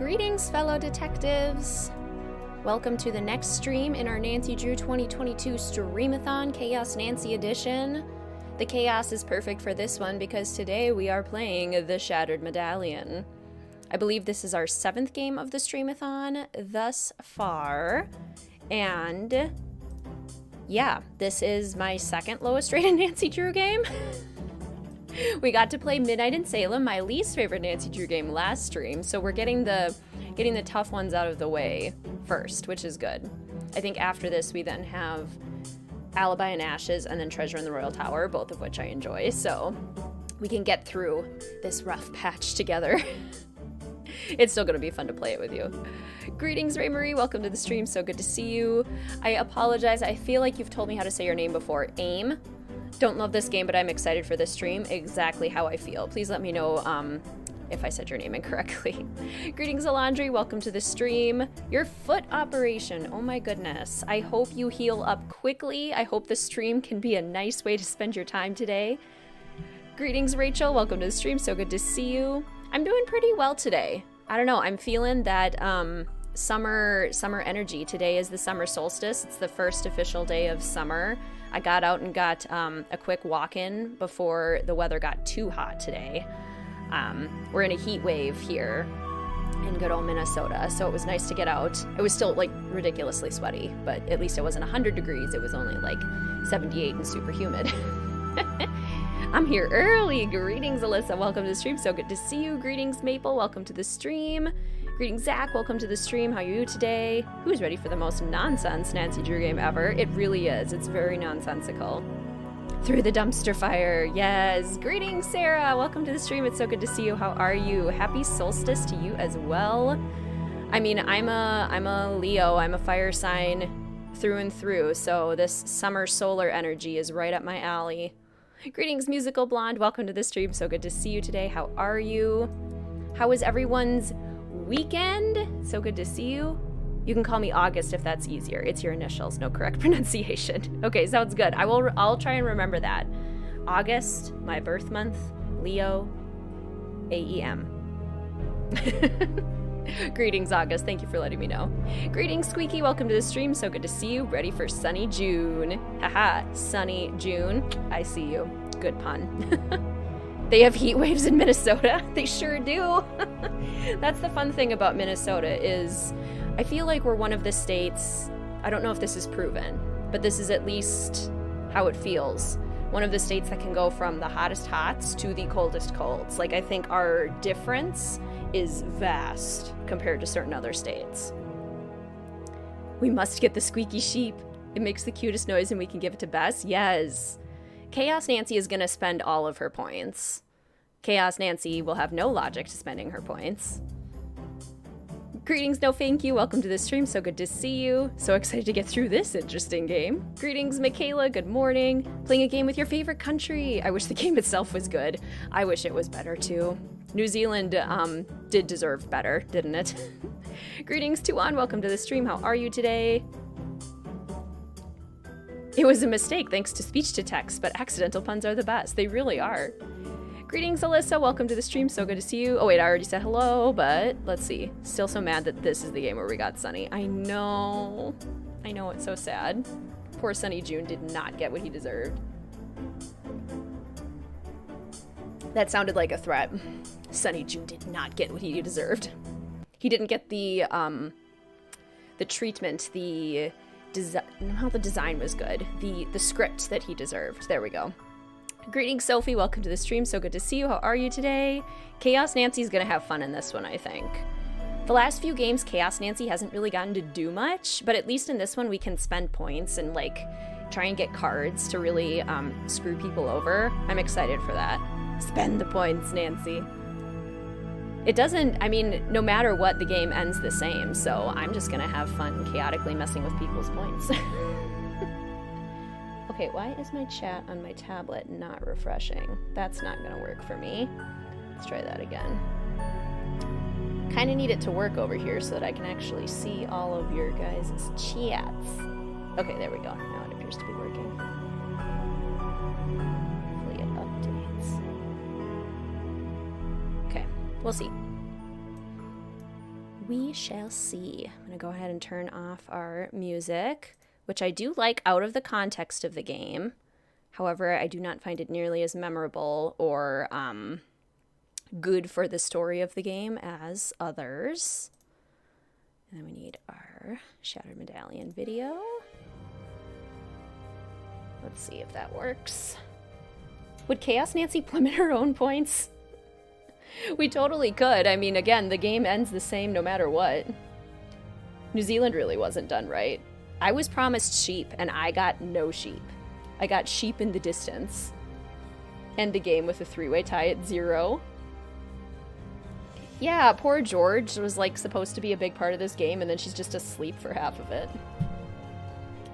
Greetings, fellow detectives! Welcome to the next stream in our Nancy Drew 2022 Streamathon Chaos Nancy edition. The chaos is perfect for this one because today we are playing the Shattered Medallion. I believe this is our 7th game of the Streamathon thus far, and yeah, this is my 2nd lowest rated Nancy Drew game. We got to play Midnight in Salem, my least favorite Nancy Drew game last stream, so we're getting the tough ones out of the way first, which is good. I think after this we then have Alibi and Ashes and then Treasure in the Royal Tower, both of which I enjoy, so we can get through this rough patch together. It's still gonna be fun to play it with you. Greetings, Ray Marie, welcome to the stream, so good to see you. I apologize, I feel like you've told me how to say your name before. AIM. Don't love this game, but I'm excited for this stream. Exactly how I feel. Please let me know if I said your name incorrectly. Greetings, Alandri. Welcome to the stream. Your foot operation. Oh my goodness. I hope you heal up quickly. I hope the stream can be a nice way to spend your time today. Greetings, Rachel. Welcome to the stream. So good to see you. I'm doing pretty well today. I don't know. I'm feeling that summer energy. Today is the summer solstice. It's the first official day of summer. I got out and got a quick walk-in before the weather got too hot today. We're in a heat wave here in good old Minnesota, so it was nice to get out. It was still like ridiculously sweaty, but at least it wasn't 100 degrees. It was only like 78 and super humid. I'm here early. Greetings, Alyssa. Welcome to the stream. So good to see you. Greetings, Maple. Welcome to the stream. Greetings, Zach. Welcome to the stream. How are you today? Who's ready for the most nonsense Nancy Drew game ever? It really is. It's very nonsensical. Through the dumpster fire. Yes. Greetings, Sarah. Welcome to the stream. It's so good to see you. How are you? Happy solstice to you as well. I mean, I'm a Leo. I'm a fire sign through and through. So this summer solar energy is right up my alley. Greetings, Musical Blonde. Welcome to the stream. So good to see you today. How are you? How is everyone's weekend? So good to see you. You can call me August if that's easier. It's your initials, no correct pronunciation. Okay, sounds good. I'll try and remember that. August, my birth month, Leo, AEM. Greetings, August. Thank you for letting me know. Greetings, Squeaky. Welcome to the stream. So good to see you. Ready for sunny June. Haha, sunny June. I see you. Good pun. They have heat waves in Minnesota. They sure do. That's the fun thing about Minnesota is I feel like we're one of the states, I don't know if this is proven, but this is at least how it feels. One of the states that can go from the hottest hots to the coldest colds. Like I think our difference is vast compared to certain other states. We must get the squeaky sheep. It makes the cutest noise and we can give it to Bess. Yes. Chaos Nancy is going to spend all of her points. Chaos Nancy will have no logic to spending her points. Greetings, no thank you. Welcome to the stream. So good to see you. So excited to get through this interesting game. Greetings, Michaela. Good morning. Playing a game with your favorite country. I wish the game itself was good. I wish it was better too. New Zealand did deserve better, didn't it? Greetings, Tuan. Welcome to the stream. How are you today? It was a mistake thanks to speech to text, but accidental puns are the best. They really are. Greetings, Alyssa. Welcome to the stream. So good to see you. Oh, wait, I already said hello, but let's see. Still so mad that this is the game where we got Sonny. I know. I know, it's so sad. Poor Sonny June did not get what he deserved. That sounded like a threat. Sonny June did not get what he deserved. He didn't get the treatment, the design was good. The script that he deserved. There we go. Greetings, Sophie. Welcome to the stream. So good to see you. How are you today? Chaos Nancy's gonna have fun in this one, I think. The last few games, Chaos Nancy hasn't really gotten to do much, but at least in this one we can spend points and like try and get cards to really screw people over. I'm excited for that. Spend the points, Nancy. It doesn't, I mean, no matter what, the game ends the same, so I'm just gonna have fun chaotically messing with people's points. Okay, why is my chat on my tablet not refreshing? That's not gonna work for me. Let's try that again. Kinda need it to work over here so that I can actually see all of your guys' chats. Okay, there we go. Now it appears to be working. Hopefully it updates. Okay, we'll see. We shall see. I'm going to go ahead and turn off our music, which I do like out of the context of the game. However, I do not find it nearly as memorable or good for the story of the game as others. And then we need our Shattered Medallion video. Let's see if that works. Would Chaos Nancy plummet her own points? We totally could. I mean, again, the game ends the same no matter what. New Zealand really wasn't done right. I was promised sheep, and I got no sheep. I got sheep in the distance. End the game with a 3-way tie at 0. Yeah, poor George was, like, supposed to be a big part of this game, and then she's just asleep for half of it.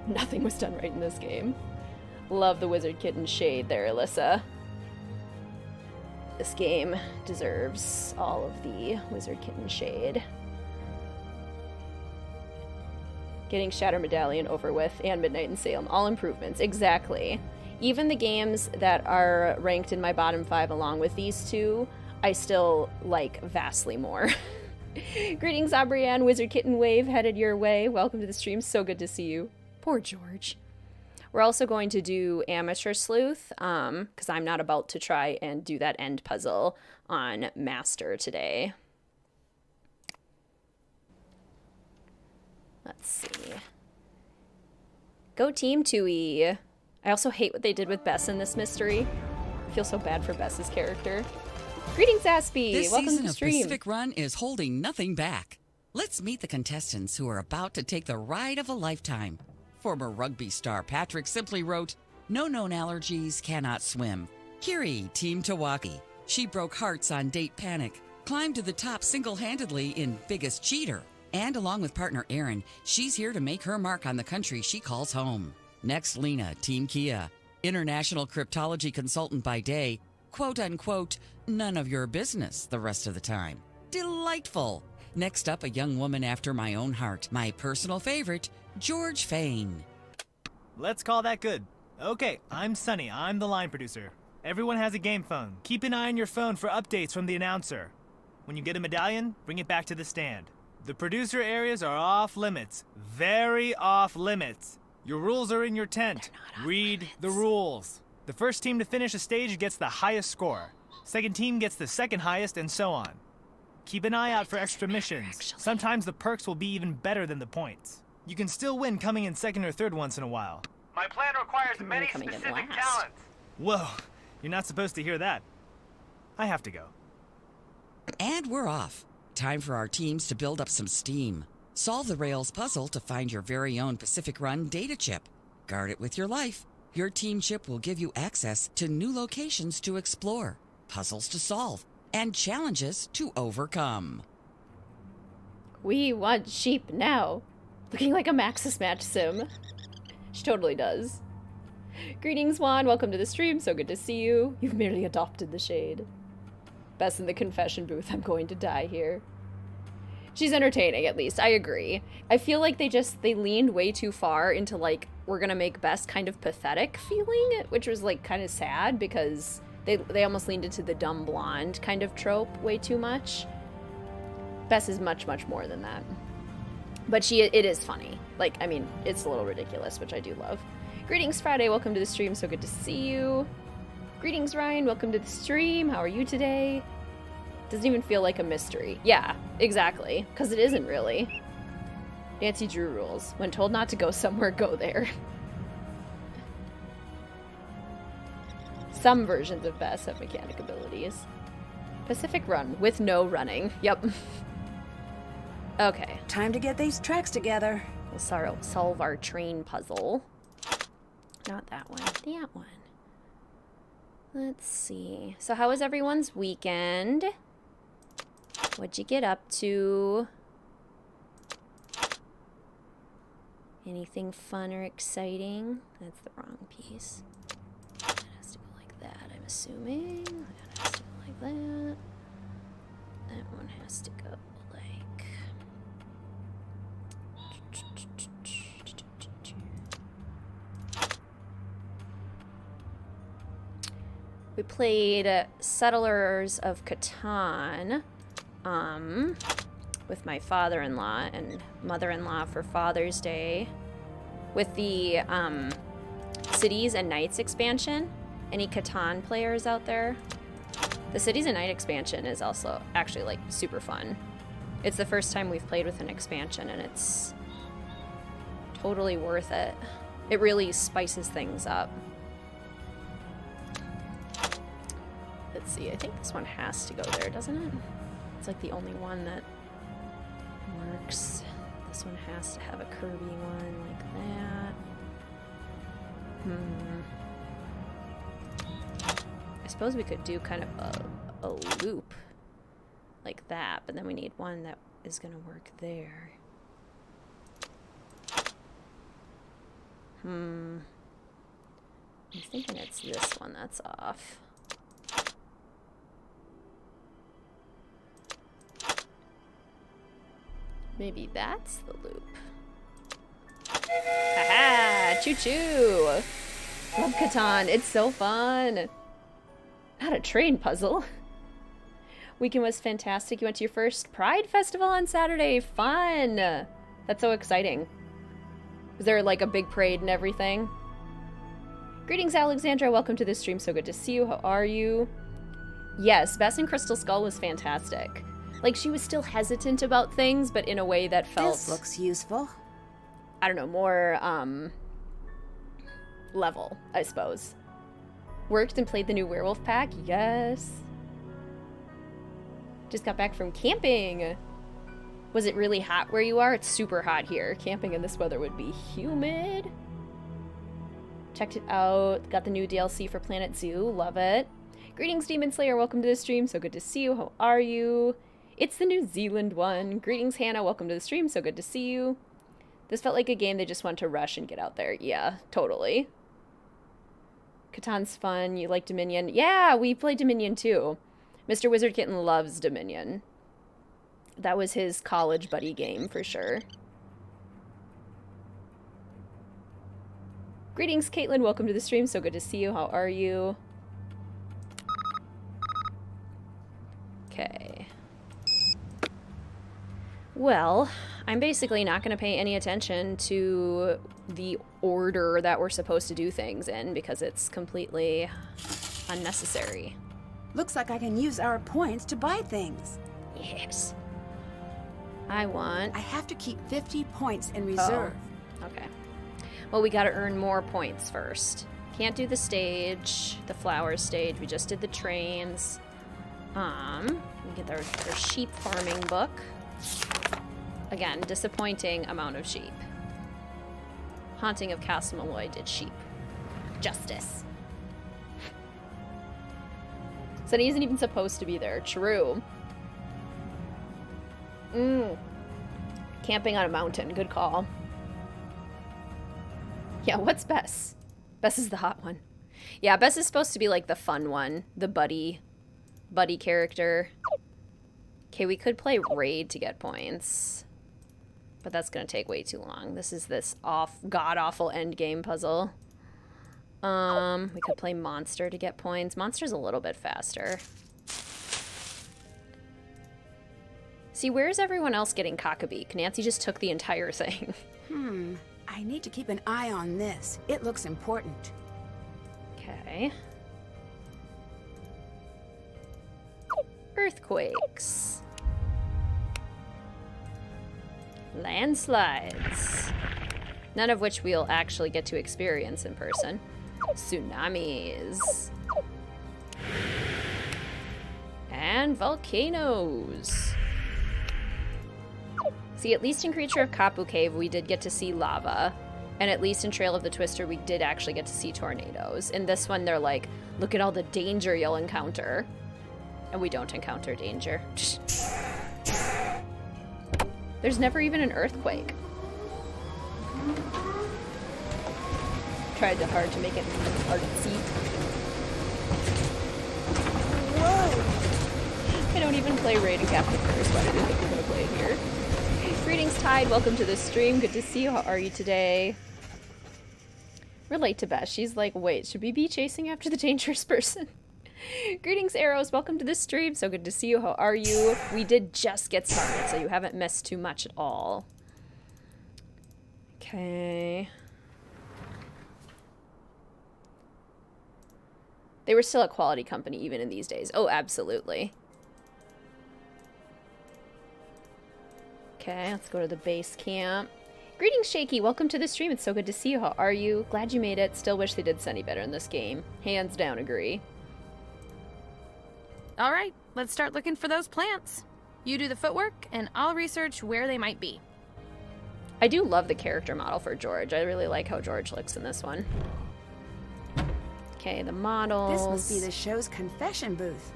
Nothing was done right in this game. Love the WizardKitten shade there, Alyssa. This game deserves all of the WizardKitten shade. Getting Shatter Medallion over with and Midnight in Salem. All improvements. Exactly. Even the games that are ranked in my bottom 5 along with these two, I still like vastly more. Greetings, Abrianne. WizardKitten wave headed your way. Welcome to the stream. So good to see you. Poor George. We're also going to do Amateur Sleuth, because I'm not about to try and do that end puzzle on Master today. Let's see. Go Team 2E. I also hate what they did with Bess in this mystery. I feel so bad for Bess's character. Greetings, Aspie. This Welcome season to the of stream. Pacific Run is holding nothing back. Let's meet the contestants who are about to take the ride of a lifetime. Former rugby star Patrick simply wrote, "No known allergies, cannot swim." Kiri, Team Tawaki. She broke hearts on Date Panic, climbed to the top single-handedly in Biggest Cheater. And along with partner Erin, she's here to make her mark on the country she calls home. Next, Lena, Team Kia. International cryptology consultant by day, quote-unquote, none of your business the rest of the time. Delightful. Next up, a young woman after my own heart, my personal favorite, George Fain. Let's call that good. Okay, I'm Sonny. I'm the line producer. Everyone has a game phone. Keep an eye on your phone for updates from the announcer. When you get a medallion, bring it back to the stand. The producer areas are off limits. Very off limits. Your rules are in your tent. Read the rules. The first team to finish a stage gets the highest score. Second team gets the second highest, and so on. Keep an eye out for extra missions. Sometimes the perks will be even better than the points. You can still win coming in second or third once in a while. My plan requires many specific talents. Whoa, you're not supposed to hear that. I have to go. And we're off. Time for our teams to build up some steam. Solve the Rails puzzle to find your very own Pacific Run data chip. Guard it with your life. Your team chip will give you access to new locations to explore, puzzles to solve, and challenges to overcome. We want sheep now. Looking like a Maxis Match sim. She totally does. Greetings, Juan. Welcome to the stream. So good to see you. You've merely adopted the shade. Bess in the confession booth. I'm going to die here. She's entertaining, at least. I agree. I feel like they leaned way too far into, like, we're gonna make Bess kind of pathetic feeling, which was, like, kind of sad because they almost leaned into the dumb blonde kind of trope way too much. Bess is much, much more than that. But it is funny. Like, I mean, it's a little ridiculous, which I do love. Greetings, Friday. Welcome to the stream. So good to see you. Greetings, Ryan. Welcome to the stream. How are you today? Doesn't even feel like a mystery. Yeah, exactly. Because it isn't really. Nancy Drew rules. When told not to go somewhere, go there. Some versions of Bess have mechanic abilities. Pacific Run with no running. Yep. Okay. Time to get these tracks together. We'll solve our train puzzle. Not that one. That one. Let's see. So how was everyone's weekend? What'd you get up to? Anything fun or exciting? That's the wrong piece. That has to go like that, I'm assuming. That has to go like that. That one has to go like... We played Settlers of Catan. with my father-in-law and mother-in-law for Father's Day. With the Cities and Nights expansion. Any Catan players out there? The Cities and Night expansion is also actually like super fun. It's the first time we've played with an expansion and it's totally worth it. It really spices things up. Let's see, I think this one has to go there, doesn't it? It's like the only one that works. This one has to have a Kirby one like that. I suppose we could do kind of a loop like that, but then we need one that is going to work there. I'm thinking it's this one that's off. Maybe that's the loop. Haha! Choo-choo! Love Catan. It's so fun. Not a train puzzle. Weekend was fantastic. You went to your first Pride Festival on Saturday. Fun! That's so exciting. Was there like a big parade and everything? Greetings, Alexandra. Welcome to the stream. So good to see you. How are you? Yes, Bess and Crystal Skull was fantastic. Like, she was still hesitant about things, but in a way that felt... This looks useful. I don't know, more, level, I suppose. Worked and played the new Werewolf Pack? Yes. Just got back from camping. Was it really hot where you are? It's super hot here. Camping in this weather would be humid. Checked it out. Got the new DLC for Planet Zoo. Love it. Greetings, Demon Slayer. Welcome to the stream. So good to see you. How are you? It's the New Zealand one. Greetings, Hannah. Welcome to the stream. So good to see you. This felt like a game they just want to rush and get out there. Yeah, totally. Catan's fun. You like Dominion? Yeah, we played Dominion too. Mr. WizardKitten loves Dominion. That was his college buddy game for sure. Greetings, Caitlin. Welcome to the stream. So good to see you. How are you? Okay. Well, I'm basically not going to pay any attention to the order that we're supposed to do things in because it's completely unnecessary. Looks like I can use our points to buy things. Yes. I have to keep 50 points in reserve. Oh. Okay. Well, we got to earn more points first. Can't do the stage, the flower stage. We just did the trains. We get our sheep farming book. Again, disappointing amount of sheep. Haunting of Castle Malloy did sheep. Justice. Sonny isn't even supposed to be there. True. Camping on a mountain. Good call. Yeah, what's Bess? Bess is the hot one. Yeah, Bess is supposed to be like the fun one. The buddy character. Okay, we could play Raid to get points. But that's gonna take way too long. This is this god-awful endgame puzzle. We could play Monster to get points. Monster's a little bit faster. See, where's everyone else getting Cockabeak? Nancy just took the entire thing. I need to keep an eye on this. It looks important. Okay. Earthquakes. Landslides. None of which we'll actually get to experience in person. Tsunamis. And volcanoes. See, at least in Creature of Kapu Cave, we did get to see lava. And at least in Trail of the Twister, we did actually get to see tornadoes. In this one, they're like, look at all the danger you'll encounter. And we don't encounter danger. There's never even an earthquake. Tried hard to make it artsy. Whoa! I don't even play Raid and Captain Curse. Why do you think we're gonna play it here? Greetings, Tide. Welcome to the stream. Good to see you. How are you today? Relate to Beth. She's like, wait, should we be chasing after the dangerous person? Greetings, Arrows. Welcome to the stream. So good to see you. How are you? We did just get started, so you haven't missed too much at all. Okay. They were still a quality company even in these days. Oh, absolutely. Okay, let's go to the base camp. Greetings, Shaky. Welcome to the stream. It's so good to see you. How are you? Glad you made it. Still wish they did Sonny better in this game. Hands down agree. All right, let's start looking for those plants. You do the footwork, and I'll research where they might be. I do love the character model for George. I really like how George looks in this one. Okay, the models. This must be the show's confession booth.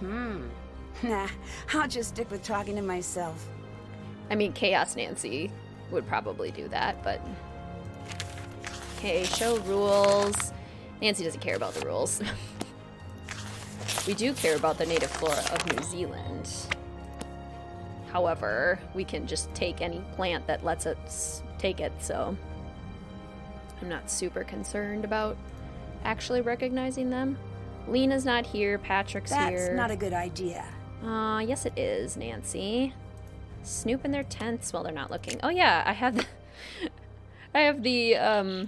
Nah, I'll just stick with talking to myself. I mean, Chaos Nancy would probably do that, but... Okay, show rules. Nancy doesn't care about the rules. We do care about the native flora of New Zealand. However, we can just take any plant that lets us take it, so... I'm not super concerned about actually recognizing them. Lena's not here, Patrick's here. That's not a good idea. Yes it is, Nancy. Snoop in their tents while they're not looking. Oh yeah, I have the I have the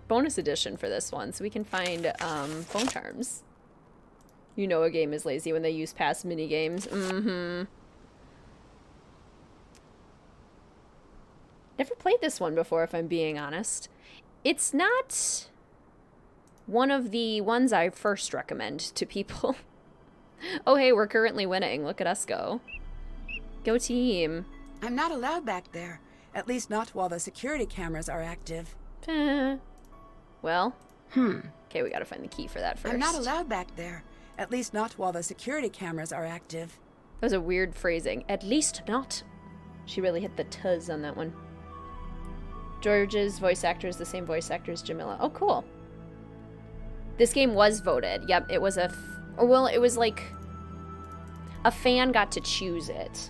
bonus edition for this one, so we can find phone charms. You know a game is lazy when they use past minigames. Never played this one before, if I'm being honest. It's not one of the ones I first recommend to people. Oh hey, we're currently winning. Look at us go. Go team. I'm not allowed back there. At least not while the security cameras are active. Well. Okay, we gotta find the key for that first. I'm not allowed back there. At least not while the security cameras are active. That was a weird phrasing. At least not. She really hit the tuzz on that one. George's voice actor is the same voice actor as Jamila. Oh, cool. This game was voted. Yep, it was well, it was like a fan got to choose it.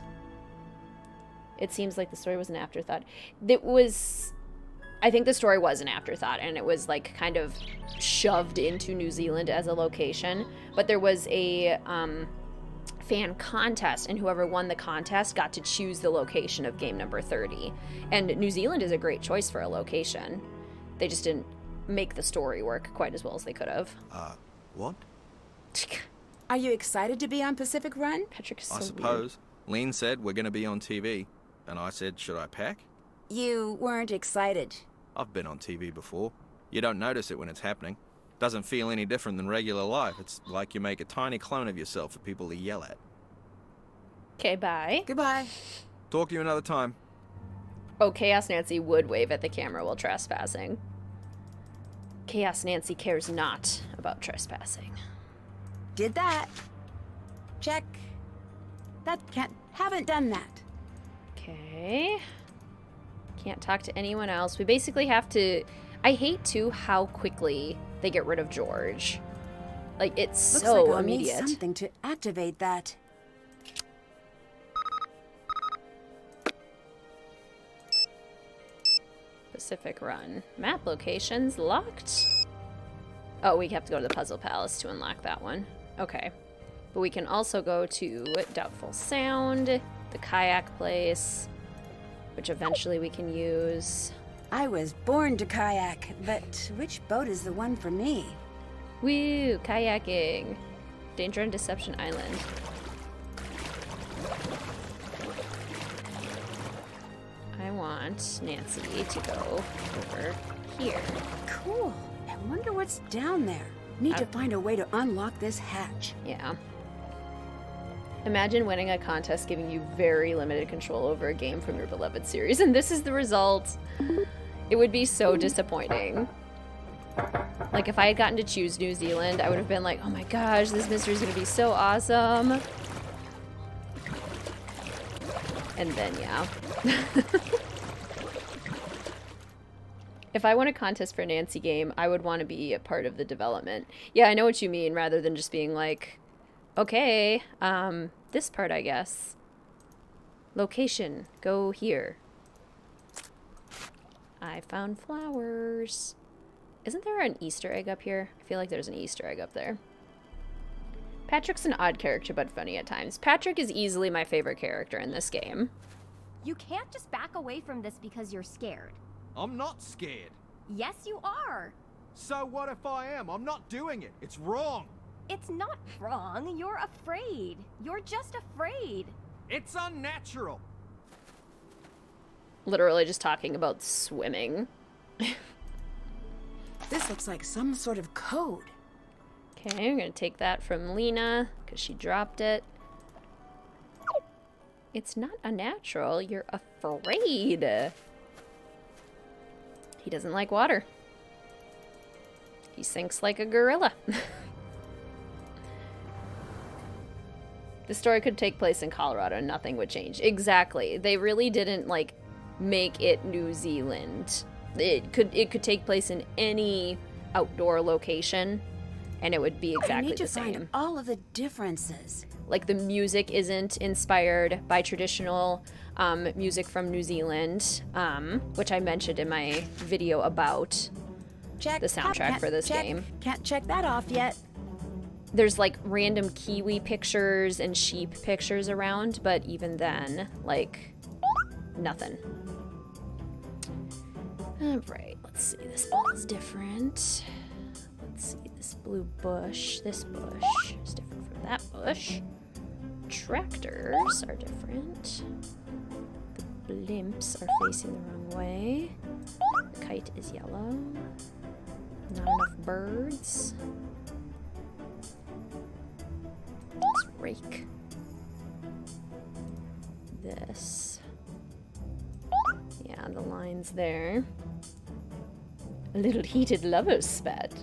It seems like the story was an afterthought. I think the story was an afterthought, and it was like kind of shoved into New Zealand as a location. But there was a fan contest, and whoever won the contest got to choose the location of game number 30. And New Zealand is a great choice for a location. They just didn't make the story work quite as well as they could have. What? Are you excited to be on Pacific Run? Patrick is so I suppose. Lean said we're going to be on TV, and I said, should I pack? You weren't excited. I've been on TV before. You don't notice it when it's happening. Doesn't feel any different than regular life. It's like you make a tiny clone of yourself for people to yell at. Okay, bye. Goodbye. Talk to you another time. Oh, Chaos Nancy would wave at the camera while trespassing. Chaos Nancy cares not about trespassing. Did that. Check. Haven't done that. Okay. Can't talk to anyone else. We basically have to... I hate, too, how quickly they get rid of George. Like, it's Looks so like I'll immediate. need something to activate that. Pacific Run. Map locations locked. Oh, we have to go to the Puzzle Palace to unlock that one. Okay. But we can also go to Doubtful Sound, the Kayak place, which eventually we can use. I was born to kayak, but which boat is the one for me? Woo! Kayaking. Danger and Deception Island. I want Nancy to go over here. Cool. I wonder what's down there. Need to find a way to unlock this hatch. Yeah. Imagine winning a contest giving you very limited control over a game from your beloved series, and this is the result. It would be so disappointing. Like, if I had gotten to choose New Zealand, I would have been like, oh my gosh, this mystery is going to be so awesome. And then, yeah. If I won a contest for a Nancy game, I would want to be a part of the development. Yeah, I know what you mean, rather than just being like, okay, this part, I guess. Location, go here. I found flowers. Isn't there an Easter egg up here? I feel like there's an Easter egg up there. Patrick's an odd character, but funny at times. Patrick is easily my favorite character in this game. You can't just back away from this because you're scared. I'm not scared. Yes, you are. So what if I am? I'm not doing it. It's wrong. It's not wrong. You're afraid. You're just afraid. It's unnatural. Literally just talking about swimming. This looks like some sort of code. Okay, I'm gonna take that from Lena, because she dropped it. It's not unnatural, you're afraid. He doesn't like water. He sinks like a gorilla. The story could take place in Colorado and nothing would change. Exactly. They really didn't, like, make it New Zealand. It could take place in any outdoor location, and it would be exactly the same. I need to find all of the differences. Like, the music isn't inspired by traditional music from New Zealand, which I mentioned in my video about the soundtrack for this game. Can't check that off yet. There's, like, random kiwi pictures and sheep pictures around, but even then, like, nothing. Alright, let's see. This ball is different. Let's see. This blue bush. This bush is different from that bush. Tractors are different. The blimps are facing the wrong way. The kite is yellow. Not enough birds. Let's rake. This. Yeah, the lines there. A little heated lover's spat.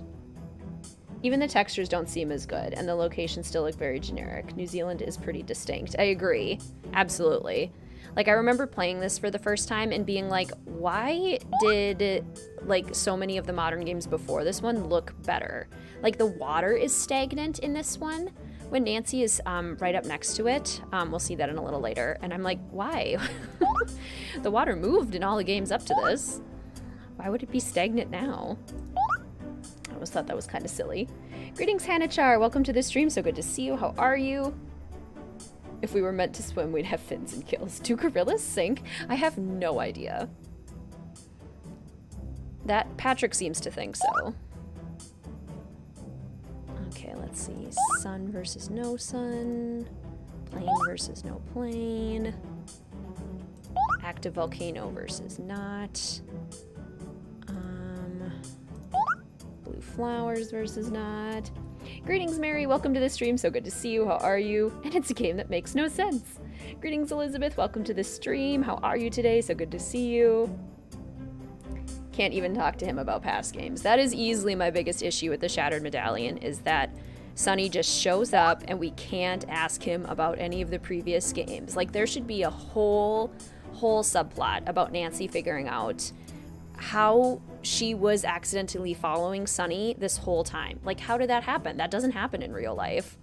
Even the textures don't seem as good, and the locations still look very generic. New Zealand is pretty distinct. I agree. Absolutely. Like, I remember playing this for the first time and being like, why did, like, so many of the modern games before this one look better? Like, the water is stagnant in this one. When Nancy is right up next to it, we'll see that in a little later, and I'm like, why? The water moved in all the games up to this. Why would it be stagnant now? I always thought that was kind of silly. Greetings, Hanachar. Welcome to the stream. So good to see you. How are you? If we were meant to swim, we'd have fins and gills. Do gorillas sink? I have no idea. That Patrick seems to think so. Okay, let's see. Sun versus no sun. Plane versus no plane. Active volcano versus not. Blue flowers versus not. Greetings, Mary. Welcome to the stream. So good to see you. How are you? And it's a game that makes no sense. Greetings, Elizabeth. Welcome to the stream. How are you today? So good to see you. Can't even talk to him about past games. That is easily my biggest issue with the Shattered Medallion, is that Sonny just shows up and we can't ask him about any of the previous games. Like, there should be a whole subplot about Nancy figuring out how she was accidentally following Sonny this whole time. Like, how did that happen? That doesn't happen in real life.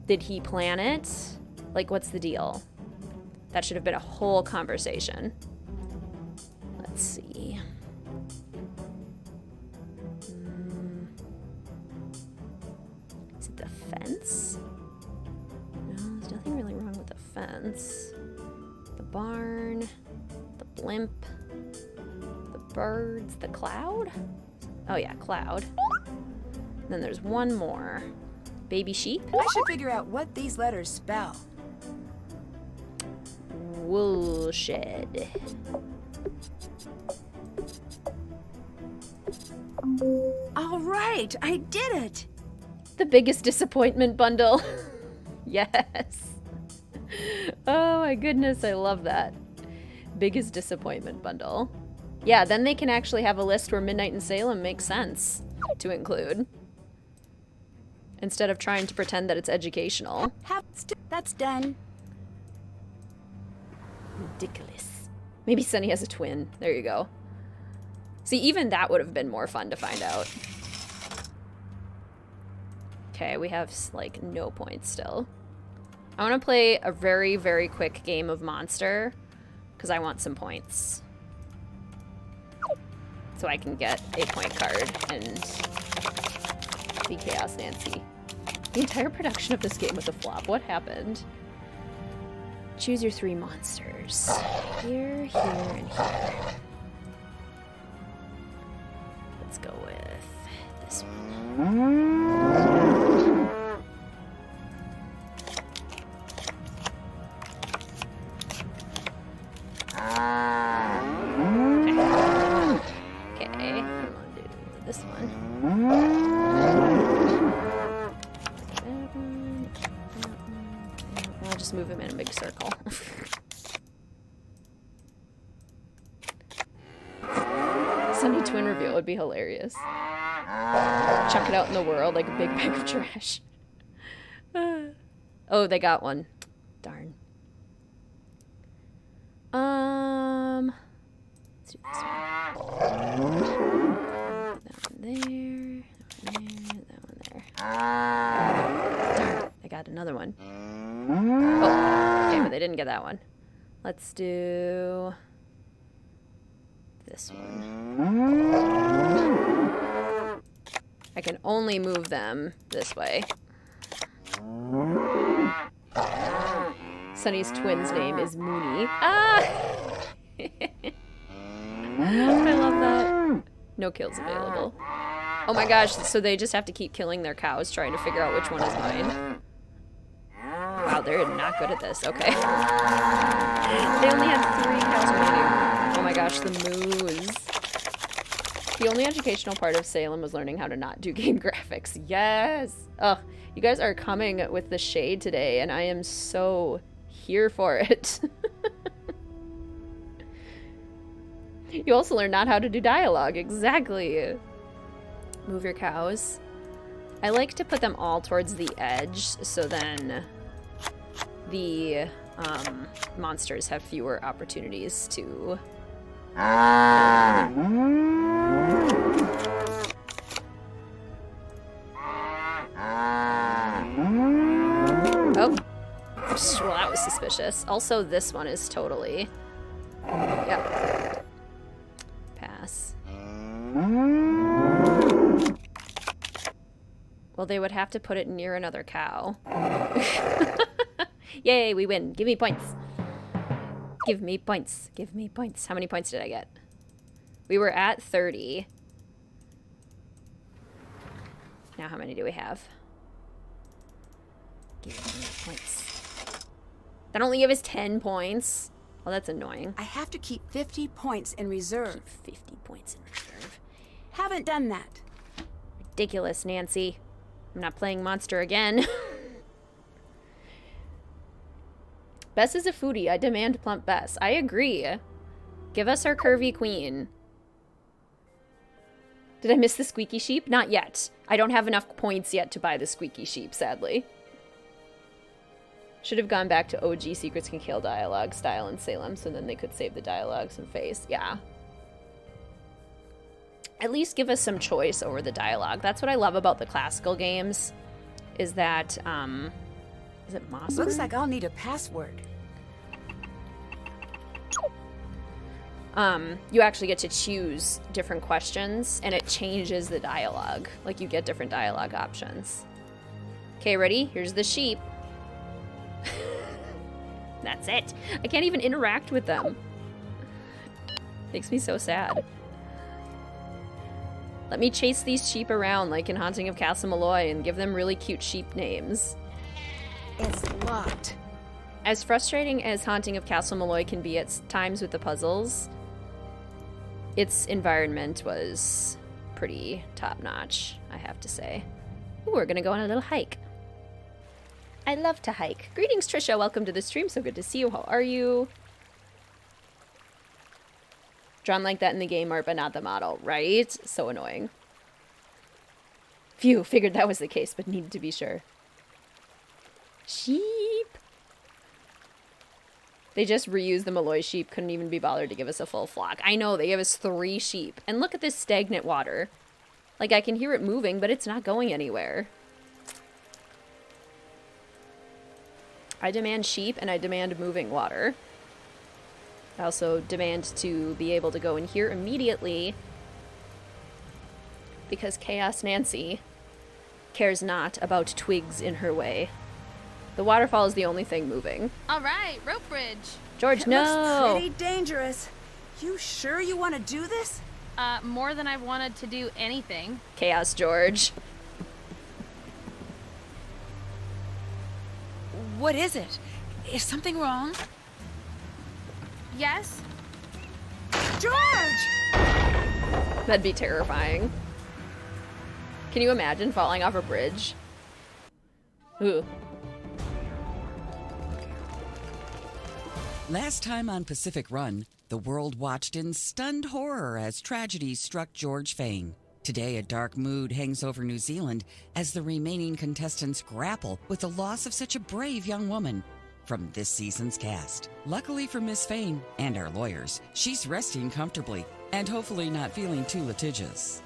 Did he plan it? Like, what's the deal? That should have been a whole conversation. Let's see. Is it the fence? No, there's nothing really wrong with the fence. The barn, the blimp, the birds, the cloud? Oh yeah, cloud. And then there's one more. Baby sheep? I should figure out what these letters spell. Woolshed. All right, I did it. The biggest disappointment bundle. Yes. Oh my goodness, I love that. Biggest disappointment bundle. Yeah, then they can actually have a list where Midnight in Salem makes sense to include, instead of trying to pretend that it's educational. That's done. Ridiculous. Maybe Sonny has a twin. There you go. See, even that would have been more fun to find out. Okay, we have, like, no points still. I want to play a very, very quick game of Monster, because I want some points. So I can get a point card and be Chaos Nancy. The entire production of this game was a flop. What happened? Choose your 3 monsters. Here, here, and here. Let's go with this one. Okay, I'm gonna do this one. I'll just move him in a big circle. Sonny twin reveal would be hilarious. Chuck it out in the world like a big bag of trash. Oh, they got one. Darn. Let's do this one. That one there. That one there. Darn. I got another one. Oh, okay, but they didn't get that one. Let's do this one. I can only move them this way. Sonny's twin's name is Mooney. Ah! I love that. No kills available. Oh my gosh, so they just have to keep killing their cows trying to figure out which one is mine. Wow, they're not good at this. Okay. They only had 3 cows remaining. Oh my gosh, the moose. The only educational part of Salem was learning how to not do game graphics. Yes! Ugh, you guys are coming with the shade today, and I am so here for it. You also learn not how to do dialogue. Exactly. Move your cows. I like to put them all towards the edge, so then the monsters have fewer opportunities to... Oh. Well, that was suspicious. Also, this one is totally... Yep. Pass. Well, they would have to put it near another cow. Yay, we win. Give me points. Give me points. Give me points. How many points did I get? We were at 30. Now how many do we have? Give me points. That only gave us 10 points. Well, that's annoying. I have to keep 50 points in reserve. Keep 50 points in reserve. Haven't done that. Ridiculous, Nancy. I'm not playing Monster again. Bess is a foodie. I demand plump Bess. I agree. Give us our curvy queen. Did I miss the squeaky sheep? Not yet. I don't have enough points yet to buy the squeaky sheep, sadly. Should have gone back to OG Secrets Can Kill dialogue style in Salem, so then they could save the dialogues and face. Yeah. At least give us some choice over the dialogue. That's what I love about the classical games, is that, is it Mossberg? Looks like I'll need a password. You actually get to choose different questions, and it changes the dialogue. Like, you get different dialogue options. Okay, ready? Here's the sheep. That's it. I can't even interact with them. Makes me so sad. Let me chase these sheep around like in Haunting of Castle Malloy and give them really cute sheep names. It's locked. As frustrating as Haunting of Castle Malloy can be at times with the puzzles, its environment was pretty top-notch, I have to say. Ooh, we're gonna go on a little hike. I love to hike. Greetings, Trisha. Welcome to the stream. So good to see you. How are you? Drawn like that in the game art, but not the model, right? So annoying. Phew, figured that was the case, but needed to be sure. Sheep. They just reused the Malloy sheep. Couldn't even be bothered to give us a full flock. I know, they gave us 3 sheep. And look at this stagnant water. Like, I can hear it moving, but it's not going anywhere. I demand sheep, and I demand moving water. I also demand to be able to go in here immediately, because Chaos Nancy cares not about twigs in her way. The waterfall is the only thing moving. All right, rope bridge. George, It no! looks pretty dangerous. You sure you want to do this? More than I've wanted to do anything. Chaos George. What is it? Is something wrong? Yes? George! That'd be terrifying. Can you imagine falling off a bridge? Ooh. Last time on Pacific Run, the world watched in stunned horror as tragedy struck George Fane. Today, a dark mood hangs over New Zealand as the remaining contestants grapple with the loss of such a brave young woman from this season's cast. Luckily for Miss Fane and our lawyers, she's resting comfortably and hopefully not feeling too litigious.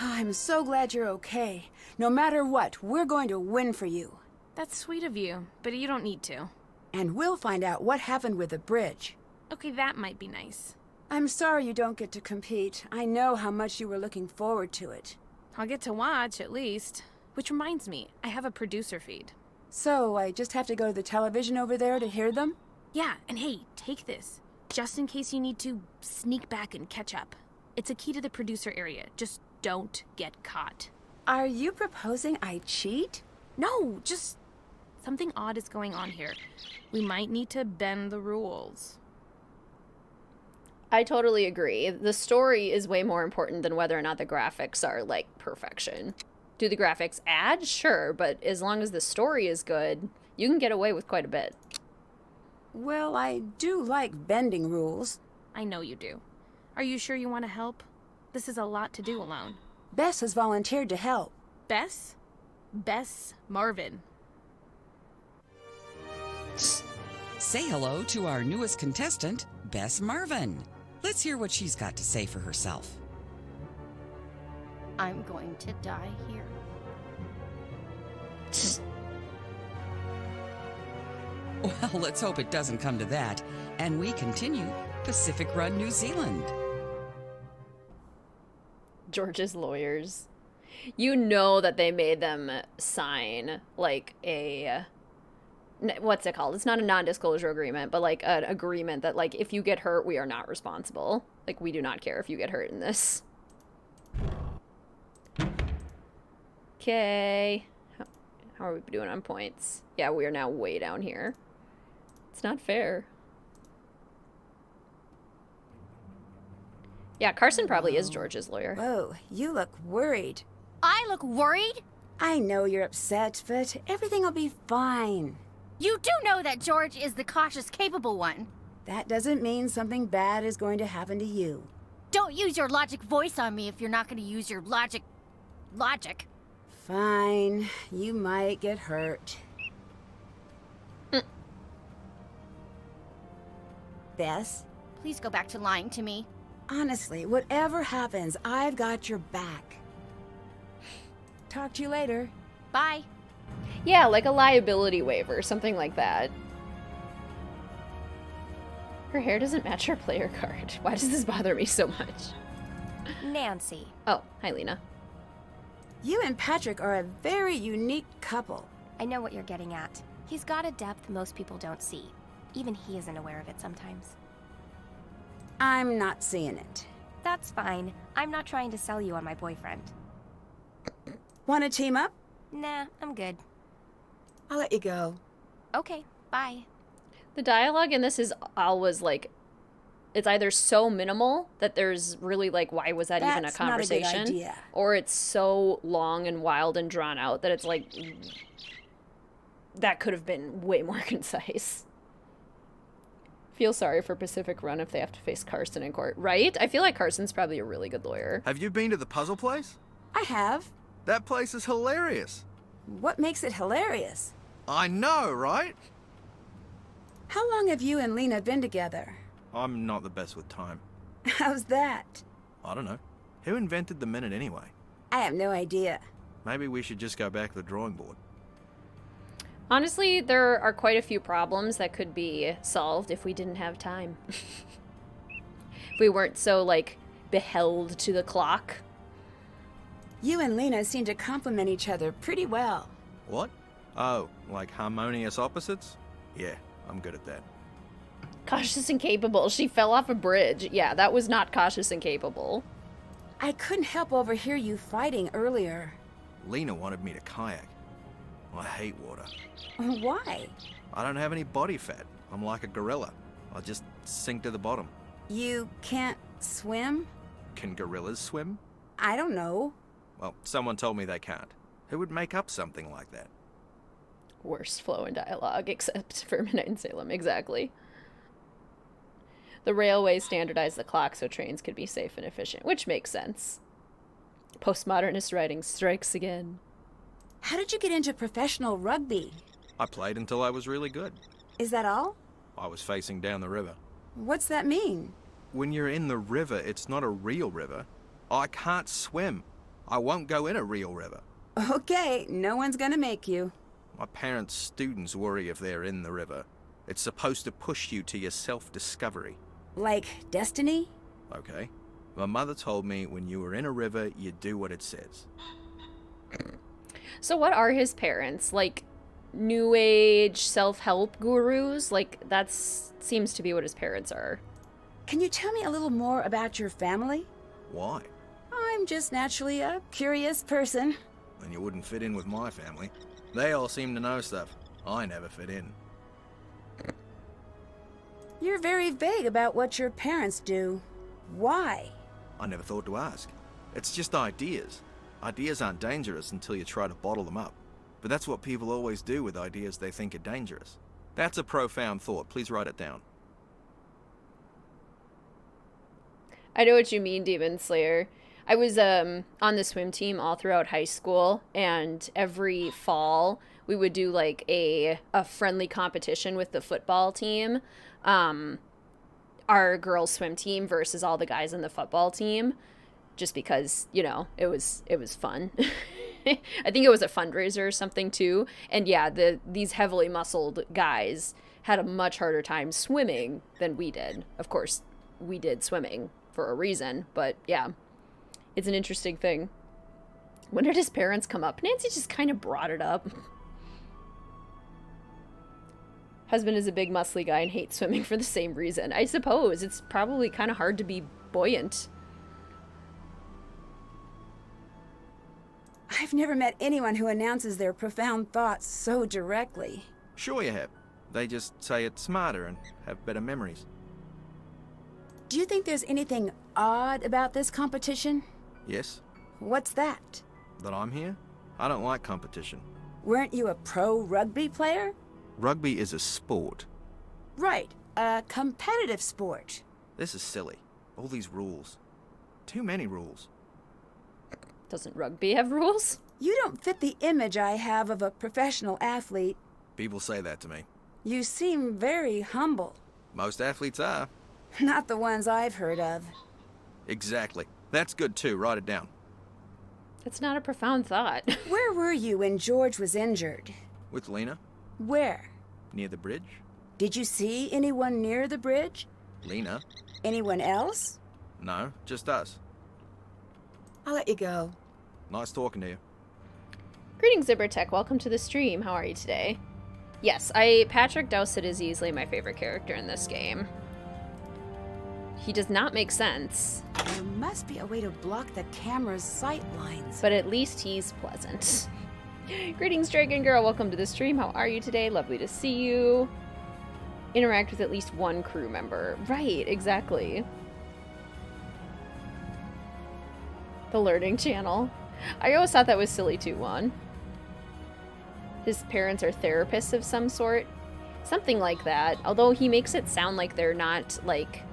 I'm so glad you're okay. No matter what, we're going to win for you. That's sweet of you, but you don't need to. And we'll find out what happened with the bridge. Okay, that might be nice. I'm sorry you don't get to compete. I know how much you were looking forward to it. I'll get to watch, at least. Which reminds me, I have a producer feed. So, I just have to go to the television over there to hear them? Yeah, and hey, take this. Just in case you need to sneak back and catch up. It's a key to the producer area. Just don't get caught. Are you proposing I cheat? No, just something odd is going on here. We might need to bend the rules. I totally agree. The story is way more important than whether or not the graphics are, like, perfection. Do the graphics add? Sure, but as long as the story is good, you can get away with quite a bit. Well, I do like bending rules. I know you do. Are you sure you want to help? This is a lot to do alone. Bess has volunteered to help. Bess? Bess Marvin. Say hello to our newest contestant, Bess Marvin. Let's hear what she's got to say for herself. I'm going to die here. Well, let's hope it doesn't come to that. And we continue Pacific Run, New Zealand. George's lawyers. You know that they made them sign, like, a... What's it called? It's not a non-disclosure agreement, but, like, an agreement that, like, if you get hurt, we are not responsible. Like, we do not care if you get hurt in this. Okay. How are we doing on points? Yeah, we are now way down here. It's not fair. Yeah, Carson probably is George's lawyer. Whoa, you look worried. I look worried? I know you're upset, but everything will be fine. You do know that George is the cautious, capable one. That doesn't mean something bad is going to happen to you. Don't use your logic voice on me if you're not going to use your logic. Fine. You might get hurt. Bess? Please go back to lying to me. Honestly, whatever happens, I've got your back. Talk to you later. Bye. Yeah, like a liability waiver, something like that. Her hair doesn't match her player card. Why does this bother me so much? Nancy. Oh, hi, Lena. You and Patrick are a very unique couple. I know what you're getting at. He's got a depth most people don't see. Even he isn't aware of it sometimes. I'm not seeing it. That's fine. I'm not trying to sell you on my boyfriend. Want to team up? Nah, I'm good. I'll let you go. Okay, bye. The dialogue in this is always, like, it's either so minimal that there's really, like, why was that even a conversation? Not a good idea. Or it's so long and wild and drawn out that it's like, that could have been way more concise. Feel sorry for Pacific Run if they have to face Carson in court, right? I feel like Carson's probably a really good lawyer. Have you been to the puzzle place? I have. That place is hilarious. What makes it hilarious? I know, right? How long have you and Lena been together? I'm not the best with time. How's that? I don't know. Who invented the minute anyway? I have no idea. Maybe we should just go back to the drawing board. Honestly, there are quite a few problems that could be solved if we didn't have time. If we weren't so, like, beheld to the clock. You and Lena seem to complement each other pretty well. What? Oh, like harmonious opposites? Yeah, I'm good at that. Cautious and capable. She fell off a bridge. Yeah, that was not cautious and capable. I couldn't help overhear you fighting earlier. Lena wanted me to kayak. I hate water. Why? I don't have any body fat. I'm like a gorilla. I just sink to the bottom. You can't swim? Can gorillas swim? I don't know. Well, someone told me they can't. Who would make up something like that? Worst flow in dialogue, except for Midnight in Salem, exactly. The railway standardized the clock so trains could be safe and efficient, which makes sense. Postmodernist writing strikes again. How did you get into professional rugby? I played until I was really good. Is that all? I was facing down the river. What's that mean? When you're in the river, it's not a real river. I can't swim. I won't go in a real river. Okay, no one's gonna make you. My parents' students worry if they're in the river. It's supposed to push you to your self-discovery. Like destiny? Okay. My mother told me when you were in a river, you do what it says. So what are his parents? Like, new age self-help gurus? Like, that seems to be what his parents are. Can you tell me a little more about your family? Why? I'm just naturally a curious person. Then you wouldn't fit in with my family. They all seem to know stuff. I never fit in. You're very vague about what your parents do. Why? I never thought to ask. It's just ideas. Ideas aren't dangerous until you try to bottle them up. But that's what people always do with ideas they think are dangerous. That's a profound thought. Please write it down. I know what you mean, Demon Slayer. I was on the swim team all throughout high school, and every fall we would do like a friendly competition with the football team. Our girls swim team versus all the guys in the football team, just because, you know, it was fun. I think it was a fundraiser or something too. And yeah, these heavily muscled guys had a much harder time swimming than we did. Of course, we did swimming for a reason, but yeah, it's an interesting thing. When did his parents come up? Nancy just kind of brought it up. Husband is a big muscly guy and hates swimming for the same reason. I suppose it's probably kind of hard to be buoyant. I've never met anyone who announces their profound thoughts so directly. Sure you have. They just say it smarter and have better memories. Do you think there's anything odd about this competition? Yes. What's that? That I'm here? I don't like competition. Weren't you a pro rugby player? Rugby is a sport. Right, a competitive sport. This is silly. All these rules. Too many rules. Doesn't rugby have rules? You don't fit the image I have of a professional athlete. People say that to me. You seem very humble. Most athletes are. Not the ones I've heard of. Exactly. That's good too. Write it down. It's not a profound thought. Where were you when George was injured? With Lena. Where? Near the bridge. Did you see anyone near the bridge? Lena. Anyone else? No, just us. I'll let you go. Nice talking to you. Greetings, Zibbertech. Welcome to the stream. How are you today? Yes, Patrick Dowsett is easily my favorite character in this game. He does not make sense. There must be a way to block the camera's sight lines. But at least he's pleasant. Greetings, Dragon Girl. Welcome to the stream. How are you today? Lovely to see you. Interact with at least one crew member. Right, exactly. The learning channel. I always thought that was silly too, Juan. His parents are therapists of some sort. Something like that. Although he makes it sound like they're not, like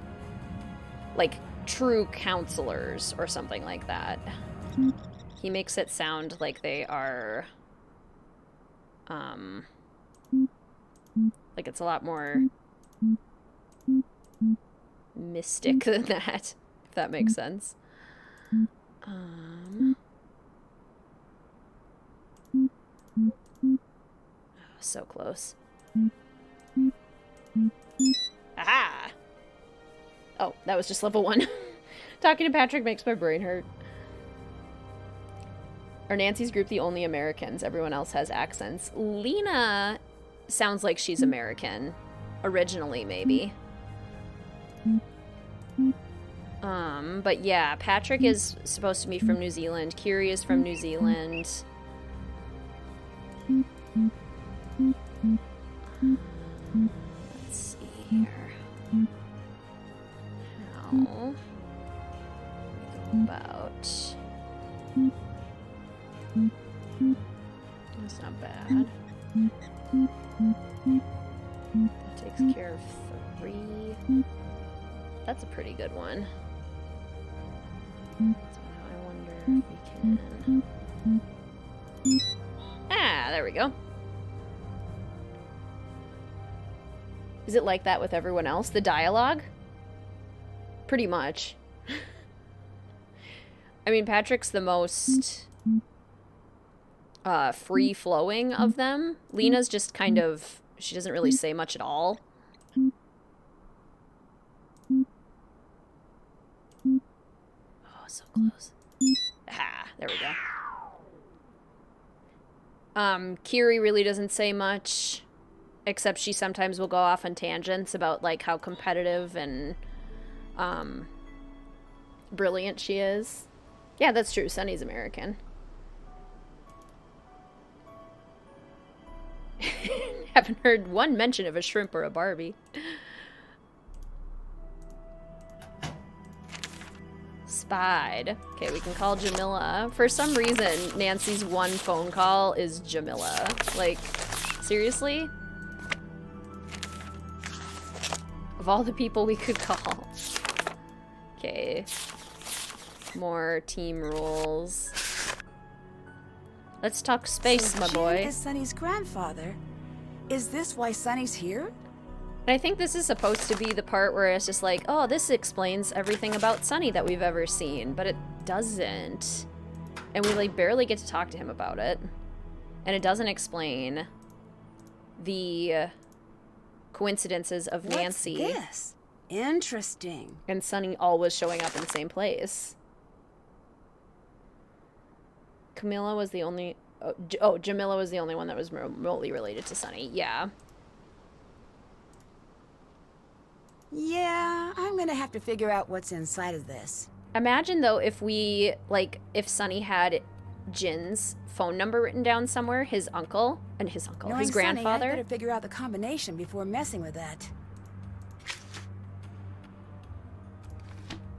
true counselors or something like that. He makes it sound like they are, like it's a lot more mystic than that, if that makes sense. So close. Aha! Oh, that was just level 1. Talking to Patrick makes my brain hurt. Are Nancy's group the only Americans? Everyone else has accents. Lena sounds like she's American. Originally, maybe. But yeah, Patrick is supposed to be from New Zealand. Kiri is from New Zealand. Let's see here. How we go about... That's not bad. That takes care of 3. That's a pretty good one. So now I wonder if we can... Ah, there we go. Is it like that with everyone else? The dialogue? Pretty much. I mean, Patrick's the most free-flowing of them. Lena's just kind of... She doesn't really say much at all. Oh, so close. Ah, there we go. Kiri really doesn't say much, except she sometimes will go off on tangents about, like, how competitive and brilliant she is. Yeah, that's true. Sonny's American. Haven't heard one mention of a shrimp or a Barbie. Spied. Okay, we can call Jamila. For some reason, Nancy's one phone call is Jamila. Like, seriously? Of all the people we could call. Okay. More team rules. Let's talk space, my boy. Jin is Sonny's grandfather. Is this why Sonny's here? And I think this is supposed to be the part where it's just like, oh, this explains everything about Sonny that we've ever seen, but it doesn't. And we, like, barely get to talk to him about it. And it doesn't explain the coincidences of Nancy. What's this? Interesting. And Sonny always showing up in the same place. Camilla was the only... Oh, Jamila was the only one that was remotely related to Sonny. Yeah. Yeah, I'm gonna have to figure out what's inside of this. Imagine, though, if we, like, if Sonny had Jin's phone number written down somewhere, his uncle, his grandfather. Sonny, I better figure out the combination before messing with that.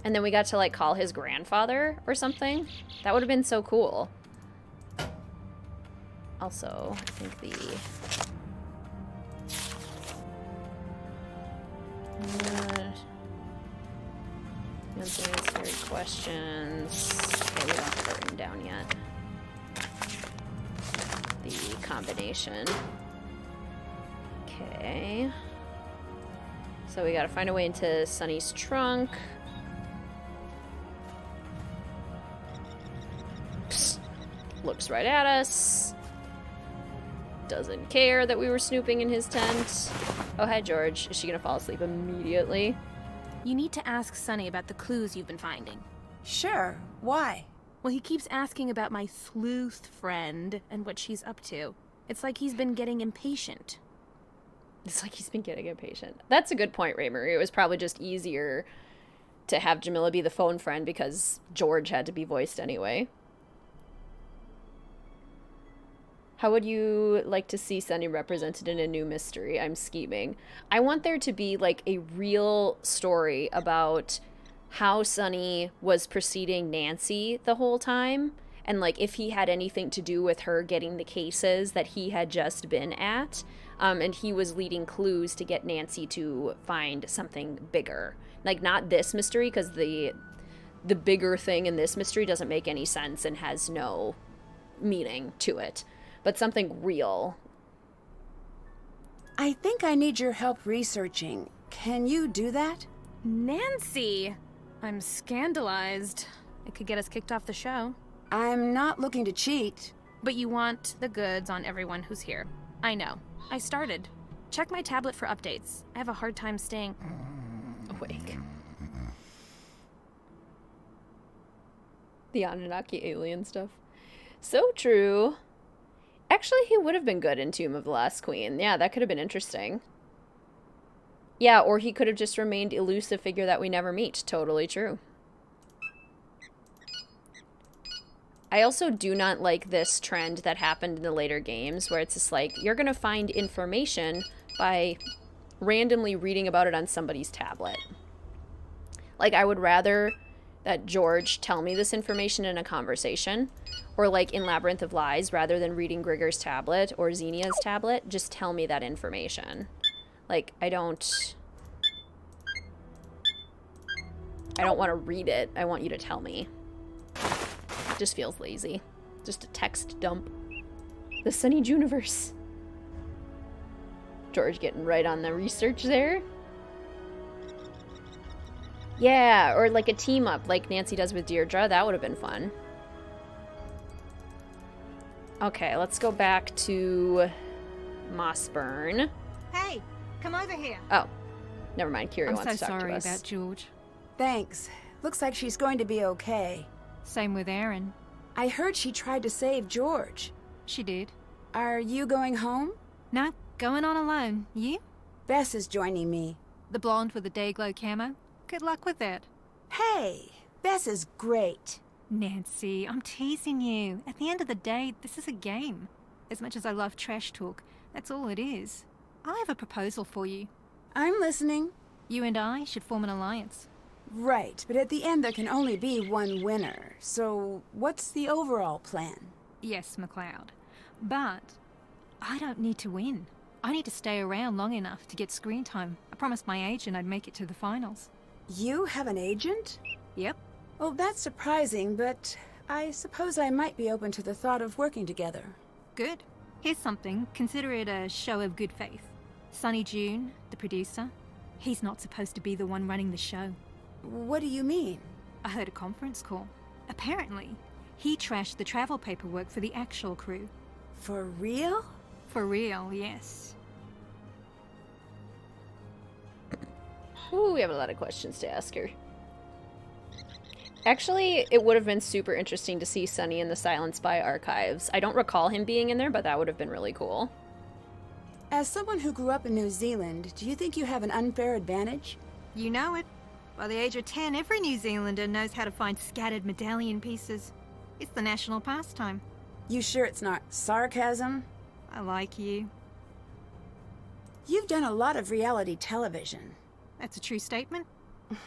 And then we got to, like, call his grandfather or something. That would have been so cool. Also, I think the... Unanswered questions. Okay, we don't have it written down yet. The combination. Okay. So we gotta find a way into Sonny's trunk. Psst. Looks right at us. Doesn't care that we were snooping in his tent. Oh, hi, George. Is she gonna fall asleep immediately? You need to ask Sonny about the clues you've been finding. Sure. Why? Well, he keeps asking about my sleuth friend and what she's up to. It's like he's been getting impatient. It's like he's been getting impatient. That's a good point, Ray-Marie. It was probably just easier to have Jamila be the phone friend because George had to be voiced anyway. How would you like to see Sonny represented in a new mystery? I'm scheming. I want there to be, like, a real story about how Sonny was preceding Nancy the whole time. And, like, if he had anything to do with her getting the cases that he had just been at. And he was leading clues to get Nancy to find something bigger. Like, not this mystery, because the bigger thing in this mystery doesn't make any sense and has no meaning to it. But something real. I think I need your help researching. Can you do that? Nancy! I'm scandalized. It could get us kicked off the show. I'm not looking to cheat. But you want the goods on everyone who's here. I know. I started. Check my tablet for updates. I have a hard time staying awake. The Anunnaki alien stuff. So true. Actually, he would have been good in Tomb of the Last Queen. Yeah, that could have been interesting. Yeah, or he could have just remained elusive figure that we never meet. Totally true. I also do not like this trend that happened in the later games where it's just like, you're going to find information by randomly reading about it on somebody's tablet. Like, I would rather that George tell me this information in a conversation, or like in Labyrinth of Lies, rather than reading Grigor's tablet or Xenia's tablet, just tell me that information. Like, I don't want to read it. I want you to tell me. It just feels lazy. Just a text dump. The Sonny Juniverse. George getting right on the research there. Yeah, or like a team up like Nancy does with Deirdre. That would have been fun. Okay, let's go back to Mossburn. Hey, come over here. Oh, never mind. Kiri wants to talk to us. I'm so sorry about George. Thanks. Looks like she's going to be okay. Same with Erin. I heard she tried to save George. She did. Are you going home? No, going on alone. You? Bess is joining me. The blonde with the Dayglow camo? Good luck with that. Hey, Bess is great. Nancy, I'm teasing you. At the end of the day, this is a game. As much as I love trash talk, that's all it is. I have a proposal for you. I'm listening. You and I should form an alliance. Right, but at the end there can only be one winner. So, what's the overall plan? Yes, McLeod. But I don't need to win. I need to stay around long enough to get screen time. I promised my agent I'd make it to the finals. You have an agent? Yep. Well, that's surprising, but I suppose I might be open to the thought of working together. Good. Here's something. Consider it a show of good faith. Sonny June, the producer, he's not supposed to be the one running the show. What do you mean? I heard a conference call. Apparently, he trashed the travel paperwork for the actual crew. For real? For real, yes. Ooh, we have a lot of questions to ask her. Actually, it would have been super interesting to see Sonny in the Silent Spy archives. I don't recall him being in there, but that would have been really cool. As someone who grew up in New Zealand, do you think you have an unfair advantage? You know it. By the age of 10, every New Zealander knows how to find scattered medallion pieces. It's the national pastime. You sure it's not sarcasm? I like you. You've done a lot of reality television. That's a true statement.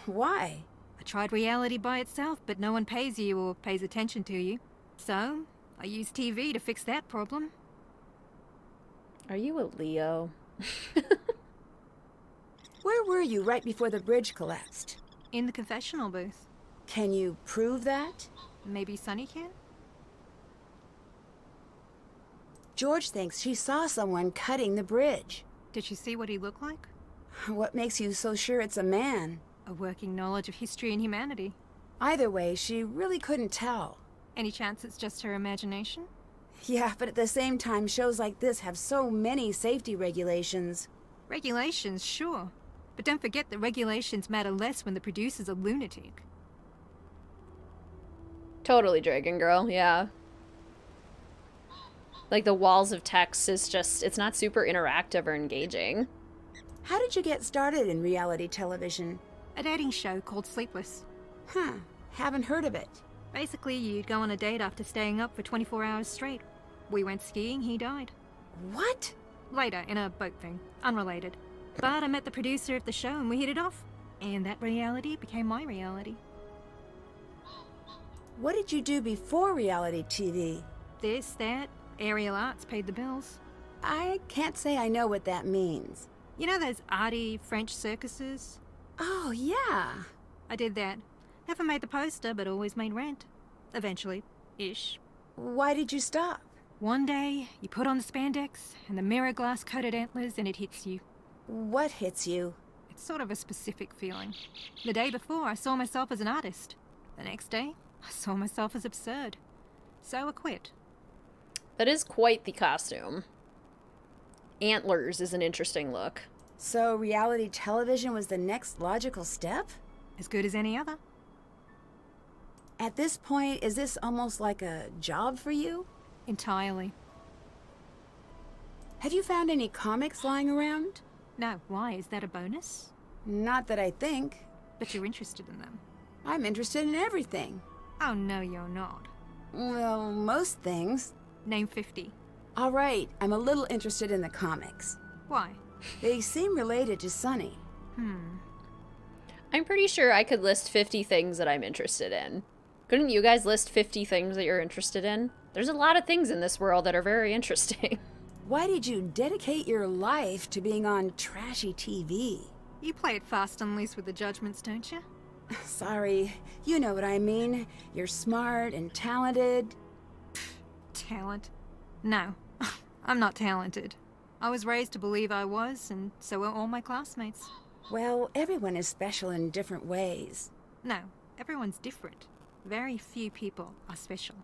Why? I tried reality by itself, but no one pays you or pays attention to you. So, I used TV to fix that problem. Are you a Leo? Where were you right before the bridge collapsed? In the confessional booth. Can you prove that? Maybe Sonny can? George thinks she saw someone cutting the bridge. Did she see what he looked like? What makes you so sure it's a man? A working knowledge of history and humanity. Either way, she really couldn't tell. Any chance it's just her imagination? Yeah, but at the same time, shows like this have so many safety regulations. Regulations, sure. But don't forget that regulations matter less when the producer's a lunatic. Totally, Dragon Girl, yeah. Like, the walls of text is just, it's not super interactive or engaging. How did you get started in reality television? A dating show called Sleepless. Huh, haven't heard of it. Basically, you'd go on a date after staying up for 24 hours straight. We went skiing, he died. What? Later, in a boat thing. Unrelated. But I met the producer of the show and we hit it off. And that reality became my reality. What did you do before reality TV? This, that, aerial arts paid the bills. I can't say I know what that means. You know those arty French circuses? Oh, yeah. I did that. Never made the poster, but always made rent. Eventually. Ish. Why did you stop? One day, you put on the spandex and the mirror glass coated antlers and it hits you. What hits you? It's sort of a specific feeling. The day before, I saw myself as an artist. The next day, I saw myself as absurd. So I quit. That is quite the costume. Antlers is an interesting look. So reality television was the next logical step? As good as any other. At this point, is this almost like a job for you? Entirely. Have you found any comics lying around? No, why? Is that a bonus? Not that I think. But you're interested in them. I'm interested in everything. Oh, no, you're not. Well, most things. Name 50. All right, I'm a little interested in the comics. Why? They seem related to Sonny. I'm pretty sure I could list 50 things that I'm interested in. Couldn't you guys list 50 things that you're interested in? There's a lot of things in this world that are very interesting. Why did you dedicate your life to being on trashy TV? You play it fast and loose with the judgments, don't you? Sorry, you know what I mean. You're smart and talented. Talent? No, I'm not talented. I was raised to believe I was, and so are all my classmates. Well, everyone is special in different ways. No, everyone's different. Very few people are special.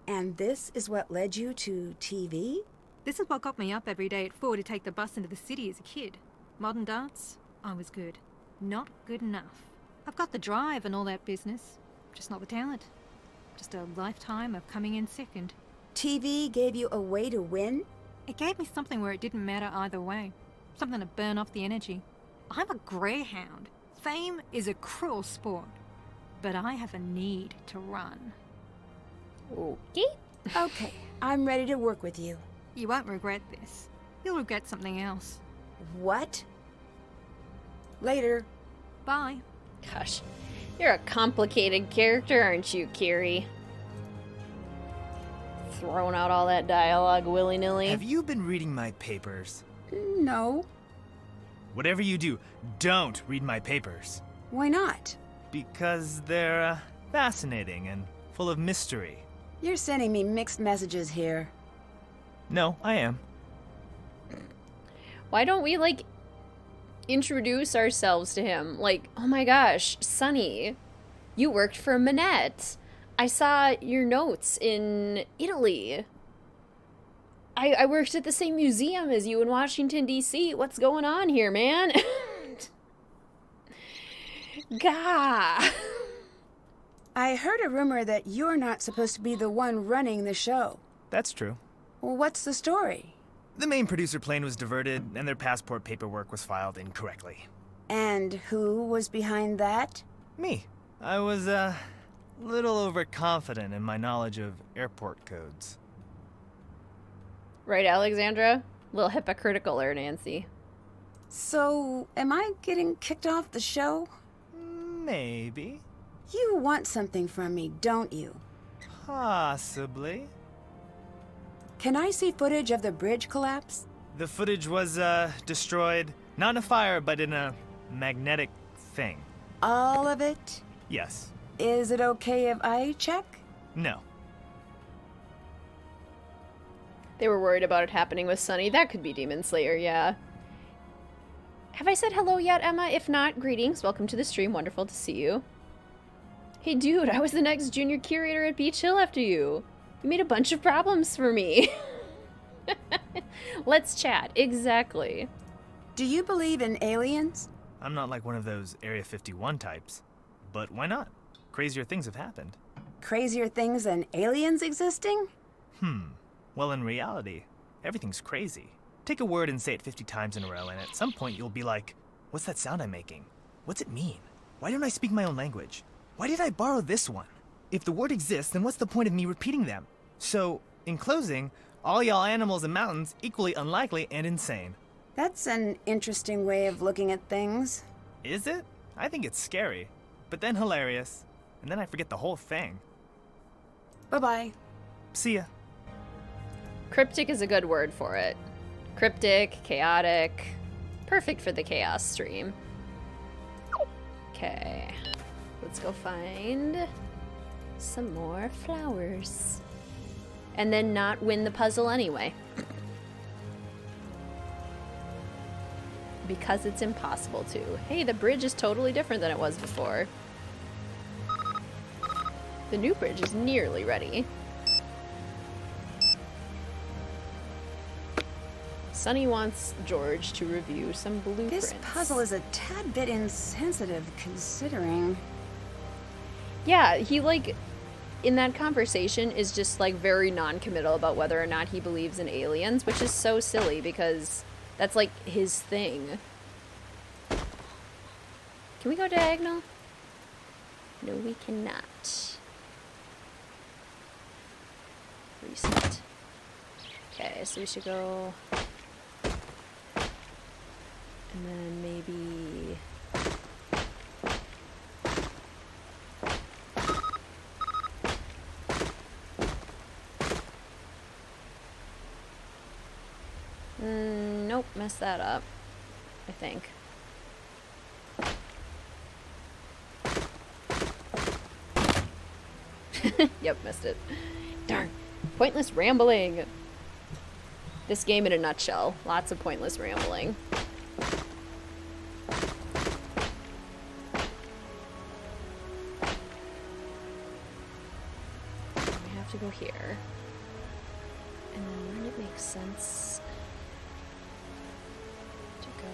And this is what led you to TV? This is what got me up every day at 4 to take the bus into the city as a kid. Modern dance, I was good. Not good enough. I've got the drive and all that business, just not the talent. Just a lifetime of coming in second. TV gave you a way to win? It gave me something where it didn't matter either way. Something to burn off the energy. I'm a greyhound. Fame is a cruel sport. But I have a need to run. Okay. Okay, I'm ready to work with you. You won't regret this. You'll regret something else. What? Later. Bye. Gosh, you're a complicated character, aren't you, Kiri? Throwing out all that dialogue willy-nilly. Have you been reading my papers? No. Whatever you do, don't read my papers. Why not? Because they're fascinating and full of mystery. You're sending me mixed messages here. No, I am. Why don't we, like, introduce ourselves to him? Like, oh my gosh, Sonny, you worked for Manette. I saw your notes in Italy. I worked at the same museum as you in Washington, D.C. What's going on here, man? Gah. I heard a rumor that you're not supposed to be the one running the show. That's true. Well, what's the story? The main producer plane was diverted, and their passport paperwork was filed incorrectly. And who was behind that? Me. I was, little overconfident in my knowledge of airport codes. Right, Alexandra? A little hypocritical there, Nancy. So, am I getting kicked off the show? Maybe. You want something from me, don't you? Possibly. Can I see footage of the bridge collapse? The footage was, destroyed, not in a fire, but in a magnetic thing. All of it? Yes. Is it okay if I check? No. They were worried about it happening with Sonny. That could be Demon Slayer, yeah. Have I said hello yet, Emma? If not, greetings. Welcome to the stream. Wonderful to see you. Hey, dude, I was the next junior curator at Beach Hill after you. You made a bunch of problems for me. Let's chat. Exactly. Do you believe in aliens? I'm not like one of those Area 51 types. But why not? Crazier things have happened. Crazier things than aliens existing? Well, in reality, everything's crazy. Take a word and say it 50 times in a row, and at some point you'll be like, what's that sound I'm making? What's it mean? Why don't I speak my own language? Why did I borrow this one? If the word exists, then what's the point of me repeating them? So, in closing, all y'all animals and mountains equally unlikely and insane. That's an interesting way of looking at things. Is it? I think it's scary, but then hilarious. And then I forget the whole thing. Bye-bye. See ya. Cryptic is a good word for it. Cryptic, chaotic. Perfect for the chaos stream. Okay. Let's go find some more flowers. And then not win the puzzle anyway. Because it's impossible to. Hey, the bridge is totally different than it was before. The new bridge is nearly ready. Sonny wants George to review some blueprints. This puzzle is a tad bit insensitive, considering. Yeah, he, like, in that conversation is just like very non-committal about whether or not he believes in aliens, which is so silly because that's like his thing. Can we go diagonal? No, we cannot. Reset. Okay, so we should go... And then maybe... Nope, messed that up, I think. Yep, missed it. Darn. Pointless rambling. This game in a nutshell. Lots of pointless rambling. We have to go here. And then wouldn't it make sense to go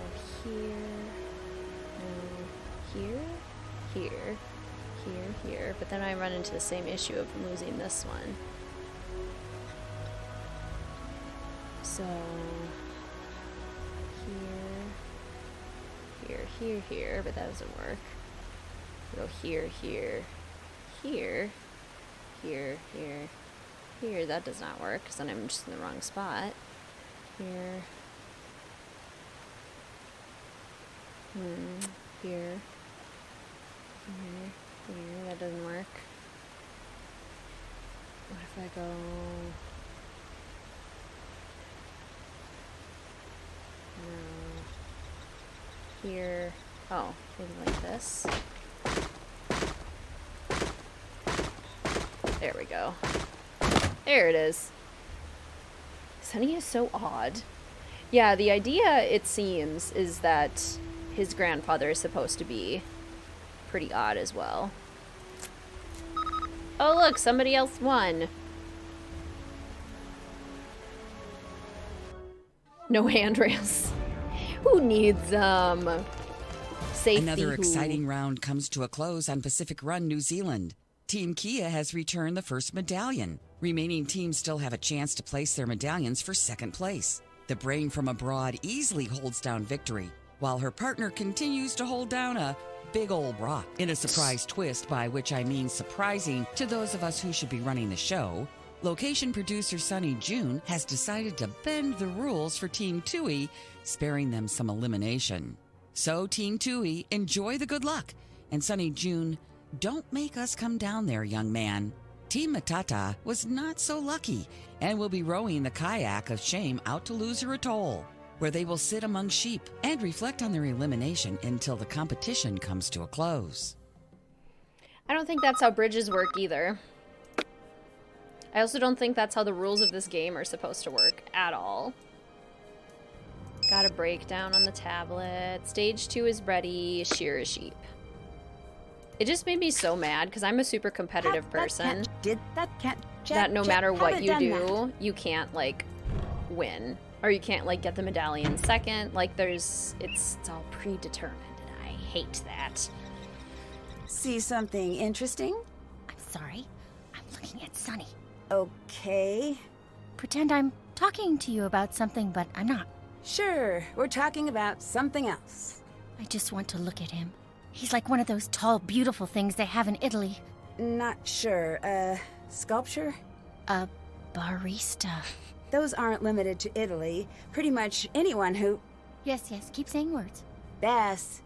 here? No. Here? Here. Here, but then I run into the same issue of losing this one. So, here, but that doesn't work. Go here, that does not work, because then I'm just in the wrong spot. Here. Here, that doesn't work. What if I go... No. Here. Oh, maybe like this. There we go. There it is. Sonny is so odd. Yeah, the idea, it seems, is that his grandfather is supposed to be pretty odd as well. Oh look, somebody else won. No handrails. Who needs safety? Another exciting round comes to a close on Pacific Run, New Zealand. Team Kia has returned the first medallion. Remaining teams still have a chance to place their medallions for second place. The Brain from Abroad easily holds down victory, while her partner continues to hold down a big old rock. In a surprise twist, by which I mean surprising to those of us who should be running the show, location producer Sonny June has decided to bend the rules for Team Tui, sparing them some elimination. So Team Tui, enjoy the good luck. And Sonny June, don't make us come down there, young man. Team Matata was not so lucky and will be rowing the Kayak of Shame out to Loser Atoll, where they will sit among sheep and reflect on their elimination until the competition comes to a close. I don't think that's how bridges work either. I also don't think that's how the rules of this game are supposed to work at all. Got a breakdown on the tablet. Stage 2 is ready. Shear a sheep. It just made me so mad because I'm a super competitive person. That no matter what you do, you can't like win. Or you can't like get the medallion second. Like it's all predetermined and I hate that. See something interesting? I'm sorry. I'm looking at Sonny. Okay. Pretend I'm talking to you about something, but I'm not. Sure, we're talking about something else. I just want to look at him. He's like one of those tall, beautiful things they have in Italy. Not sure. Sculpture? A barista. Those aren't limited to Italy. Pretty much anyone who... Yes, keep saying words. Bass.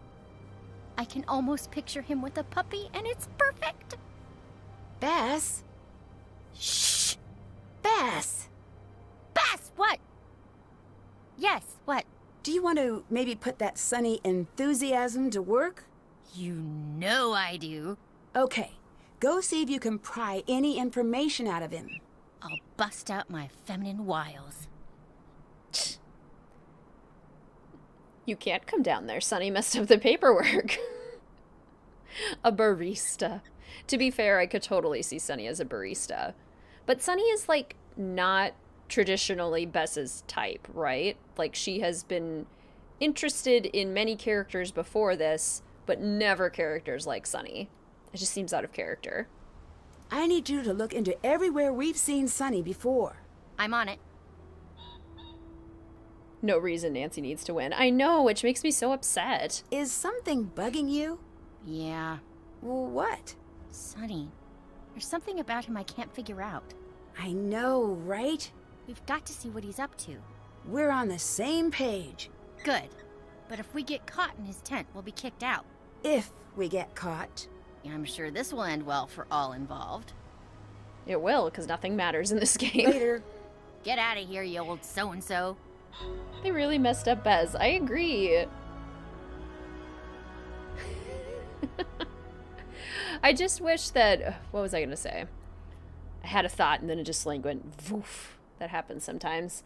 I can almost picture him with a puppy, and it's perfect. Bass? Shh! Bass! Bass, what? Yes, what? Do you want to maybe put that sunny enthusiasm to work? You know I do. Okay, go see if you can pry any information out of him. I'll bust out my feminine wiles. You can't come down there. Sonny messed up the paperwork. A barista. To be fair, I could totally see Sonny as a barista. But Sonny is, like, not traditionally Bess's type, right? Like, she has been interested in many characters before this, but never characters like Sonny. It just seems out of character. I need you to look into everywhere we've seen Sonny before. I'm on it. No reason Nancy needs to win. I know, which makes me so upset. Is something bugging you? Yeah. What? Sonny. There's something about him I can't figure out. I know, right? We've got to see what he's up to. We're on the same page. Good. But if we get caught in his tent, we'll be kicked out. If we get caught. I'm sure this will end well for all involved. It will, because nothing matters in this game. Later. Get out of here, you old so-and-so. They really messed up Bez. I agree. I just wish that... What was I going to say? I had a thought and then it just like went voof. That happens sometimes.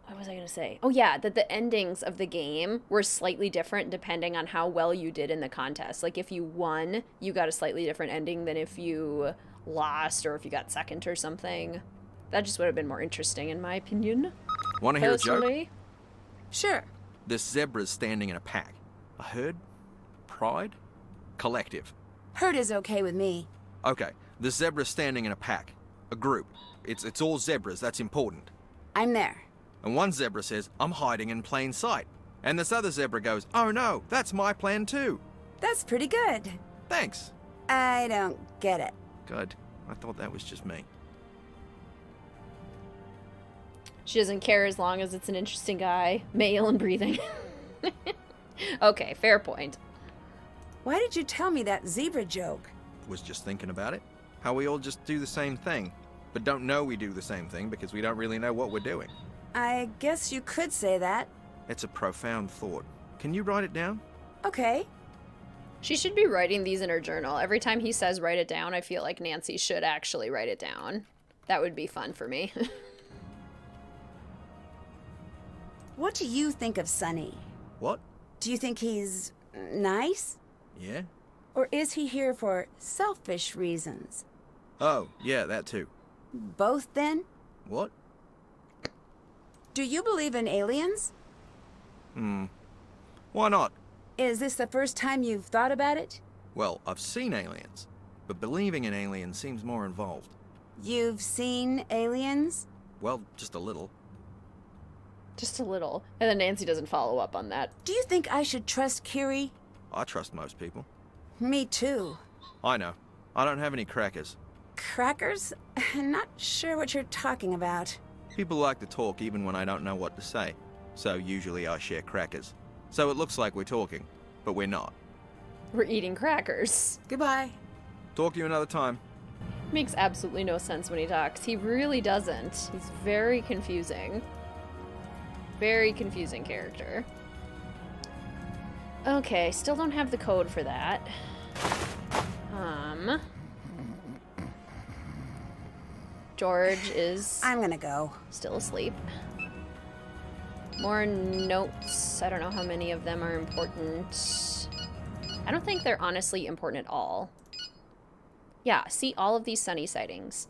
What was I going to say? Oh yeah, that the endings of the game were slightly different depending on how well you did in the contest. Like if you won, you got a slightly different ending than if you lost or if you got second or something. That just would have been more interesting in my opinion. Want to hear a joke? Sure. This zebra's standing in a pack. A herd? Pride? Collective. Herd is okay with me. Okay, this zebra's standing in a pack. A group. It's all zebras, that's important. I'm there. And one zebra says, I'm hiding in plain sight. And this other zebra goes, oh no, that's my plan too. That's pretty good. Thanks. I don't get it. Good. I thought that was just me. She doesn't care as long as it's an interesting guy, male and breathing. Okay, fair point. Why did you tell me that zebra joke? Was just thinking about it. How we all just do the same thing, but don't know we do the same thing because we don't really know what we're doing. I guess you could say that. It's a profound thought. Can you write it down? Okay. She should be writing these in her journal. Every time he says write it down, I feel like Nancy should actually write it down. That would be fun for me. What do you think of Sonny? What? Do you think he's nice? Yeah? Or is he here for selfish reasons? Oh, yeah, that too. Both then? What? Do you believe in aliens? Why not? Is this the first time you've thought about it? Well, I've seen aliens, but believing in aliens seems more involved. You've seen aliens? Well, just a little. Just a little. And then Nancy doesn't follow up on that. Do you think I should trust Kiri? I trust most people. Me too. I know. I don't have any crackers. Crackers? I'm not sure what you're talking about. People like to talk even when I don't know what to say. So usually I share crackers. So it looks like we're talking, but we're not. We're eating crackers. Goodbye. Talk to you another time. Makes absolutely no sense when he talks. He really doesn't. He's very confusing. Very confusing character. Okay, still don't have the code for that. George is... I'm gonna go. Still asleep. More notes. I don't know how many of them are important. I don't think they're honestly important at all. Yeah, see all of these Sonny sightings.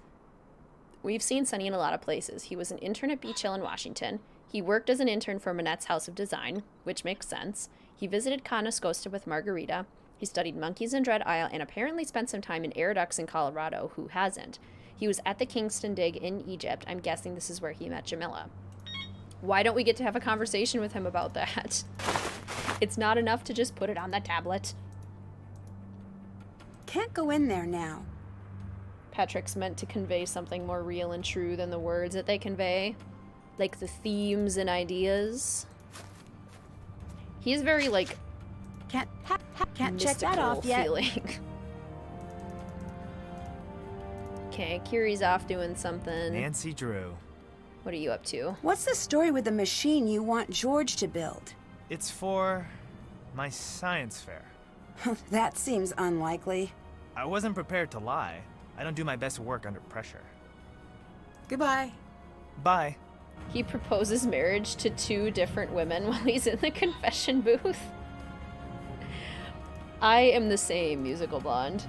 We've seen Sonny in a lot of places. He was an intern at Beach Hill in Washington. He worked as an intern for Manette's House of Design, which makes sense. He visited Conestoga with Margarita. He studied monkeys in Dread Isle and apparently spent some time in air ducts in Colorado. Who hasn't? He was at the Kingston Dig in Egypt. I'm guessing this is where he met Jamila. Why don't we get to have a conversation with him about that? It's not enough to just put it on the tablet. Can't go in there now. Patrick's meant to convey something more real and true than the words that they convey. Like the themes and ideas. He's very, like, Can't check that off yet. Feeling. Okay, Kiri's off doing something. Nancy Drew. What are you up to? What's the story with the machine you want George to build? It's for my science fair. That seems unlikely. I wasn't prepared to lie. I don't do my best work under pressure. Goodbye. Bye. He proposes marriage to 2 different women while he's in the confession booth. I am the same, Musical Blonde.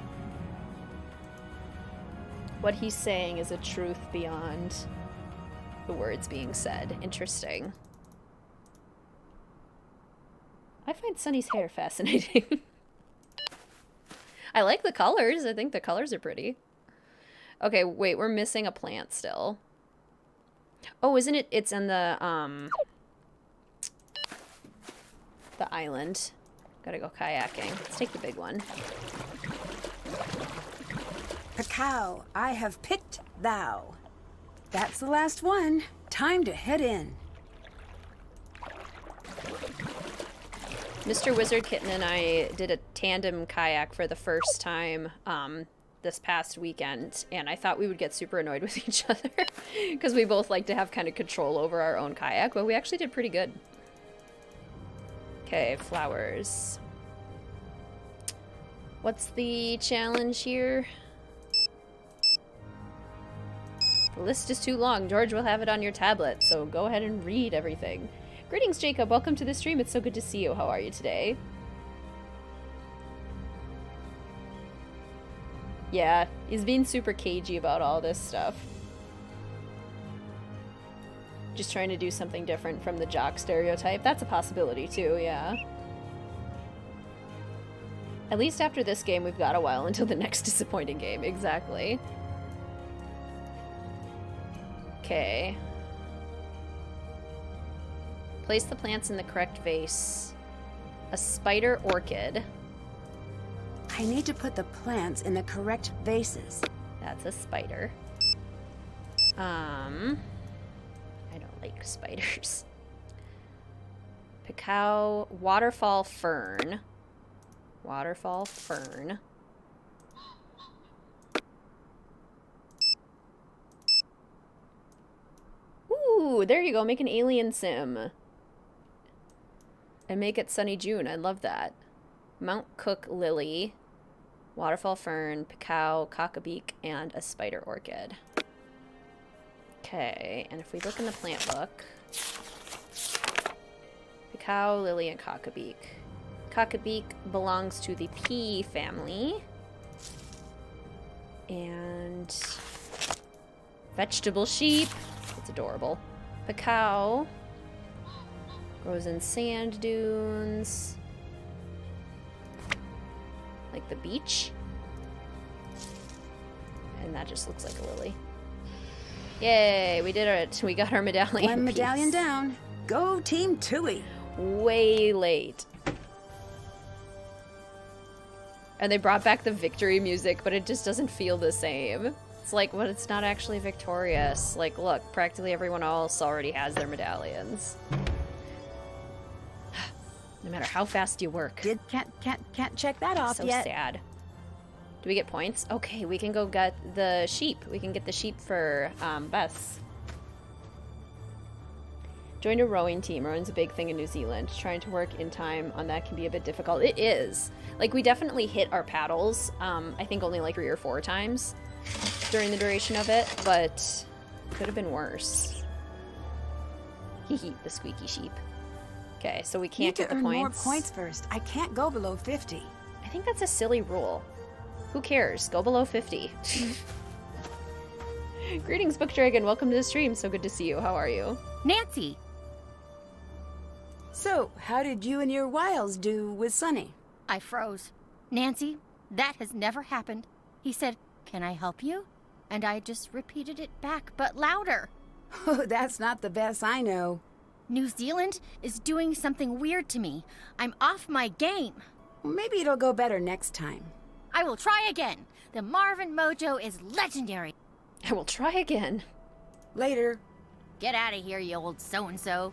What he's saying is a truth beyond the words being said. Interesting. I find Sonny's hair fascinating. I like the colors. I think the colors are pretty. Okay, wait, we're missing a plant still. Oh, isn't it? It's in the island. Gotta go kayaking. Let's take the big one. Cacao, I have picked thou. That's the last one. Time to head in. Mr. WizardKitten and I did a tandem kayak for the first time this past weekend, and I thought we would get super annoyed with each other because we both like to have kind of control over our own kayak, but we actually did pretty good. Okay, flowers. What's the challenge here? The list is too long. George will have it on your tablet, so go ahead and read everything. Greetings, Jacob. Welcome to the stream. It's so good to see you. How are you today? Yeah, he's being super cagey about all this stuff. Just trying to do something different from the jock stereotype. That's a possibility too, yeah. At least after this game, we've got a while until the next disappointing game. Exactly. Okay. Place the plants in the correct vase. A spider orchid. I need to put the plants in the correct vases. That's a spider. I don't like spiders. Cacao, waterfall fern. Waterfall fern. Ooh, there you go. Make an alien sim. And make it Sunny June. I love that. Mount Cook lily. Waterfall fern, cacao, cockabeak, and a spider orchid. Okay, and if we look in the plant book, cacao, lily, and cockabeak. Cockabeak belongs to the pea family. And vegetable sheep. It's adorable. Cacao grows in sand dunes. Like the beach. And that just looks like a lily. Yay, we did it. We got our medallion. One medallion down. Go Team Tui. Way late. And they brought back the victory music, but it just doesn't feel the same. It's like, well, it's not actually victorious. Like, look, practically everyone else already has their medallions. No matter how fast you work. Can't check that off so yet. Sad. Do we get points? Okay, we can go get the sheep. We can get the sheep for Bess. Joined a rowing team. Rowing's a big thing in New Zealand. Trying to work in time on that can be a bit difficult. It is. Like, we definitely hit our paddles. I think only like 3 or 4 times during the duration of it, but could have been worse. Hee the squeaky sheep. Okay, so we can't get the points. Need to earn more points first. I can't go below 50. I think that's a silly rule. Who cares? Go below 50. Greetings, Book Dragon. Welcome to the stream. So good to see you. How are you? Nancy! So, how did you and your wiles do with Sonny? I froze. Nancy, that has never happened. He said, "Can I help you?" And I just repeated it back, but louder. Oh, that's not the best I know. New Zealand is doing something weird to me. I'm off my game. Maybe it'll go better next time. I will try again. The Marvin mojo is legendary. I will try again. Later. Get out of here, you old so-and-so.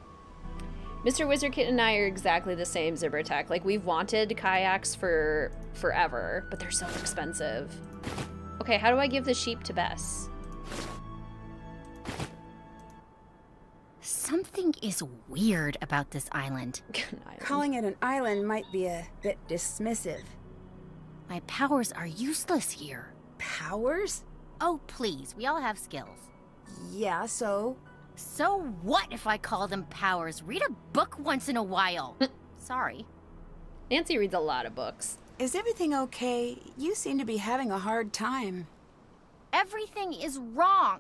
Mr. WizardKitten and I are exactly the same, Zibbertech. Like, we've wanted kayaks for forever, but they're so expensive. Okay, how do I give the sheep to Bess? Something is weird about this island. Calling it an island might be a bit dismissive. My powers are useless here. Powers? Oh, please. We all have skills. Yeah, so? So what if I call them powers? Read a book once in a while. Sorry. Nancy reads a lot of books. Is everything okay? You seem to be having a hard time. Everything is wrong.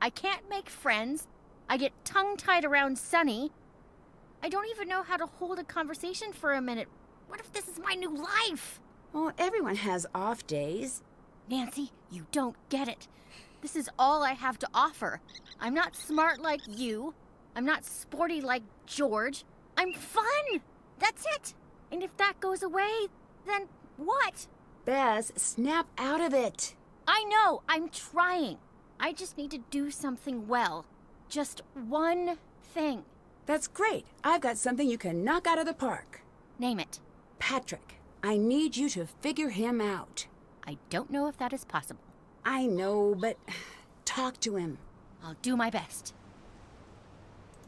I can't make friends. I get tongue-tied around Sonny. I don't even know how to hold a conversation for a minute. What if this is my new life? Well, everyone has off days. Nancy, you don't get it. This is all I have to offer. I'm not smart like you. I'm not sporty like George. I'm fun! That's it! And if that goes away, then what? Bess, snap out of it. I know, I'm trying. I just need to do something well. Just one thing. That's great. I've got something you can knock out of the park. Name it. Patrick, I need you to figure him out. I don't know if that is possible. I know, but talk to him. I'll do my best.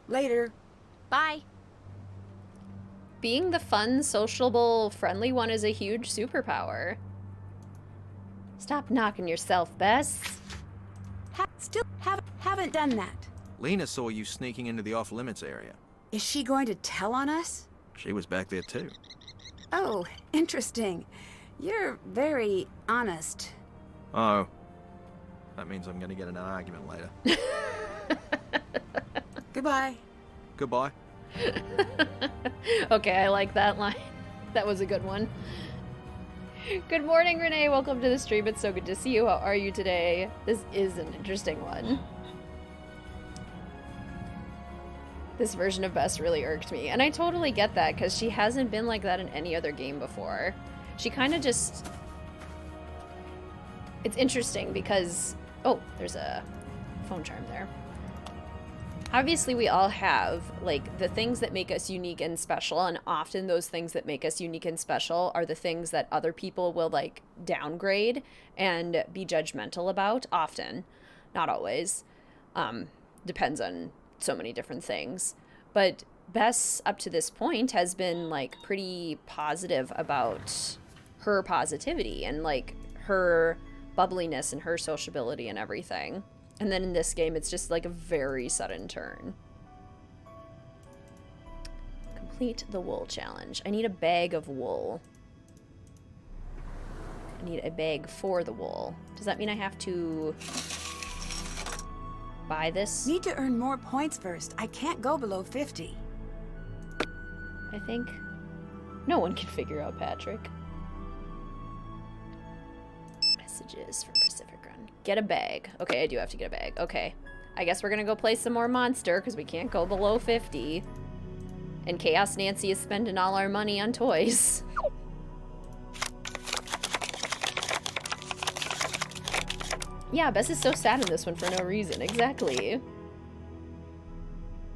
Later. Bye. Being the fun, sociable, friendly one is a huge superpower. Stop knocking yourself, Bess. Still haven't done that. Lena saw you sneaking into the off-limits area. Is she going to tell on us? She was back there too. Oh, interesting. You're very honest. Oh. That means I'm gonna get in an argument later. Goodbye. Goodbye. Okay, I like that line. That was a good one. Good morning, Renee. Welcome to the stream. It's so good to see you. How are you today? This is an interesting one. This version of Bess really irked me. And I totally get that, because she hasn't been like that in any other game before. She kind of just... It's interesting because... Oh, there's a phone charm there. Obviously, we all have, like, the things that make us unique and special, and often those things that make us unique and special are the things that other people will, like, downgrade and be judgmental about. Often. Not always. Depends on so many different things. But Bess, up to this point, has been, like, pretty positive about her positivity and, like, her bubbliness and her sociability and everything. And then in this game, it's just like a very sudden turn. Complete the wool challenge. I need a bag of wool. I need a bag for the wool. Does that mean I have to buy this? Need to earn more points first. I can't go below 50. I think. No one can figure out Patrick. Messages from Pacific Run. Get a bag. Okay, I do have to get a bag. Okay. I guess we're gonna go play some more Monster, because we can't go below 50. And Chaos Nancy is spending all our money on toys. Yeah, Bess is so sad in this one for no reason. Exactly.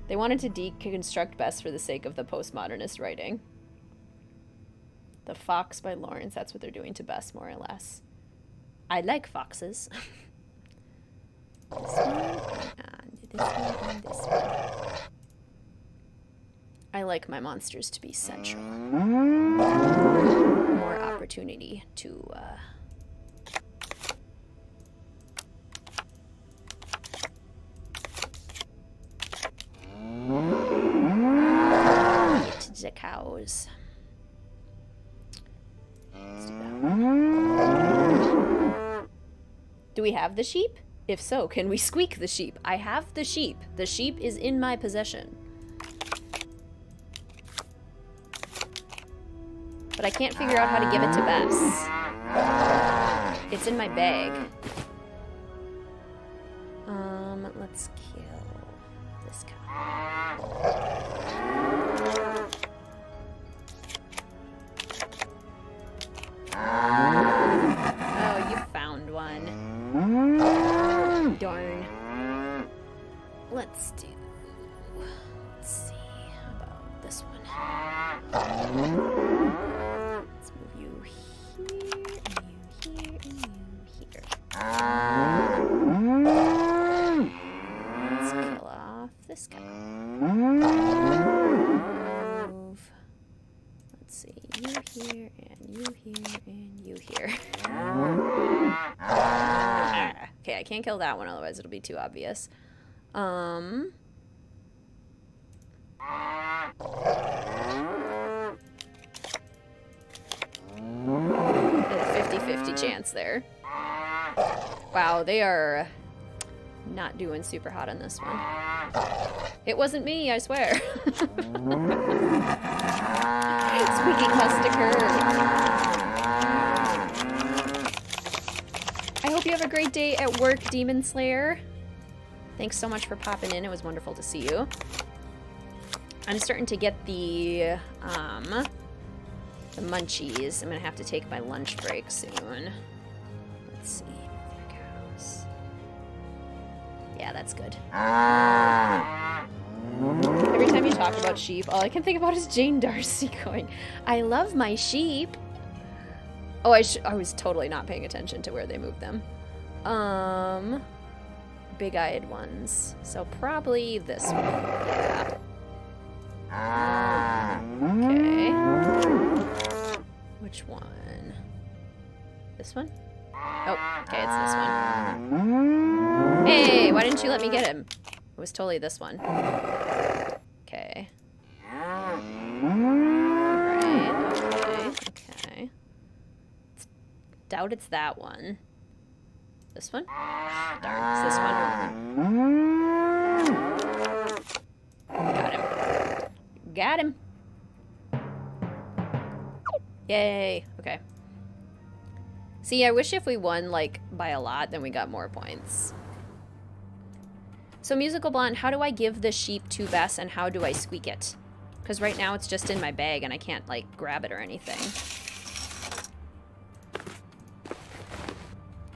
They wanted to deconstruct Bess for the sake of the postmodernist writing. The Fox by Lawrence, that's what they're doing to Bess, more or less. I like foxes. This one, and this one, and this one. I like my monsters to be central. More opportunity to, get the cows. Let's do that. Do we have the sheep? If so, can we squeak the sheep? I have the sheep. The sheep is in my possession. But I can't figure out how to give it to Bess. It's in my bag. Let's kill this cow. Oh, you found one. Darn. Let's see. How about this one? Let's move you here, and you here, and you here. Let's kill off this guy. Move. Let's see. You here, and you here, and you here. Okay, I can't kill that one, otherwise it'll be too obvious. There's a 50-50 chance there. Wow, they are not doing super hot on this one. It wasn't me, I swear. Squeaking must occur. hope you have a great day at work, Demon Slayer. Thanks so much for popping in. It was wonderful to see you. I'm starting to get the munchies. I'm gonna have to take my lunch break soon. Let's see. There it goes. Yeah, that's good. Every time you talk about sheep, all I can think about is Jane Darcy going, I love my sheep. Oh, I was totally not paying attention to where they moved them. Big-eyed ones. So probably this one. Yeah. Okay. Which one? This one? Oh, okay, it's this one. Hey, why didn't you let me get him? It was totally this one. Okay. Right, okay. Doubt it's that one. This one? Darn, it's this one. Got him. Got him. Yay. Okay. See, I wish if we won, like, by a lot, then we got more points. So, Musical Blonde, how do I give the sheep to Bess, and how do I squeak it? Because right now it's just in my bag, and I can't, like, grab it or anything.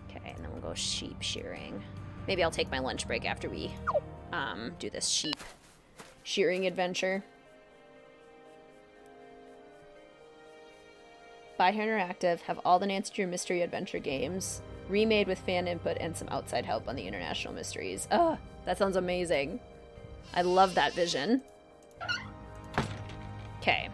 Okay, and then we'll go sheep shearing. Maybe I'll take my lunch break after we do this sheep shearing adventure. Buy Here Interactive, have all the Nancy Drew Mystery Adventure games, remade with fan input and some outside help on the international mysteries. Oh, that sounds amazing. I love that vision. Okay.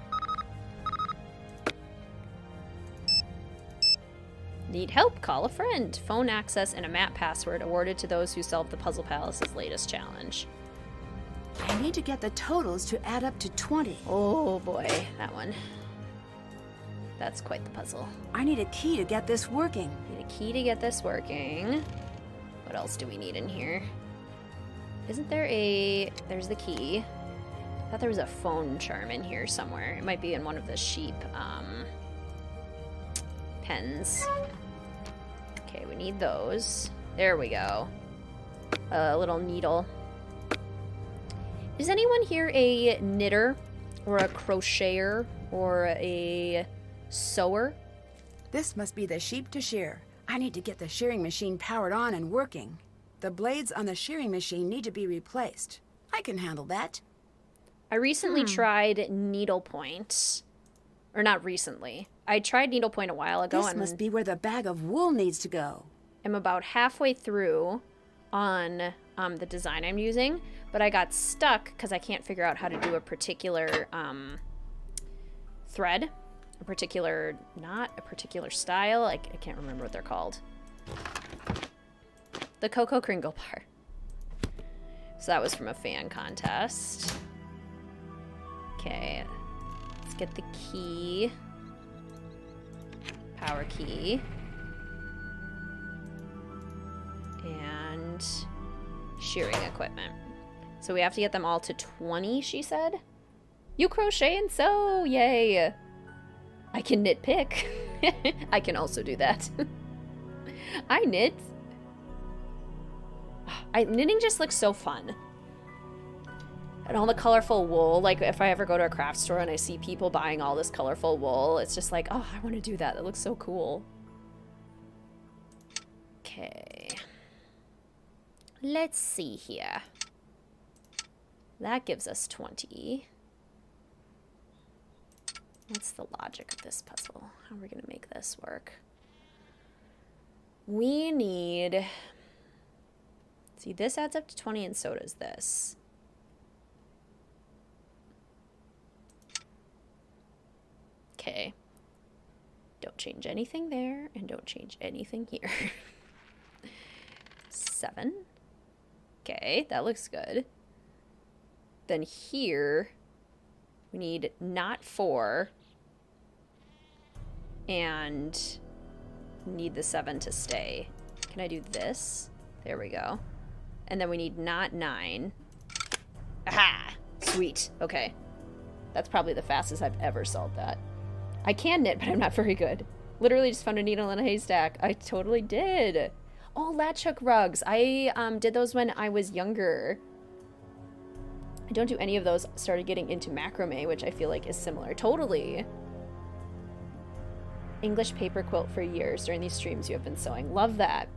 Need help? Call a friend. Phone access and a map password awarded to those who solve the Puzzle Palace's latest challenge. I need to get the totals to add up to 20. Oh boy, that one. That's quite the puzzle. I need a key to get this working. Need a key to get this working. What else do we need in here? Isn't there a... There's the key. I thought there was a phone charm in here somewhere. It might be in one of the sheep pens. Okay, we need those. There we go. A little needle. Is anyone here a knitter? Or a crocheter? Or a sewer? This must be the sheep to shear. I need to get the shearing machine powered on and working. The blades on the shearing machine need to be replaced. I can handle that. I recently tried needlepoint. Or not recently. I tried needlepoint a while ago. This must be where the bag of wool needs to go. I'm about halfway through on the design I'm using, but I got stuck because I can't figure out how to do a particular thread. A particular knot, a particular style. I can't remember what they're called. The Cocoa Kringle bar. So that was from a fan contest. Okay, let's get the key. Power key. And shearing equipment. So we have to get them all to 20, she said. You crochet and sew, yay! I can nitpick. I can also do that. I knit. Knitting just looks so fun. And all the colorful wool, like if I ever go to a craft store and I see people buying all this colorful wool, it's just like, oh, I want to do that. That looks so cool. Okay. Let's see here. That gives us 20. What's the logic of this puzzle? How are we going to make this work? We need... See, this adds up to 20 and so does this. Okay. Don't change anything there and don't change anything here. 7. Okay, that looks good. Then here... We need not 4, and need the 7 to stay. Can I do this? There we go. And then we need not 9. Aha! Sweet. Okay. That's probably the fastest I've ever solved that. I can knit, but I'm not very good. Literally just found a needle in a haystack. I totally did. Oh, latch hook rugs. I did those when I was younger. I don't do any of those. Started getting into macrame, which I feel like is similar. Totally. English paper quilt for years. During these streams you have been sewing. Love that.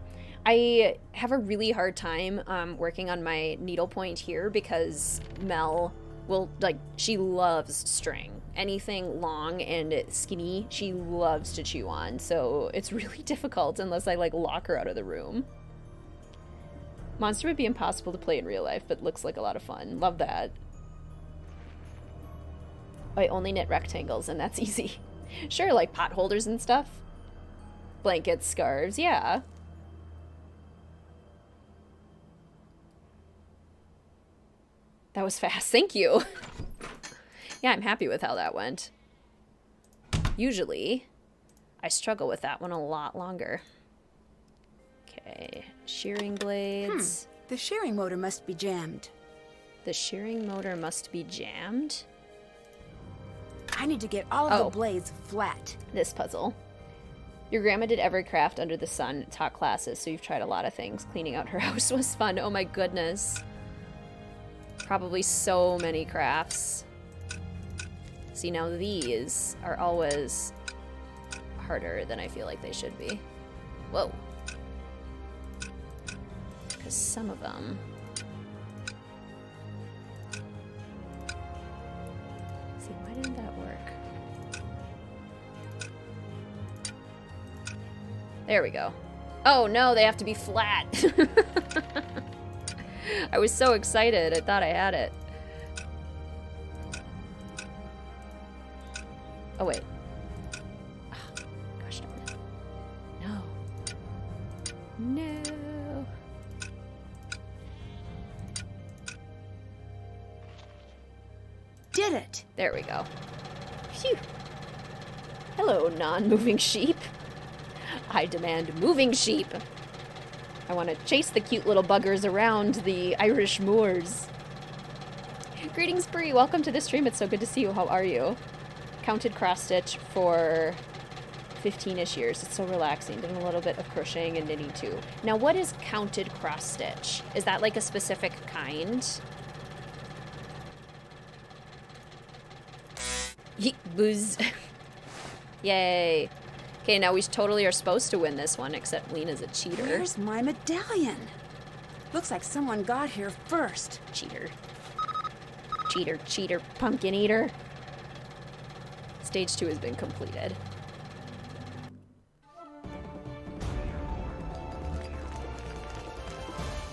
I have a really hard time working on my needlepoint here because Mel will, like, she loves string. Anything long and skinny, she loves to chew on. So it's really difficult unless I, like, lock her out of the room. Monster would be impossible to play in real life, but looks like a lot of fun. Love that. I only knit rectangles, and that's easy. Sure, like pot holders and stuff. Blankets, scarves, yeah. That was fast, thank you. Yeah, I'm happy with how that went. Usually, I struggle with that one a lot longer. Okay, shearing blades. The shearing motor must be jammed. The shearing motor must be jammed? I need to get all of the blades flat. This puzzle. Your grandma did every craft under the sun, taught classes, so you've tried a lot of things. Cleaning out her house was fun. Oh my goodness. Probably so many crafts. See, now these are always harder than I feel like they should be. Whoa. Because some of them... See, why didn't that work? There we go. Oh no, they have to be flat. I was so excited, I thought I had it. Oh, wait. Oh, gosh darn it. No. No. Did it! There we go. Phew. Hello, non-moving sheep. I demand moving sheep. I want to chase the cute little buggers around the Irish moors. Greetings, Bree. Welcome to the stream. It's so good to see you. How are you? Counted cross-stitch for 15-ish years. It's so relaxing. Doing a little bit of crocheting and knitting too. Now, what is counted cross-stitch? Is that like a specific kind? Yeet, booze. Yay. Okay, now we totally are supposed to win this one, except Lena's a cheater. Where's my medallion? Looks like someone got here first. Cheater. Cheater, cheater, pumpkin eater. Stage 2 has been completed.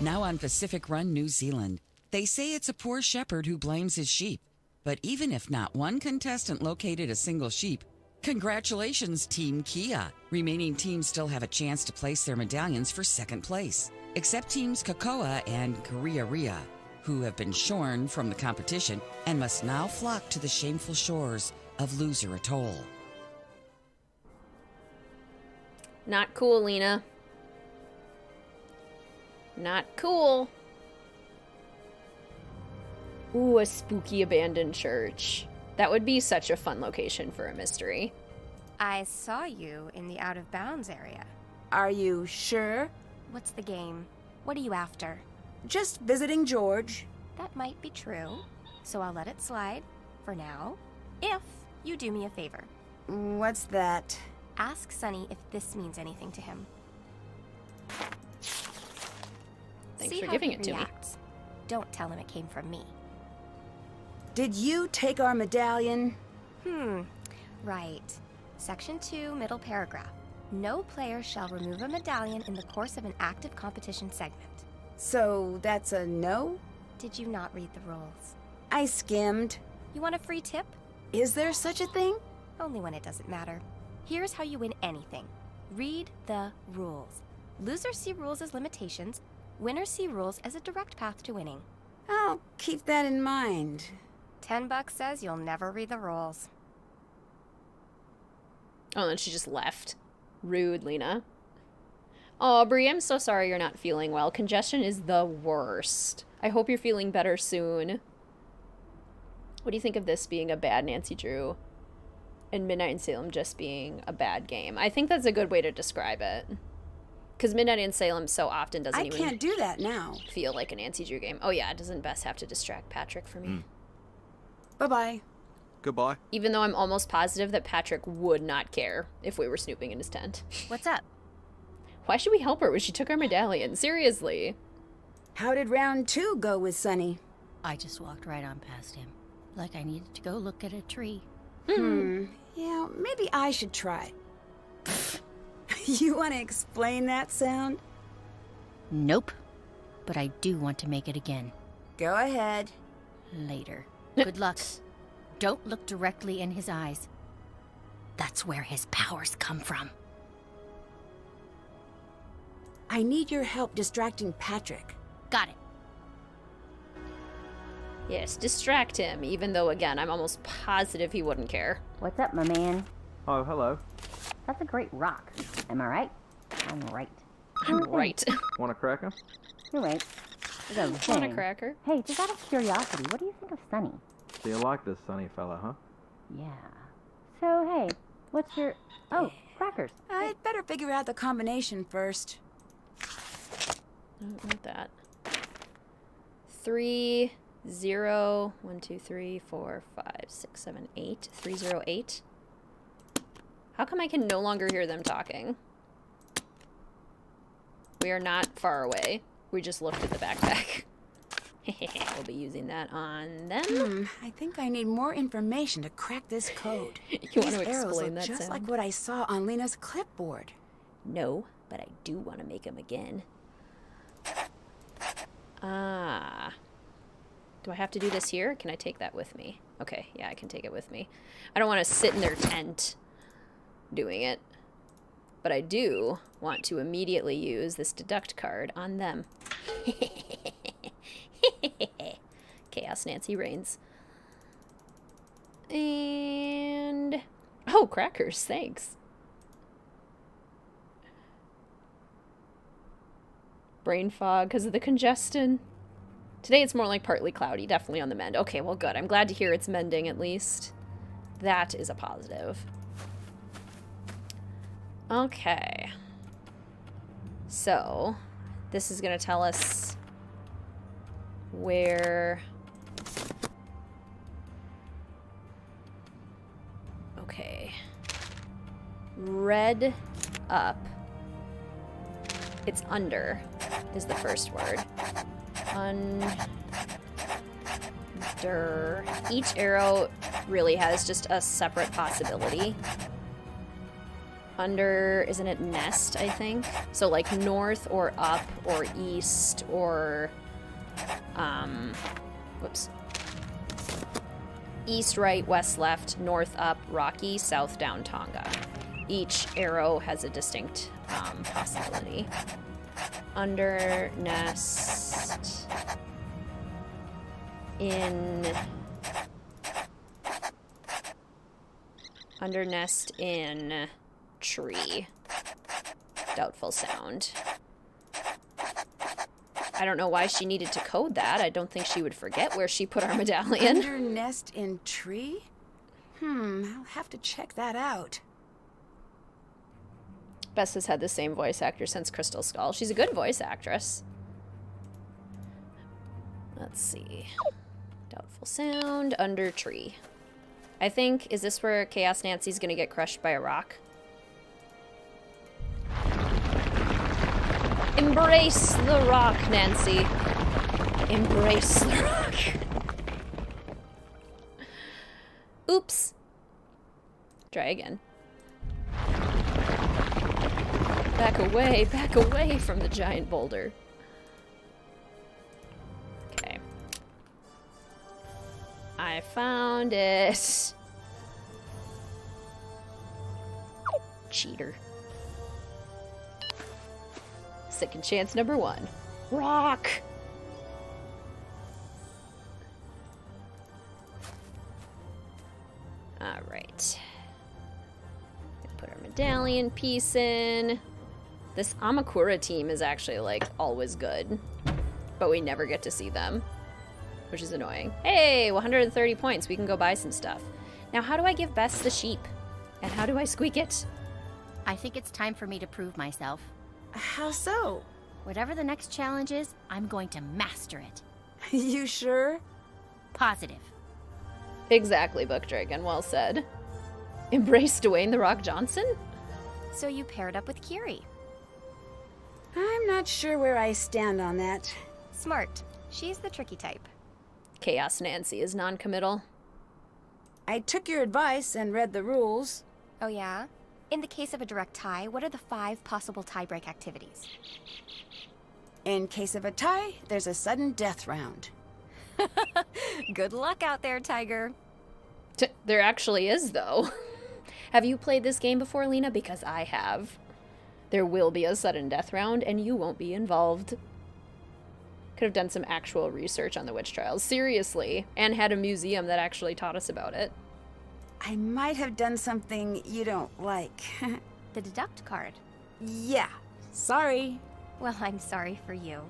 Now on Pacific Run, New Zealand. They say it's a poor shepherd who blames his sheep. But even if not one contestant located a single sheep, congratulations, Team Kia. Remaining teams still have a chance to place their medallions for second place, except teams Kakoa and Korea, who have been shorn from the competition and must now flock to the shameful shores of Loser Atoll. Not cool, Lena. Not cool. Ooh, a spooky abandoned church. That would be such a fun location for a mystery. I saw you in the out of bounds area. Are you sure? What's the game? What are you after? Just visiting George. That might be true, so I'll let it slide for now, if you do me a favor. What's that? Ask Sonny if this means anything to him. Thanks for giving it to me. Don't tell him it came from me. Did you take our medallion? Right. Section 2, middle paragraph. No player shall remove a medallion in the course of an active competition segment. So that's a no? Did you not read the rules? I skimmed. You want a free tip? Is there such a thing? Only when it doesn't matter. Here's how you win anything. Read the rules. Losers see rules as limitations. Winners see rules as a direct path to winning. I'll keep that in mind. $10 says you'll never read the rules. Oh, and she just left. Rude, Lena. Oh, Brie, I'm so sorry you're not feeling well. Congestion is the worst. I hope you're feeling better soon. What do you think of this being a bad Nancy Drew and Midnight in Salem just being a bad game? I think that's a good way to describe it. Because Midnight in Salem so often doesn't I even can't do that now. feel like a Nancy Drew game. Oh yeah, doesn't Bess have to distract Patrick for me? Bye-bye. Goodbye. Even though I'm almost positive that Patrick would not care if we were snooping in his tent. What's up? Why should we help her when she took our medallion? Seriously. How did round 2 go with Sonny? I just walked right on past him, like I needed to go look at a tree. Yeah, maybe I should try. You want to explain that sound? Nope. But I do want to make it again. Go ahead. Later. Good luck. Don't look directly in his eyes. That's where his powers come from. I need your help distracting Patrick. Got it. Yes, distract him, even though, again, I'm almost positive he wouldn't care. What's up, my man? Oh, hello. That's a great rock. Am I right? I'm right. I'm right. Want a cracker? You're right. Want a cracker? Hey, just out of curiosity, what do you think of Sonny? Do you like this Sonny fella, huh? Yeah. So, hey, what's your... Oh, crackers. I'd better figure out the combination first. I don't want that. 3, 0, 1, 2, 3, 4, 5, 6, 7, 8. 308. How come I can no longer hear them talking? We are not far away. We just looked at the backpack. We'll be using that on them. I think I need more information to crack this code. You want to These arrows explain look that just sound? like what I saw on Lena's clipboard. No, but I do want to make them again. Ah. Do I have to do this here? Can I take that with me? Okay, yeah, I can take it with me. I don't want to sit in their tent doing it. But I do want to immediately use this deduct card on them. Chaos Nancy reigns. And... oh, crackers, thanks. Brain fog because of the congestion. Today it's more like partly cloudy, definitely on the mend. Okay, well good. I'm glad to hear it's mending at least. That is a positive. Okay. So, this is going to tell us where... okay. Red up. It's under is the first word. Under. Each arrow really has just a separate possibility. Under, isn't it nest, I think? So like north or up or east or, whoops. East, right, west, left, north, up, rocky, south, down, Tonga. Each arrow has a distinct possibility. Under, nest, in... under, nest, in... tree. Doubtful sound. I don't know why she needed to code that. I don't think she would forget where she put our medallion. Under nest in tree? I'll have to check that out. Bess has had the same voice actor since Crystal Skull. She's a good voice actress. Let's see. Doubtful sound. Under tree. I think, is this where Chaos Nancy's gonna get crushed by a rock? Embrace the rock, Nancy. Embrace the rock. Oops. Try again. Back away from the giant boulder. Okay. I found it. Cheater. Second chance number 1. Rock! Alright. Put our medallion piece in. This Amakura team is actually, like, always good. But we never get to see them. Which is annoying. Hey, 130 points. We can go buy some stuff. Now, how do I give Bess the sheep? And how do I squeak it? I think it's time for me to prove myself. How so? Whatever the next challenge is, I'm going to master it. You sure? Positive. Exactly, Book Dragon. Well said. Embrace Dwayne "The Rock" Johnson? So you paired up with Kiri. I'm not sure where I stand on that. Smart. She's the tricky type. Chaos Nancy is non-committal. I took your advice and read the rules. Oh yeah? In the case of a direct tie, what are the 5 possible tiebreak activities? In case of a tie, there's a sudden death round. Good luck out there, Tiger. There actually is, though. Have you played this game before, Lena? Because I have. There will be a sudden death round, and you won't be involved. Could have done some actual research on the witch trials. Seriously. And had a museum that actually taught us about it. I might have done something you don't like. The deduct card. Yeah. Sorry. Well, I'm sorry for you.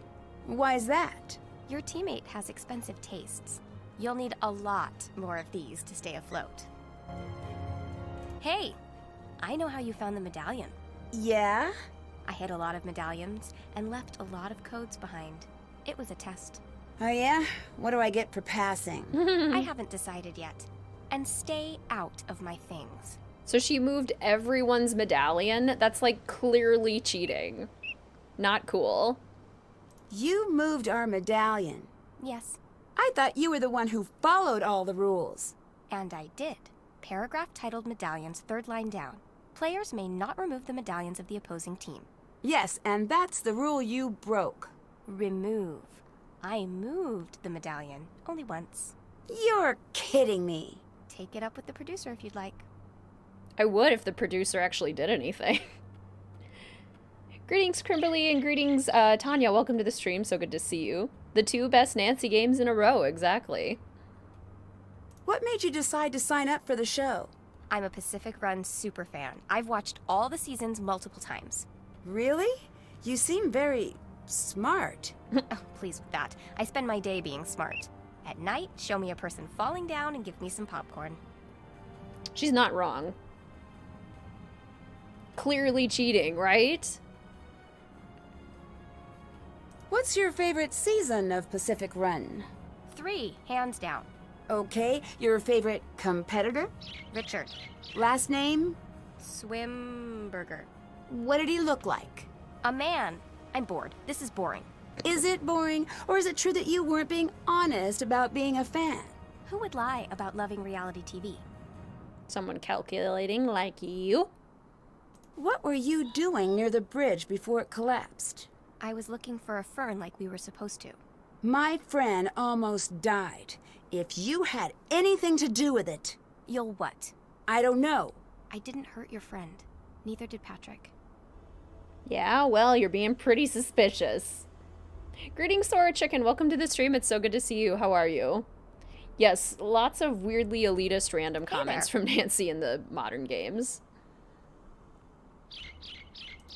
Why's that? Your teammate has expensive tastes. You'll need a lot more of these to stay afloat. Hey, I know how you found the medallion. Yeah? I hid a lot of medallions and left a lot of codes behind. It was a test. Oh yeah? What do I get for passing? I haven't decided yet. And stay out of my things. So she moved everyone's medallion? That's like clearly cheating. Not cool. You moved our medallion. Yes. I thought you were the one who followed all the rules. And I did. Paragraph titled Medallions, 3rd line down. Players may not remove the medallions of the opposing team. Yes, and that's the rule you broke. Remove. I moved the medallion, only once. You're kidding me. Take it up with the producer if you'd like. I would if the producer actually did anything. Greetings, Kimberly, and greetings, Tanya. Welcome to the stream. So good to see you. The 2 best Nancy games in a row, exactly. What made you decide to sign up for the show? I'm a Pacific Run super fan. I've watched all the seasons multiple times. Really? You seem very smart. Oh, please with that. I spend my day being smart. At night, show me a person falling down and give me some popcorn. She's not wrong. Clearly cheating, right? What's your favorite season of Pacific Run? 3, hands down. Okay, your favorite competitor? Richard. Last name? Swimburger. What did he look like? A man. I'm bored. This is boring. Is it boring, or is it true that you weren't being honest about being a fan? Who would lie about loving reality TV? Someone calculating like you. What were you doing near the bridge before it collapsed? I was looking for a fern like we were supposed to. My friend almost died. If you had anything to do with it... You'll what? I don't know. I didn't hurt your friend. Neither did Patrick. Yeah, well, you're being pretty suspicious. Greetings, Sora Chicken. Welcome to the stream. It's so good to see you. How are you? Yes, lots of weirdly elitist random comments from Nancy in the modern games.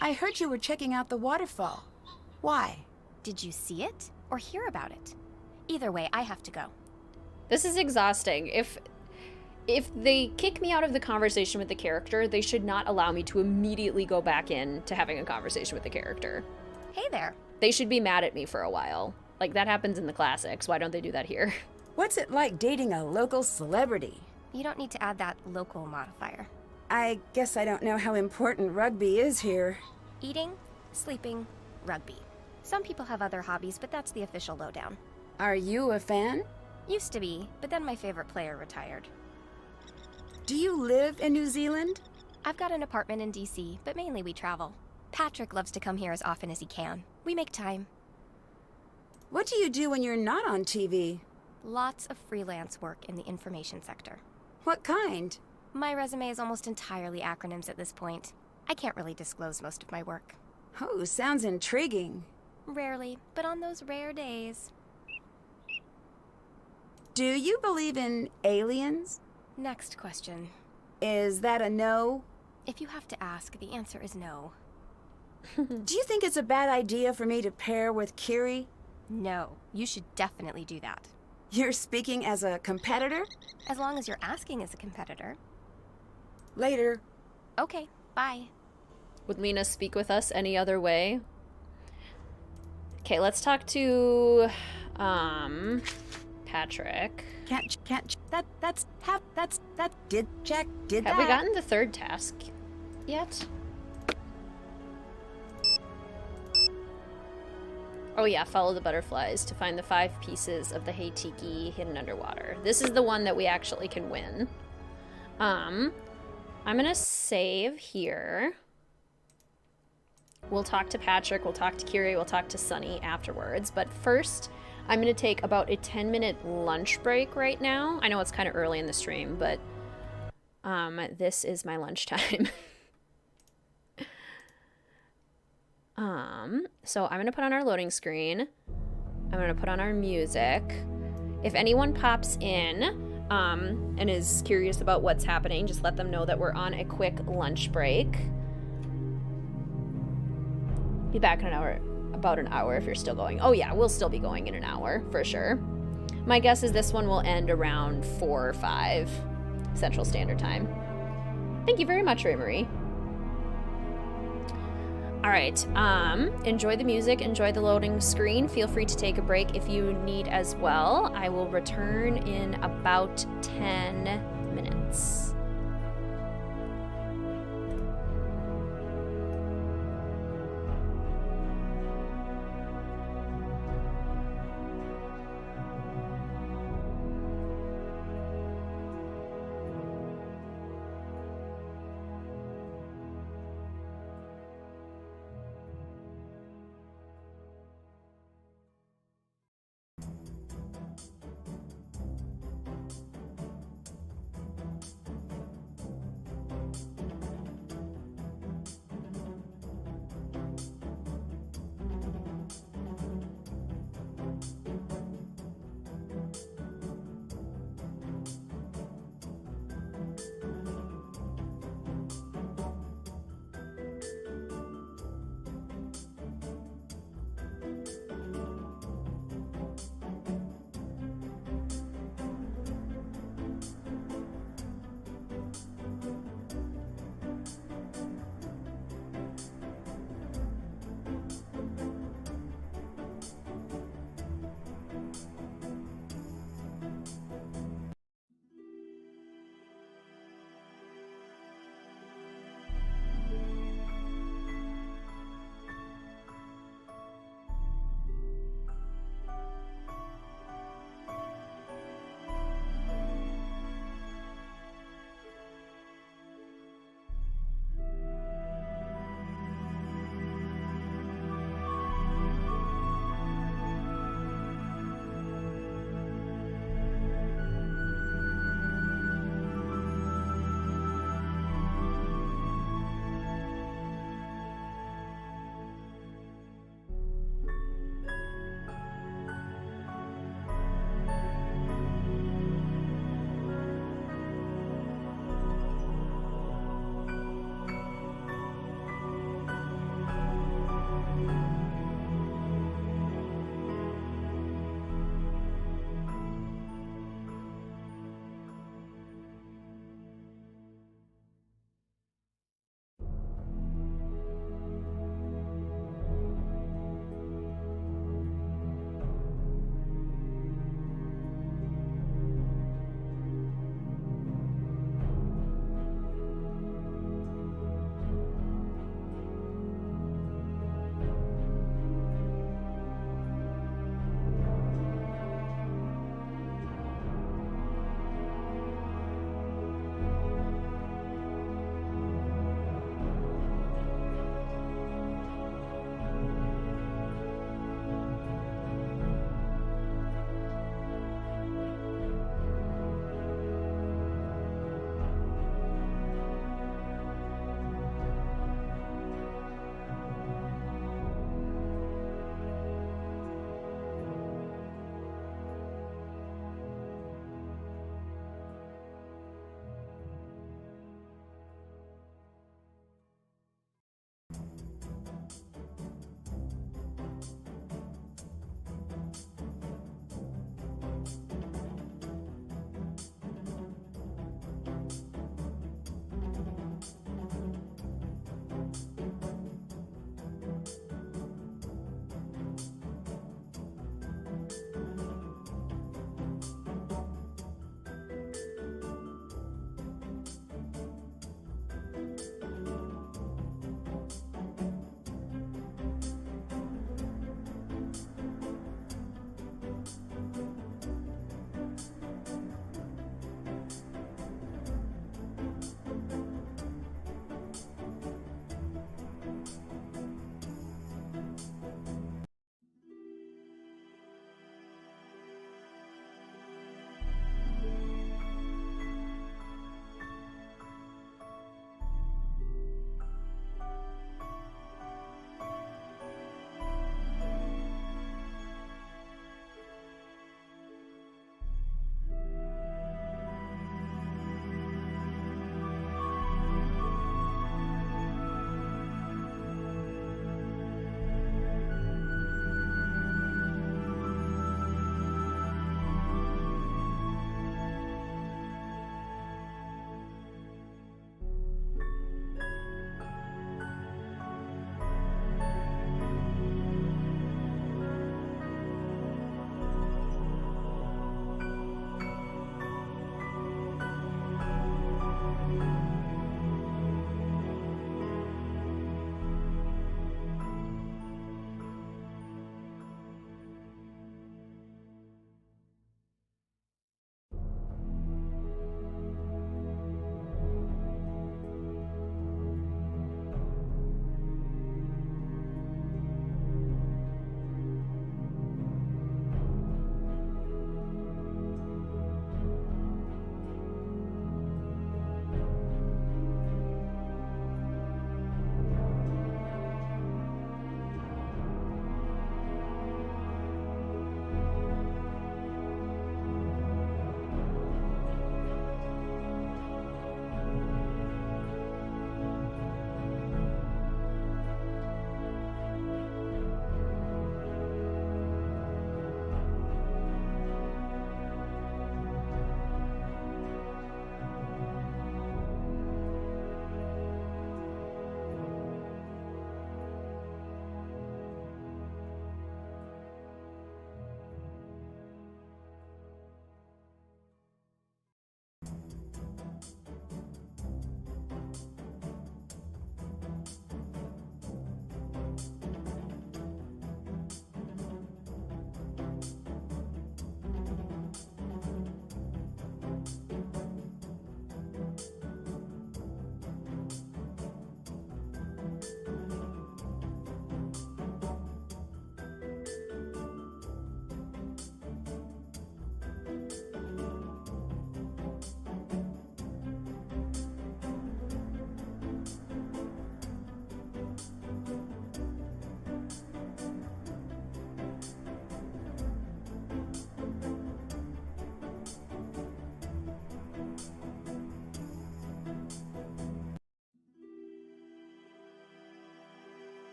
I heard you were checking out the waterfall. Why? Did you see it or hear about it? Either way, I have to go. This is exhausting. If they kick me out of the conversation with the character, they should not allow me to immediately go back in to having a conversation with the character. Hey there. They should be mad at me for a while. Like, that happens in the classics. Why don't they do that here? What's it like dating a local celebrity? You don't need to add that local modifier. I guess I don't know how important rugby is here. Eating, sleeping, rugby. Some people have other hobbies, but that's the official lowdown. Are you a fan? Used to be, but then my favorite player retired. Do you live in New Zealand? I've got an apartment in DC, but mainly we travel. Patrick loves to come here as often as he can. We make time. What do you do when you're not on TV? Lots of freelance work in the information sector. What kind? My resume is almost entirely acronyms at this point. I can't really disclose most of my work. Oh, sounds intriguing. Rarely, but on those rare days. Do you believe in aliens? Next question. Is that a no? If you have to ask, the answer is no. Do you think it's a bad idea for me to pair with Kiri? No, you should definitely do that. You're speaking as a competitor? As long as you're asking as a competitor. Later. Okay, bye. Would Lena speak with us any other way? Okay, let's talk to Patrick. Can't. Did Have that. we gotten the third task yet? Oh yeah, follow the butterflies to find the 5 pieces of the Heitiki hidden underwater. This is the one that we actually can win. I'm gonna save here. We'll talk to Patrick, we'll talk to Kiri, we'll talk to Sonny afterwards. But first, I'm gonna take about a 10-minute lunch break right now. I know it's kind of early in the stream, but this is my lunchtime. So I'm gonna put on our loading screen. I'm gonna put on our music. If anyone pops in and is curious about what's happening, just let them know that we're on a quick lunch break. Be back in an hour, about an hour if you're still going. Oh yeah, we'll still be going in an hour for sure. My guess is this one will end around 4 or 5 Central Standard Time. Thank you very much, Ray Marie. All right, enjoy the music, enjoy the loading screen. Feel free to take a break if you need as well. I will return in about 10 minutes.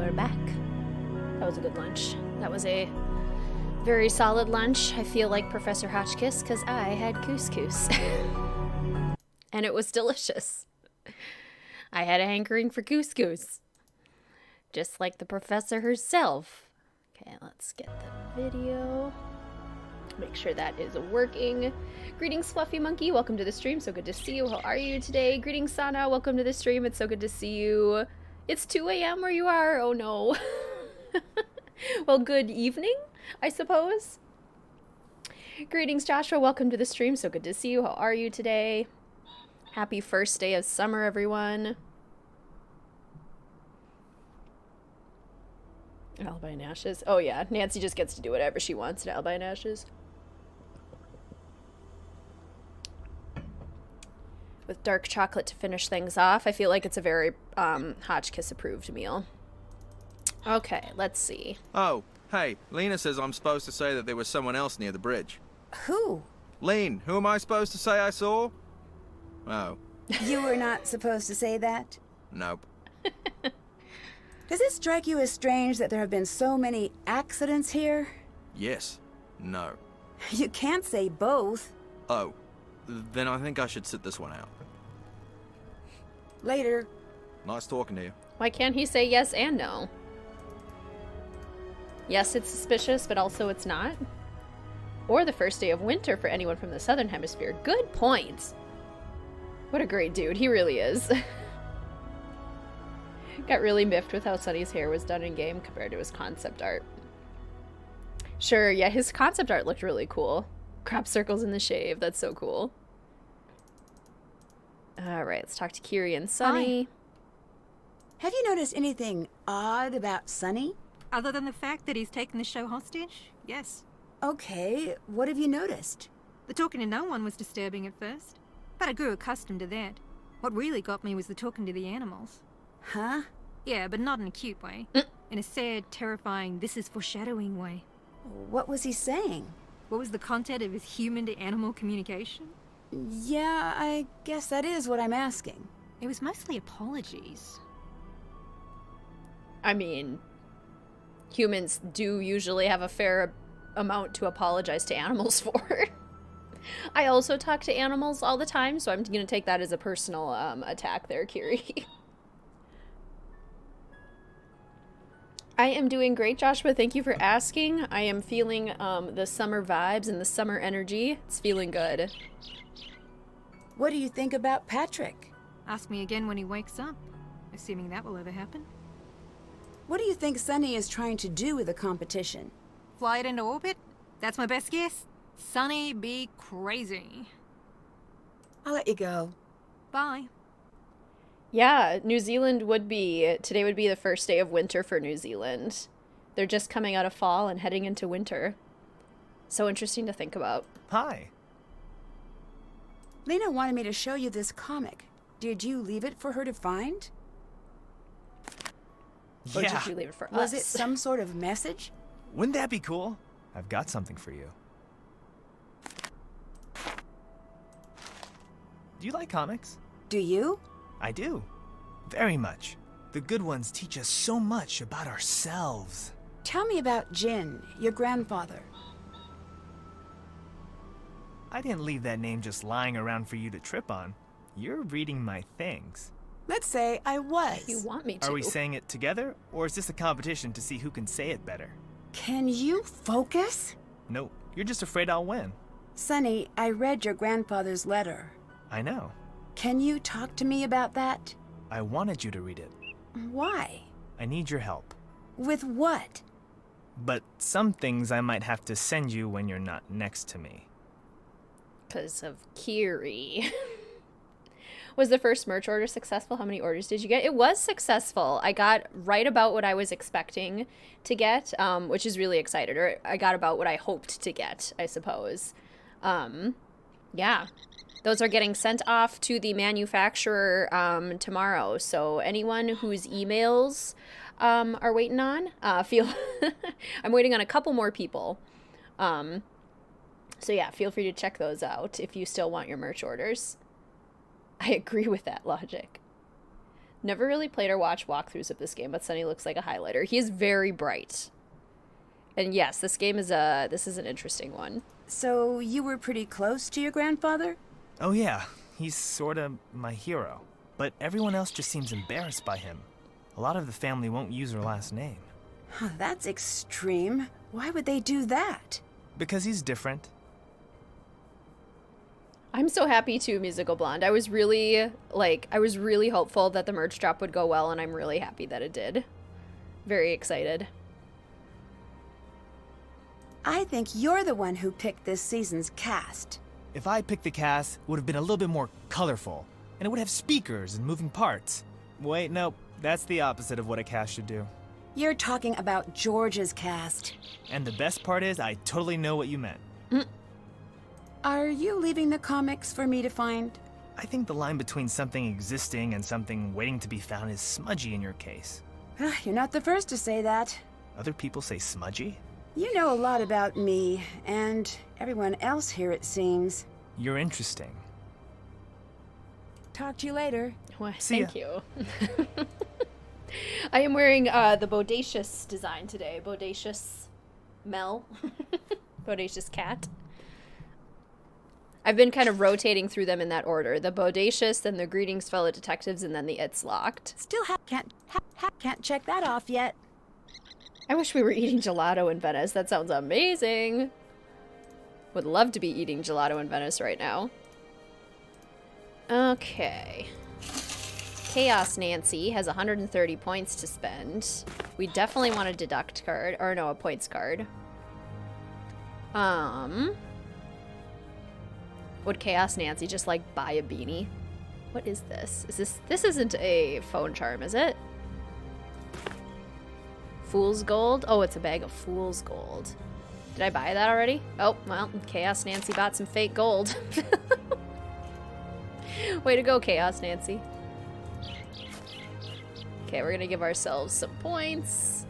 we're back. That was a good lunch. That was a very solid lunch. I feel like Professor Hotchkiss because I had couscous. And it was delicious. I had a hankering for couscous. Just like the professor herself. Okay, let's get the video. Make sure that is working. Greetings, Fluffy Monkey. Welcome to the stream. So good to see you. How are you today? Greetings, Sana. Welcome to the stream. It's so good to see you. It's 2 a.m. where you are. Oh, no. Well, good evening, I suppose. Greetings, Joshua. Welcome to the stream. So good to see you. How are you today? Happy first day of summer, everyone. Albine Ashes. Oh, yeah. Nancy just gets to do whatever she wants at Albine Ashes. With dark chocolate to finish things off. I feel like it's a very Hotchkiss approved meal. Okay, let's see. Oh, hey, Lena says I'm supposed to say that there was someone else near the bridge. Who? Lean, who am I supposed to say I saw? Oh. You were not supposed to say that? Nope. Does it strike you as strange that there have been so many accidents here? Yes. No. You can't say both. Oh. Then I think I should sit this one out. Later. Nice talking to you. Why can't he say yes and no? Yes, it's suspicious, but also it's not. Or the first day of winter for anyone from the southern hemisphere. Good point. What a great dude. He really is. Got really miffed with how Sonny's hair was done in game compared to his concept art. Sure, yeah, his concept art looked really cool. Crop circles in the shave. That's so cool. Alright, let's talk to Kiri and Sonny. Hi. Have you noticed anything odd about Sonny? Other than the fact that he's taken the show hostage? Yes. Okay, what have you noticed? The talking to no one was disturbing at first, but I grew accustomed to that. What really got me was the talking to the animals. Huh? Yeah, but not in a cute way. In a sad, terrifying, this is foreshadowing way. What was he saying? What was the content of his human-to-animal communication? Yeah, I guess that is what I'm asking. It was mostly apologies. I mean, humans do usually have a fair amount to apologize to animals for. I also talk to animals all the time, so I'm going to take that as a personal attack there, Kiri. I am doing great, Joshua. Thank you for asking. I am feeling the summer vibes and the summer energy. It's feeling good. What do you think about Patrick? Ask me again when he wakes up, assuming that will ever happen. What do you think Sonny is trying to do with the competition? Fly it into orbit? That's my best guess. Sonny be crazy. I'll let you go. Bye. Yeah, New Zealand today would be the first day of winter for New Zealand. They're just coming out of fall and heading into winter. So interesting to think about. Hi. Lena wanted me to show you this comic. Did you leave it for her to find? Or Yeah. did you leave it for us? Was it some sort of message? Wouldn't that be cool? I've got something for you. Do you like comics? Do you? I do. Very much. The good ones teach us so much about ourselves. Tell me about Jin, your grandfather. I didn't leave that name just lying around for you to trip on. You're reading my things. Let's say I was. You want me to. Are we saying it together, or is this a competition to see who can say it better? Can you focus? No, you're just afraid I'll win. Sonny, I read your grandfather's letter. I know. Can you talk to me about that? I wanted you to read it. Why? I need your help. With what? But some things I might have to send you when you're not next to me. Because of Kiri. Was the first merch order successful? How many orders did you get? It was successful. I got right about what I was expecting to get, which is really excited. Or I got about what I hoped to get, I suppose. Yeah. Those are getting sent off to the manufacturer tomorrow. So anyone whose emails are waiting on, I'm waiting on a couple more people. So yeah, feel free to check those out if you still want your merch orders. I agree with that logic. Never really played or watched walkthroughs of this game, but Sonny looks like a highlighter. He is very bright. And yes, this game is this is an interesting one. So you were pretty close to your grandfather? Oh yeah, he's sorta my hero. But everyone else just seems embarrassed by him. A lot of the family won't use her last name. That's extreme. Why would they do that? Because he's different. I'm so happy too, Musical Blonde. I was really hopeful that the merch drop would go well, and I'm really happy that it did. Very excited. I think you're the one who picked this season's cast. If I picked the cast, it would have been a little bit more colorful, and it would have speakers and moving parts. Wait, nope, that's the opposite of what a cast should do. You're talking about George's cast. And the best part is, I totally know what you meant. Are you leaving the comics for me to find? I think the line between something existing and something waiting to be found is smudgy in your case. You're not the first to say that. Other people say smudgy? You know a lot about me, and everyone else here, it seems. You're interesting. Talk to you later. Well, See ya. thank you. I am wearing the Bodacious design today. Bodacious Mel. Bodacious Cat. I've been kind of rotating through them in that order. The Bodacious, then the Greetings Fellow Detectives, and then the It's Locked. Still can't check that off yet. I wish we were eating gelato in Venice. That sounds amazing. Would love to be eating gelato in Venice right now. Okay. Chaos Nancy has 130 points to spend. We definitely want a deduct card. Or no, a points card. Would Chaos Nancy just, like, buy a beanie? What is this? This isn't a phone charm, is it? Fool's Gold? Oh, it's a bag of Fool's Gold. Did I buy that already? Oh, well, Chaos Nancy bought some fake gold. Way to go, Chaos Nancy. Okay, we're gonna give ourselves some points.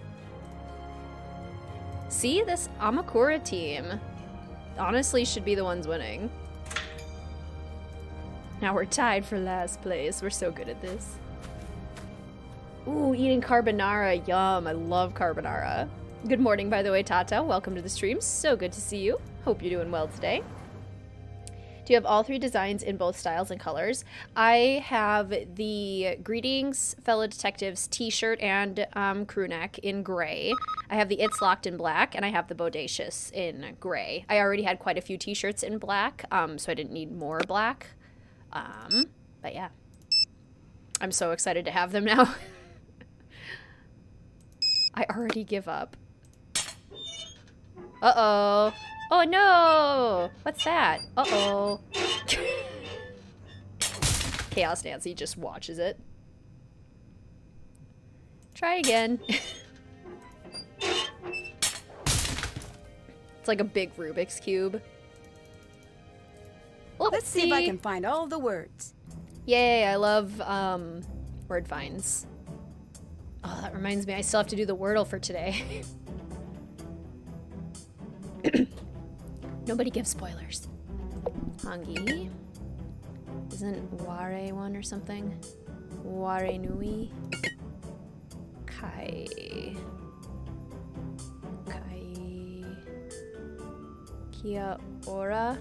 See, this Amakura team honestly should be the ones winning. Now we're tied for last place. We're so good at this. Ooh, eating carbonara. Yum. I love carbonara. Good morning, by the way, Tata. Welcome to the stream. So good to see you. Hope you're doing well today. Do you have all three designs in both styles and colors? I have the Greetings Fellow Detectives t-shirt and crew neck in gray. I have the It's Locked in black, and I have the Bodacious in gray. I already had quite a few t-shirts in black, so I didn't need more black. But yeah. I'm so excited to have them now. I already give up. Uh-oh. Oh no! What's that? Uh-oh. Chaos Nancy just watches it. Try again. It's like a big Rubik's Cube. Oopsie. Let's see if I can find all the words. Yay, I love word finds. Oh, that reminds me, I still have to do the Wordle for today. Nobody gives spoilers. Hangi. Isn't Ware one or something? Ware Nui. Kai. Kia Ora.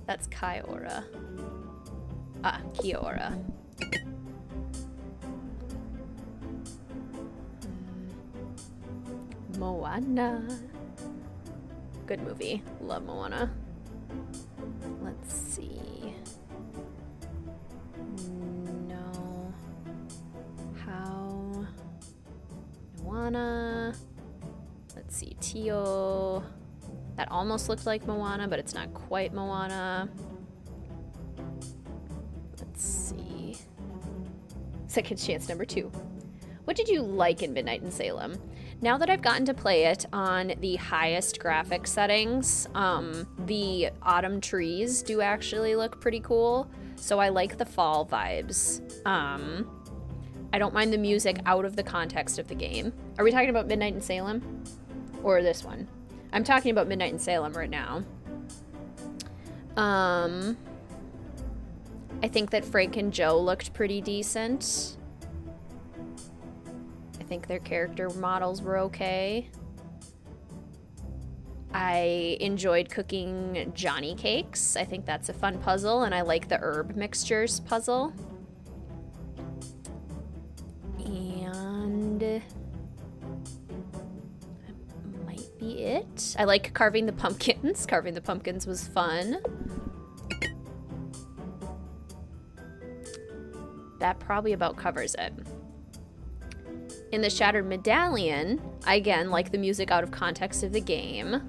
That's Kai Ora. Ah, Kia Ora. Moana. Good movie. Love Moana. Let's see. No. How? Moana. Let's see. Tio. That almost looked like Moana, but it's not quite Moana. Let's see. Second chance number 2. What did you like in Midnight in Salem? Now that I've gotten to play it on the highest graphic settings, the autumn trees do actually look pretty cool. So I like the fall vibes. I don't mind the music out of the context of the game. Are we talking about Midnight in Salem? Or this one? I'm talking about Midnight in Salem right now. I think that Frank and Joe looked pretty decent. think their character models were okay. I enjoyed cooking Johnny cakes. I think that's a fun puzzle, and I like the herb mixtures puzzle. And that might be it. I like carving the pumpkins. Carving the pumpkins was fun. That probably about covers it. In the Shattered Medallion, I again like the music out of context of the game.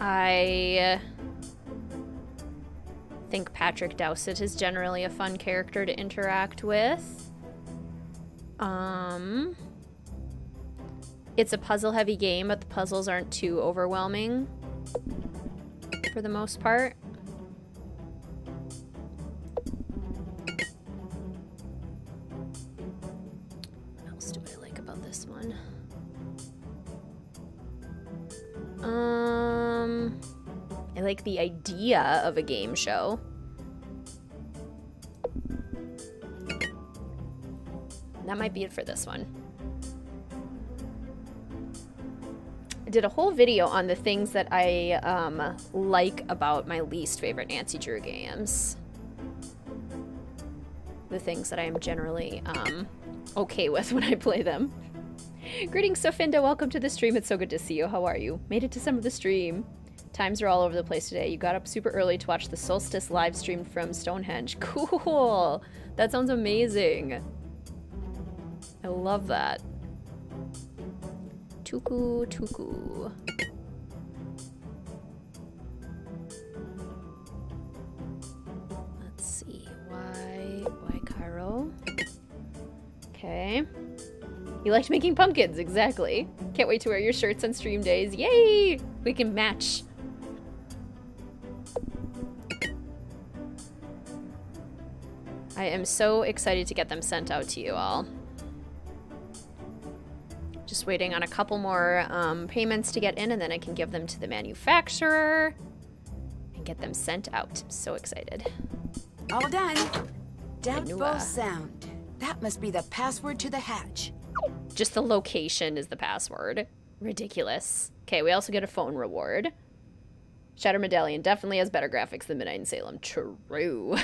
I think Patrick Dowsett is generally a fun character to interact with. It's a puzzle-heavy game, but the puzzles aren't too overwhelming for the most part. What else do I like about this one? I like the idea of a game show. That might be it for this one. I did a whole video on the things that I like about my least favorite Nancy Drew games. The things that I am generally okay with when I play them. Greetings, Sofinda. Welcome to the stream. It's so good to see you. How are you? Made it to some of the stream. Times are all over the place today. You got up super early to watch the Solstice live stream from Stonehenge. Cool. That sounds amazing. I love that. Tuku, tuku. Let's see. Why Cairo? Okay. You liked making pumpkins, exactly. Can't wait to wear your shirts on stream days. Yay! We can match. I am so excited to get them sent out to you all. Just waiting on a couple more payments to get in, and then I can give them to the manufacturer and get them sent out. I'm so excited. All done. Doubtful sound. That must be the password to the hatch. Just the location is the password. Ridiculous. Okay, we also get a phone reward. Shattered Medallion definitely has better graphics than Midnight in Salem. True.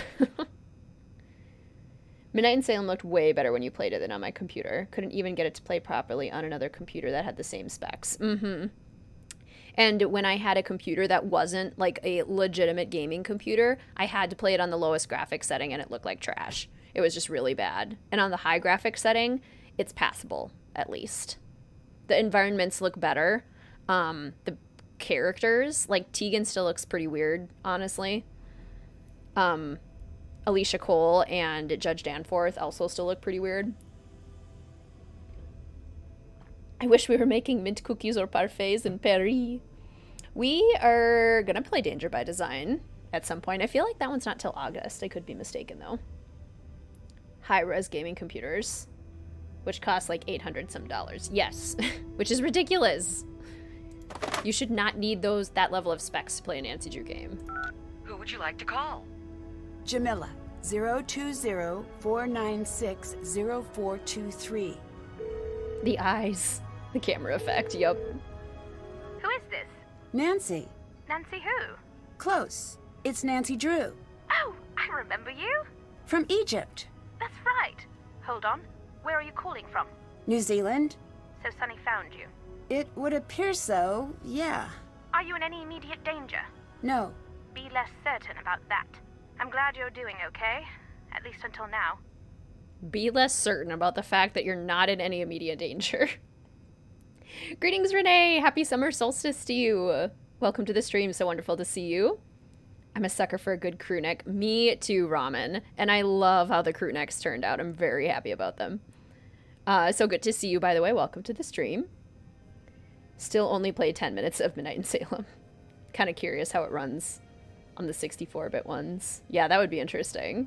Midnight in Salem looked way better when you played it than on my computer. Couldn't even get it to play properly on another computer that had the same specs. And when I had a computer that wasn't like a legitimate gaming computer, I had to play it on the lowest graphics setting and it looked like trash. It was just really bad. And on the high graphics setting, it's passable, at least. The environments look better. The characters, like Tegan still looks pretty weird, honestly. Alicia Cole and Judge Danforth also still look pretty weird. I wish we were making mint cookies or parfaits in Paris. We are gonna play Danger by Design at some point. I feel like that one's not till August. I could be mistaken, though. High-res gaming computers, which cost like $800 some. Yes, which is ridiculous. You should not need that level of specs to play a Nancy Drew game. Who would you like to call? Jamila, 020-496-0423. The eyes. The camera effect, yup. Who is this? Nancy. Nancy who? Close. It's Nancy Drew. Oh, I remember you. From Egypt. That's right. Hold on. Where are you calling from? New Zealand. So Sonny found you? It would appear so, yeah. Are you in any immediate danger? No. Be less certain about that. I'm glad you're doing okay, at least until now. Be less certain about the fact that you're not in any immediate danger. Greetings, Renee! Happy summer solstice to you! Welcome to the stream, so wonderful to see you. I'm a sucker for a good crew neck. Me too, Ramen. And I love how the crew necks turned out. I'm very happy about them. So good to see you, by the way. Welcome to the stream. Still only played 10 minutes of Midnight in Salem. Kind of curious how it runs on the 64-bit ones. Yeah, that would be interesting.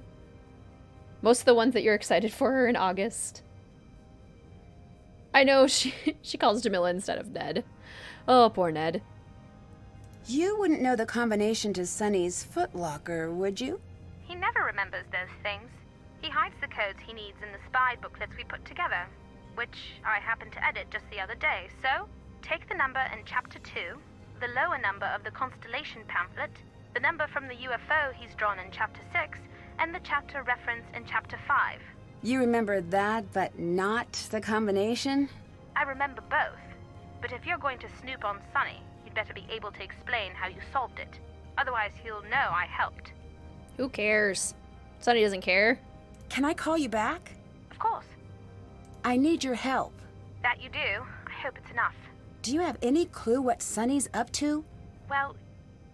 Most of the ones that you're excited for are in August. I know, she calls Jamila instead of Ned. Oh, poor Ned. You wouldn't know the combination to Sonny's footlocker, would you? He never remembers those things. He hides the codes he needs in the spy booklets we put together, which I happened to edit just the other day. So, take the number in Chapter 2, the lower number of the Constellation pamphlet, the number from the UFO he's drawn in Chapter 6, and the chapter reference in Chapter 5. You remember that, but not the combination? I remember both. But if you're going to snoop on Sonny, you'd better be able to explain how you solved it. Otherwise, he'll know I helped. Who cares? Sonny doesn't care. Can I call you back? Of course. I need your help. That you do. I hope it's enough. Do you have any clue what Sonny's up to? Well,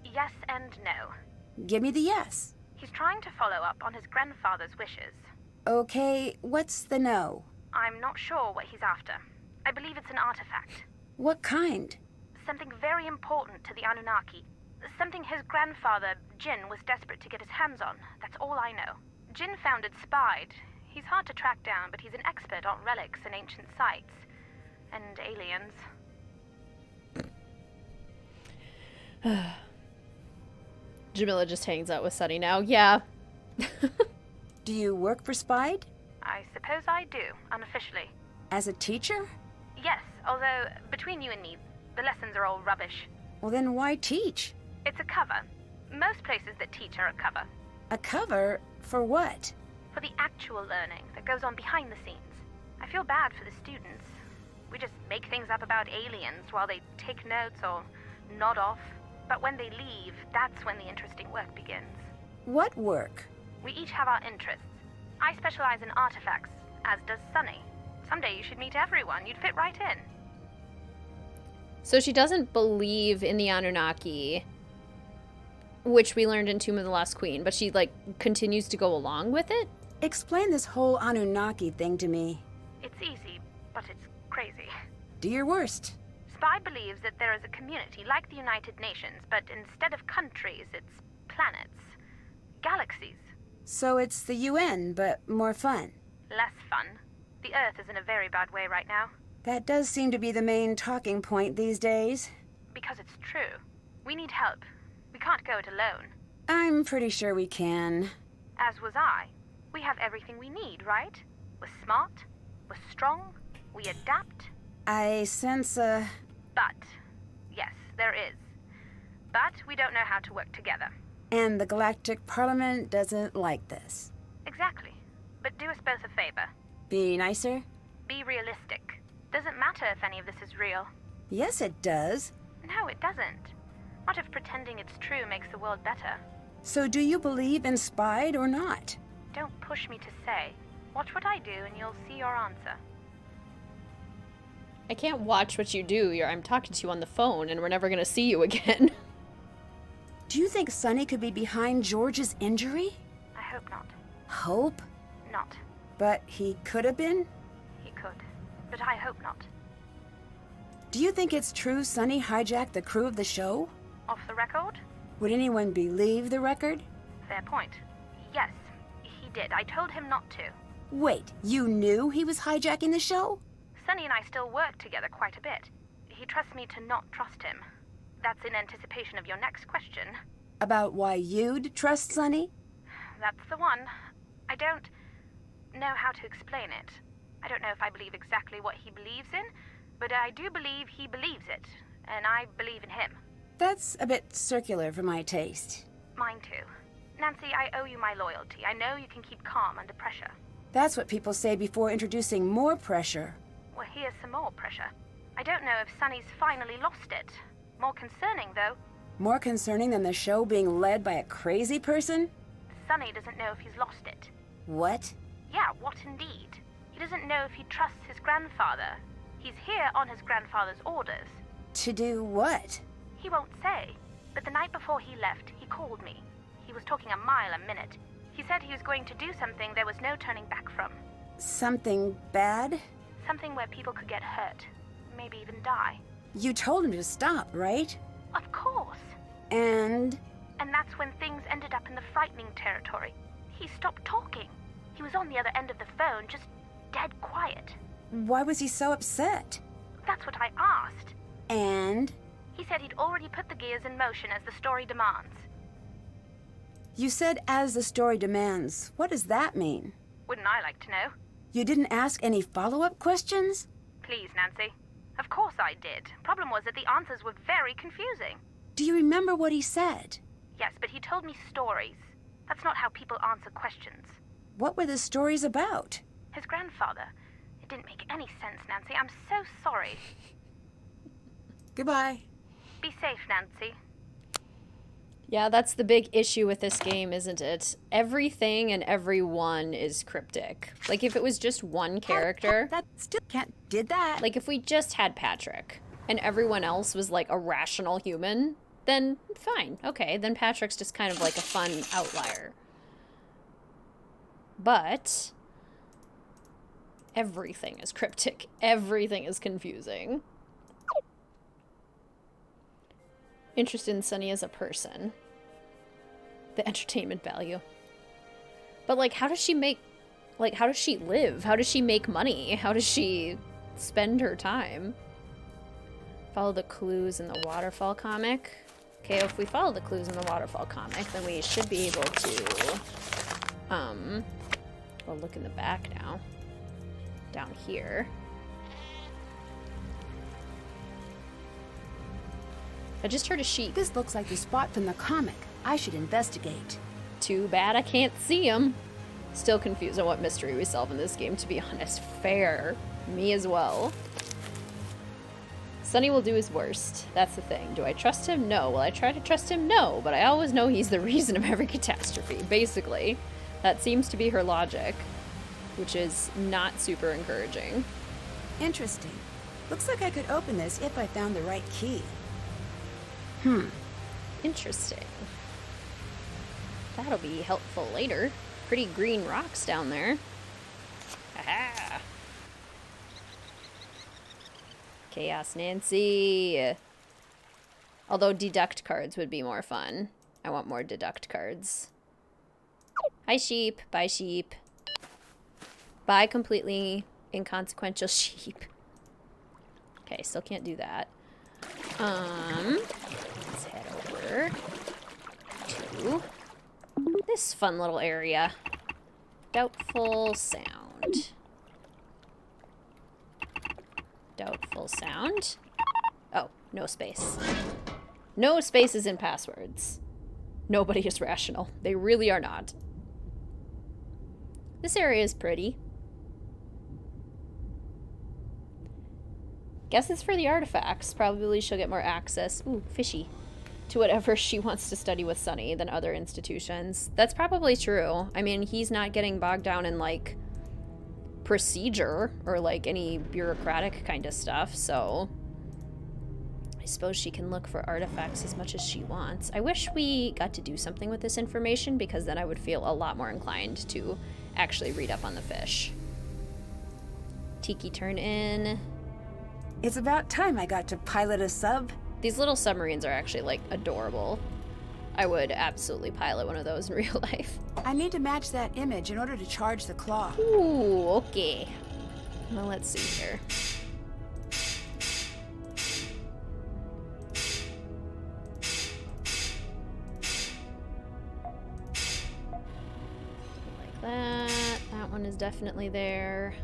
yes and no. Give me the yes. He's trying to follow up on his grandfather's wishes. Okay, what's the no? I'm not sure what he's after. I believe it's an artifact. What kind? Something very important to the Anunnaki. Something his grandfather, Jin, was desperate to get his hands on. That's all I know. Jin founded Spied. He's hard to track down, but he's an expert on relics and ancient sites. And aliens. Jamila just hangs out with Sonny now. Yeah. Do you work for Spied? I suppose I do, unofficially. As a teacher? Yes, although, between you and me, the lessons are all rubbish. Well, then why teach? It's a cover. Most places that teach are a cover. A cover? For what? For the actual learning that goes on behind the scenes. I feel bad for the students. We just make things up about aliens while they take notes or nod off. But when they leave, that's when the interesting work begins. What work? We each have our interests. I specialize in artifacts, as does Sonny. Someday you should meet everyone. You'd fit right in. So she doesn't believe in the Anunnaki, which we learned in Tomb of the Lost Queen, but she, continues to go along with it? Explain this whole Anunnaki thing to me. It's easy, but it's crazy. Do your worst. Spy believes that there is a community like the United Nations, but instead of countries, it's planets. Galaxies. So it's the UN, but more fun. Less fun. The Earth is in a very bad way right now. That does seem to be the main talking point these days. Because it's true. We need help. We can't go it alone. I'm pretty sure we can. As was I. We have everything we need, right? We're smart. We're strong. We adapt. I sense a... But. Yes, there is. But we don't know how to work together. And the Galactic Parliament doesn't like this. Exactly. But do us both a favor. Be nicer? Be realistic. Doesn't matter if any of this is real. Yes, it does. No, it doesn't. What if pretending it's true makes the world better? So do you believe in Spied or not? Don't push me to say. Watch what I do and you'll see your answer. I can't watch what you do. I'm talking to you on the phone and we're never going to see you again. Do you think Sonny could be behind George's injury? I hope not. Hope? Not. But he could have been? He could. But I hope not. Do you think it's true Sonny hijacked the crew of the show? Off the record? Would anyone believe the record? Fair point. Yes, he did. I told him not to. Wait, you knew he was hijacking the show? Sonny and I still work together quite a bit. He trusts me to not trust him. That's in anticipation of your next question. About why you'd trust Sonny? That's the one. I don't know how to explain it. I don't know if I believe exactly what he believes in, but I do believe he believes it, and I believe in him. That's a bit circular for my taste. Mine too. Nancy, I owe you my loyalty. I know you can keep calm under pressure. That's what people say before introducing more pressure. Well, here's some more pressure. I don't know if Sonny's finally lost it. More concerning, though. More concerning than the show being led by a crazy person? Sonny doesn't know if he's lost it. What? Yeah, what indeed? He doesn't know if he trusts his grandfather. He's here on his grandfather's orders. To do what? He won't say. But the night before he left, he called me. He was talking a mile a minute. He said he was going to do something there was no turning back from. Something bad? Something where people could get hurt. Maybe even die. You told him to stop, right? Of course. And that's when things ended up in the frightening territory. He stopped talking. He was on the other end of the phone, just dead quiet. Why was he so upset? That's what I asked. And? He said he'd already put the gears in motion as the story demands. You said as the story demands. What does that mean? Wouldn't I like to know? You didn't ask any follow-up questions? Please, Nancy. Of course I did. Problem was that the answers were very confusing. Do you remember what he said? Yes, but he told me stories. That's not how people answer questions. What were the stories about? His grandfather. It didn't make any sense, Nancy. I'm so sorry. Goodbye. Be safe, Nancy. Yeah, that's the big issue with this game, isn't it? Everything and everyone is cryptic. Like, if it was just one character... That still did that. Like, if we just had Patrick, and everyone else was, like, a rational human, then fine. Okay, then Patrick's just kind of like a fun outlier. But... everything is cryptic. Everything is confusing. Interested in Sonny as a person. The entertainment value. But, like, how does she make... like, how does she live? How does she make money? How does she spend her time? Follow the clues in the Waterfall comic. Okay, if we follow the clues in the Waterfall comic, then we should be able to... well, look in the back now. Down here. I just heard a sheep. This looks like the spot from the comic. I should investigate. Too bad I can't see him. Still confused on what mystery we solve in this game, to be honest. Fair. Me as well. Sonny will do his worst. That's the thing. Do I trust him? No. Will I try to trust him? No. But I always know he's the reason of every catastrophe, basically. That seems to be her logic, which is not super encouraging. Interesting. Looks like I could open this if I found the right key. Interesting. That'll be helpful later. Pretty green rocks down there. Aha! Chaos Nancy. Although deduct cards would be more fun. I want more deduct cards. Hi, sheep. Bye, sheep. Bye, completely inconsequential sheep. Okay, still can't do that. Let's head over to this fun little area. Doubtful sound. Doubtful sound. Oh, no space. No spaces in passwords. Nobody is rational. They really are not. This area is pretty. Guess it's for the artifacts. Probably she'll get more access. Ooh, fishy. To whatever she wants to study with Sonny than other institutions. That's probably true. I mean, he's not getting bogged down in, like, procedure or, like, any bureaucratic kind of stuff, so... I suppose she can look for artifacts as much as she wants. I wish we got to do something with this information, because then I would feel a lot more inclined to actually read up on the fish. Tiki turn in. It's about time I got to pilot a sub. These little submarines are actually, like, adorable. I would absolutely pilot one of those in real life. I need to match that image in order to charge the claw. Ooh, okay. Well, let's see here. Like that. That one is definitely there.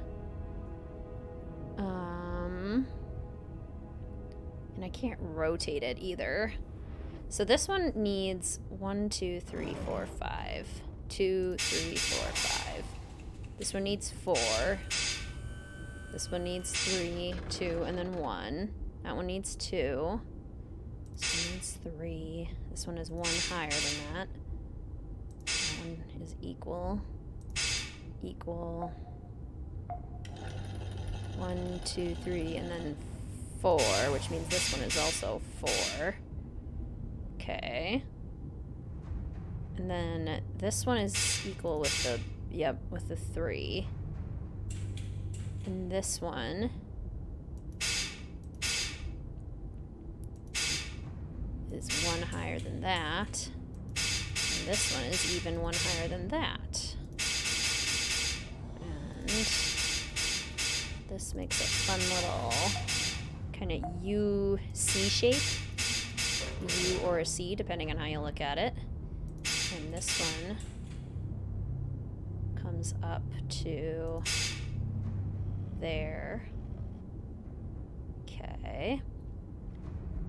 And I can't rotate it either. So this one needs 1, 2, 3, 4, 5. 2, 3, 4, 5. This one needs 4. This one needs 3, 2, and then 1. That one needs 2. This one needs 3. This one is 1 higher than that. That one is equal. Equal. 1, 2, 3, and then 4, which means this one is also 4. Okay. And then this one is equal with the, yep, with the 3. And this one is 1 higher than that. And this one is even 1 higher than that. And this makes a fun little kind of U-C shape. U or a C, depending on how you look at it. And this one comes up to there. Okay.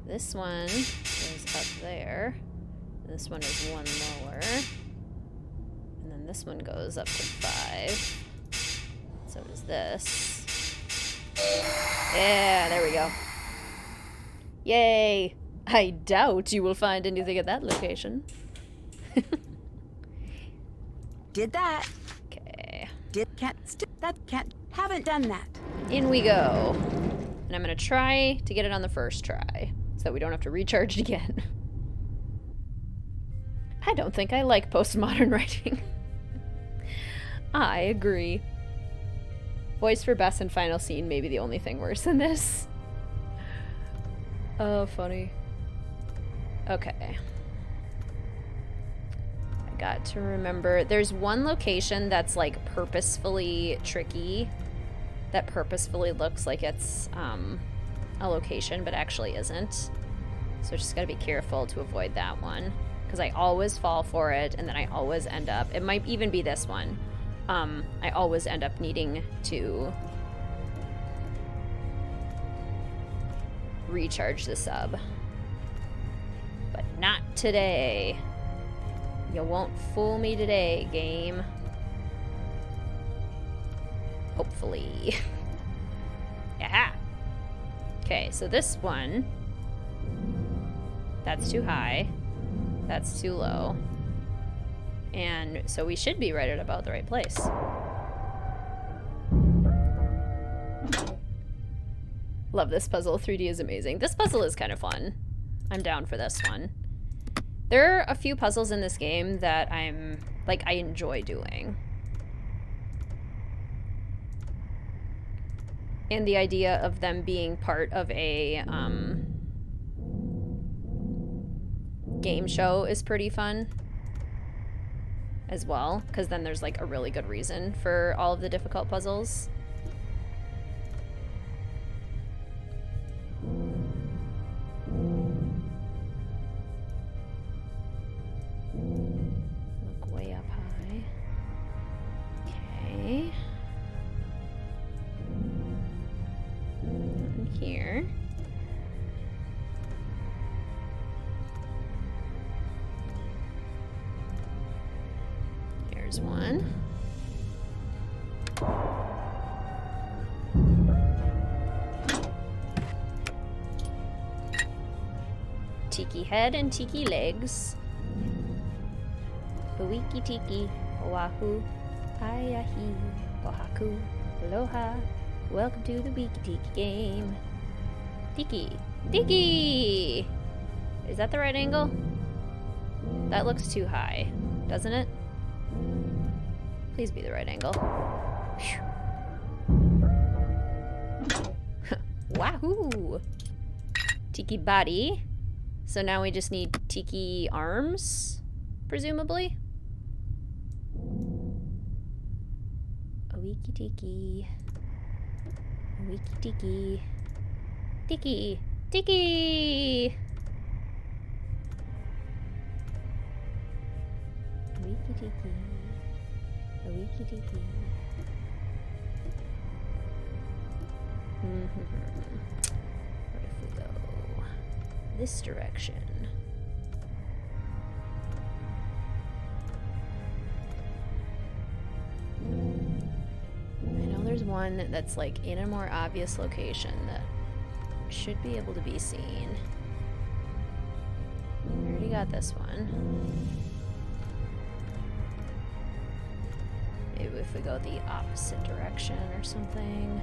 This one is up there. This one is one lower. And then this one goes up to 5. So does this. Yeah, there we go. Yay! I doubt you will find anything at that location. Did that. Okay. Haven't done that. In we go. And I'm gonna try to get it on the first try, so that we don't have to recharge it again. I don't think I like postmodern writing. I agree. Voice for best and final scene may be the only thing worse than this. Oh, funny. Okay. I got to remember. There's one location that's like purposefully tricky. That purposefully looks like it's a location, but actually isn't. So just gotta be careful to avoid that one. Because I always fall for it, and then I always end up... It might even be this one. I always end up needing to recharge the sub. But not today. You won't fool me today, game. Hopefully. Aha! Okay, so this one... That's too high. That's too low. And so we should be right at about the right place. Love this puzzle. 3D is amazing. This puzzle is kind of fun. I'm down for this one. There are a few puzzles in this game that I enjoy doing. And the idea of them being part of a game show is pretty fun as well, because then there's like a really good reason for all of the difficult puzzles. Look way up high. Okay. And here. Here's one. Tiki head and tiki legs. Wiki tiki, oahu, ayahi, ohaku, aloha. Welcome to the Wiki Tiki game. Tiki, tiki! Is that the right angle? That looks too high, doesn't it? Please be the right angle. Wahoo! Tiki body. So now we just need tiki arms, presumably. Wiki tiki. Wiki tiki. Tiki. Tiki! Wiki tiki. Wiki tiki. What if we go this direction? I know there's one that's like in a more obvious location that should be able to be seen. We already got this one. Maybe if we go the opposite direction or something.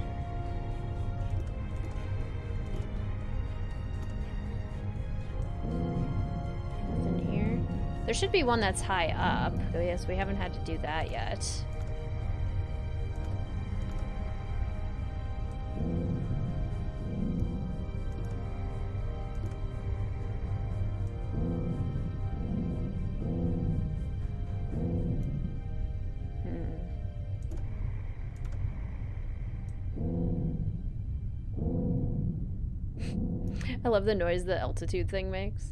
Nothing here. There should be one that's high up. Oh yes, we haven't had to do that yet. I love the noise the altitude thing makes.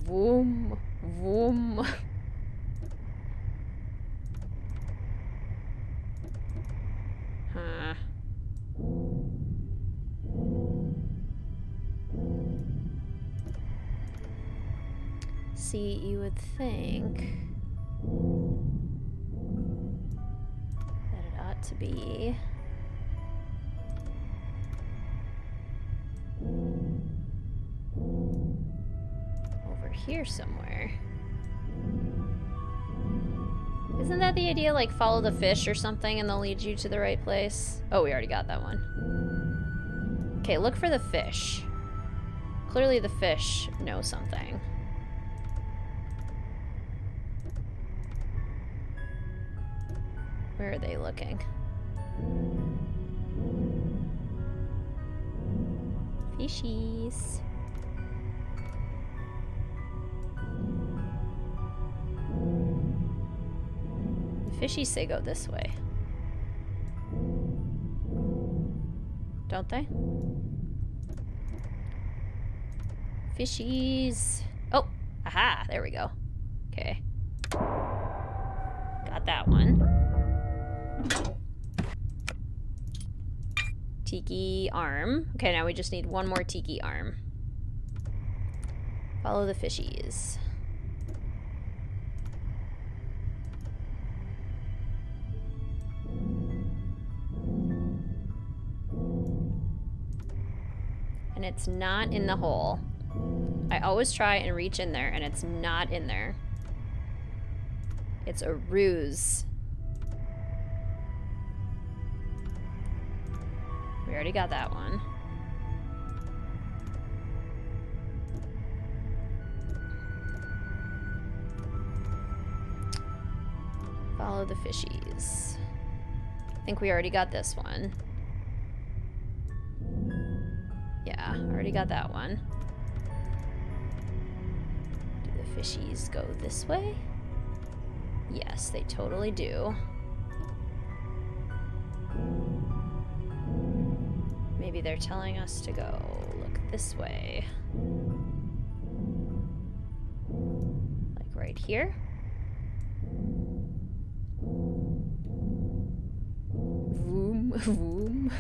Vroom. Vroom. Huh. See, you would think that it ought to be over here somewhere. Isn't that the idea, like follow the fish or something and they'll lead you to the right place? Oh, we already got that one. Okay, look for the fish. Clearly the fish know something. Where are they looking? Fishies. The fishies say go this way. Don't they? Fishies. Oh, aha, there we go. Okay. Got that one. Tiki arm. Okay, now we just need one more tiki arm. Follow the fishies. And it's not in the hole. I always try and reach in there, and it's not in there. It's a ruse. We already got that one. Follow the fishies. I think we already got this one. Yeah, already got that one. Do the fishies go this way? Yes, they totally do. Maybe they're telling us to go look this way. Like right here? Vroom, vroom.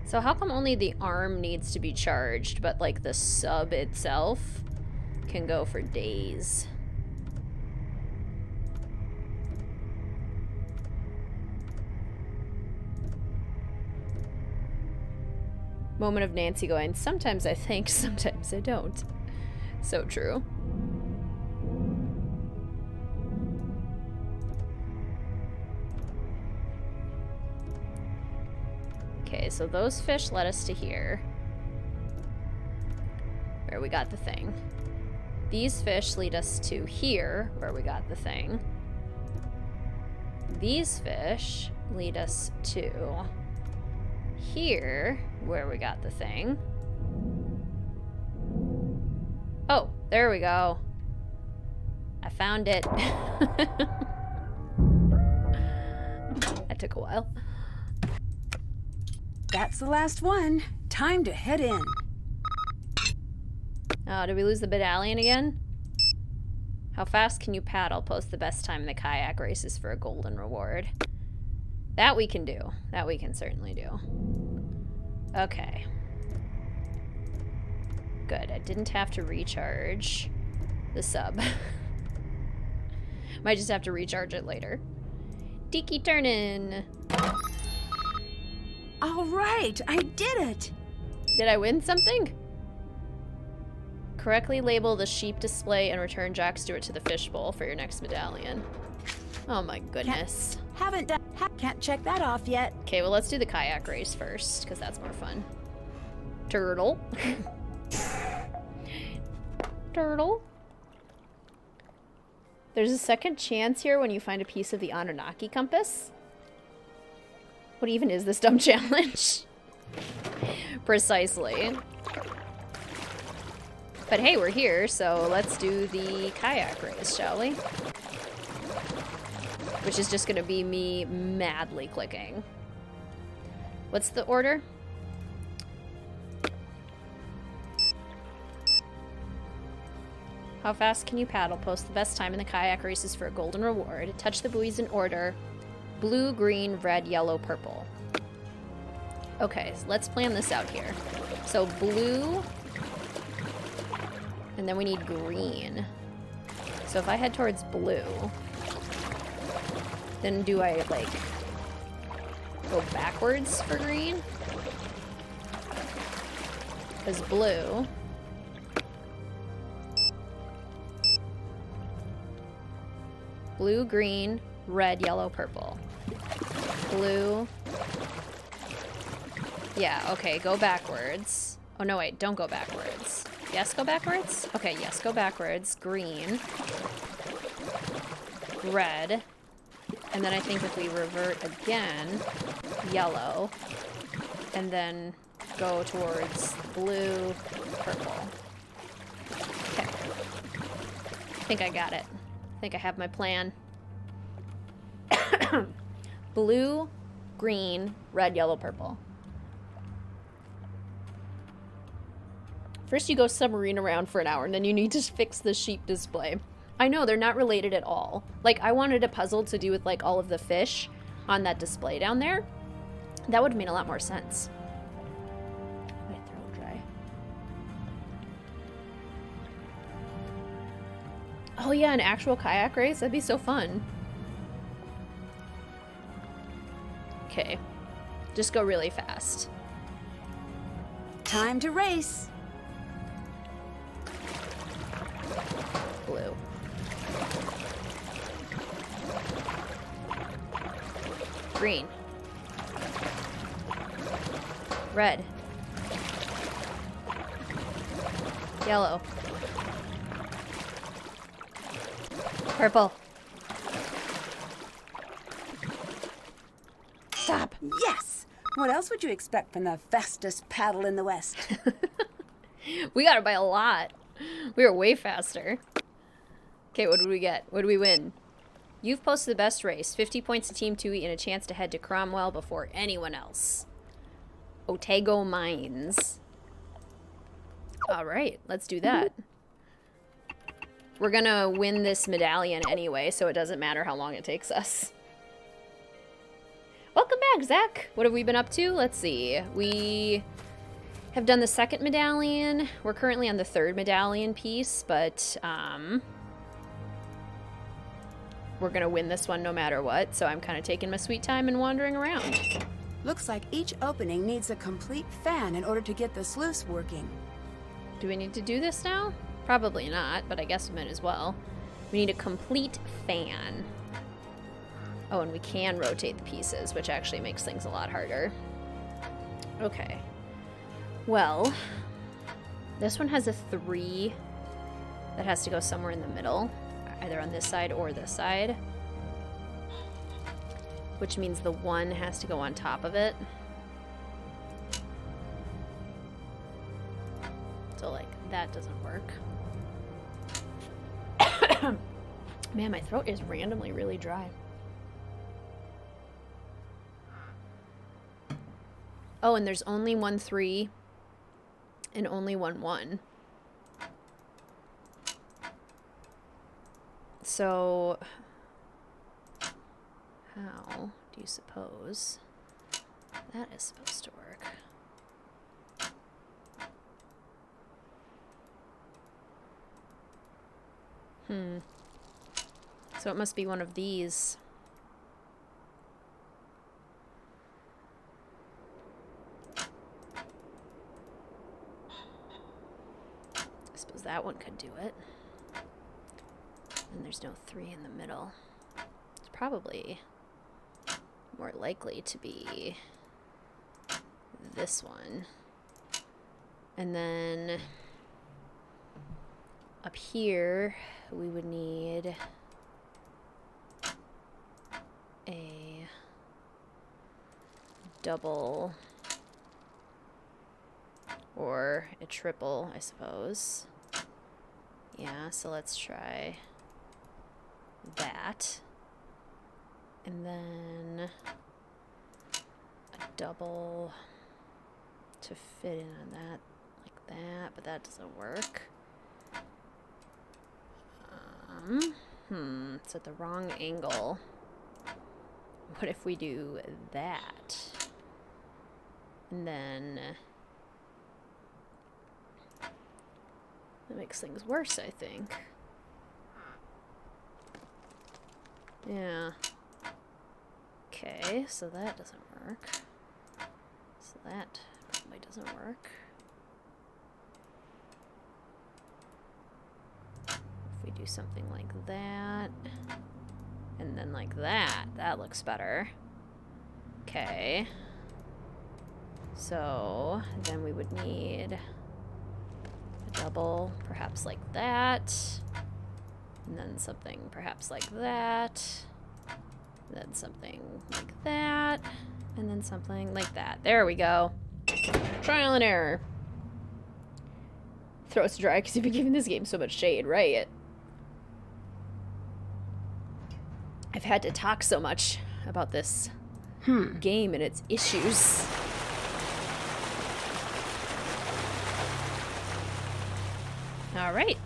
So how come only the arm needs to be charged, but like the sub itself can go for days? Moment of Nancy going, sometimes I think, sometimes I don't. So true. Okay, so those fish led us to here, where we got the thing. These fish lead us to here, where we got the thing. These fish lead us to here, where we got the thing. Oh, there we go. I found it. That took a while. That's the last one. Time to head in. Oh, did we lose the Medallion again? How fast can you paddle? Post the best time in the kayak races for a golden reward. That we can do. That we can certainly do. Okay. Good. I didn't have to recharge the sub. Might just have to recharge it later. Tiki turnin'. All right, I did it. Did I win something? Correctly label the sheep display and return Jack Stewart to the fishbowl for your next medallion. Oh my goodness. Can't check that off yet. Okay, well let's do the kayak race first, because that's more fun. Turtle. Turtle. There's a second chance here when you find a piece of the Anunnaki compass. What even is this dumb challenge? Precisely. But hey, we're here, so let's do the kayak race, shall we? Which is just gonna be me madly clicking. What's the order? How fast can you paddle? Post the best time in the kayak races for a golden reward. Touch the buoys in order. Blue, green, red, yellow, purple. Okay, so let's plan this out here. So blue, and then we need green. So if I head towards blue, then do I, like, go backwards for green? Because blue... Blue, green, red, yellow, purple. Blue. Yeah, okay, go backwards. Oh, no, wait, don't go backwards. Yes, go backwards? Okay, yes, go backwards. Green. Red. And then I think if we revert again, yellow. And then go towards blue, purple. Okay. I think I got it. I think I have my plan. Blue, green, red, yellow, purple. First you go submarine around for an hour, and then you need to fix the sheep display. I know, they're not related at all. Like, I wanted a puzzle to do with, like, all of the fish on that display down there. That would have made a lot more sense. My throat dry. Oh yeah, an actual kayak race? That'd be so fun. Okay. Just go really fast. Time to race. Blue. Green. Red. Yellow. Purple. Stop. Yes! What else would you expect from the fastest paddle in the West? We got it by a lot. We were way faster. Okay, what did we get? What did we win? You've posted the best race. 50 points to Team 2 and a chance to head to Cromwell before anyone else. Otago Mines. Alright, let's do that. We're gonna win this medallion anyway, so it doesn't matter how long it takes us. Welcome back, Zach. What have we been up to? Let's see. We have done the second medallion. We're currently on the third medallion piece, but we're gonna win this one no matter what, so I'm kind of taking my sweet time and wandering around. Looks like each opening needs a complete fan in order to get the sluice working. Do we need to do this now? Probably not, but I guess we might as well. We need a complete fan. Oh, and we can rotate the pieces, which actually makes things a lot harder. Okay. Well, this one has a 3 that has to go somewhere in the middle, either on this side or this side, which means the 1 has to go on top of it. So, like, that doesn't work. Man, my throat is randomly really dry. Oh, and there's only 1 3 and only 1 1. So, how do you suppose that is supposed to work? So it must be one of these. I suppose that one could do it. And there's no 3 in the middle. It's probably more likely to be this one. And then up here, we would need a double or a triple, I suppose. Yeah, so let's try that. And then a double to fit in on that, like that, but that doesn't work. It's at the wrong angle. What if we do that? And then that makes things worse, I think. Yeah. Okay, so that doesn't work. So that probably doesn't work. If we do something like that, and then like that, that looks better. Okay. So then we would need a double, perhaps like that, and then something perhaps like that, and then something like that, and then something like that. There we go. Trial and error. Throats dry because you've been giving this game so much shade, right? I've had to talk so much about this game and its issues. All right.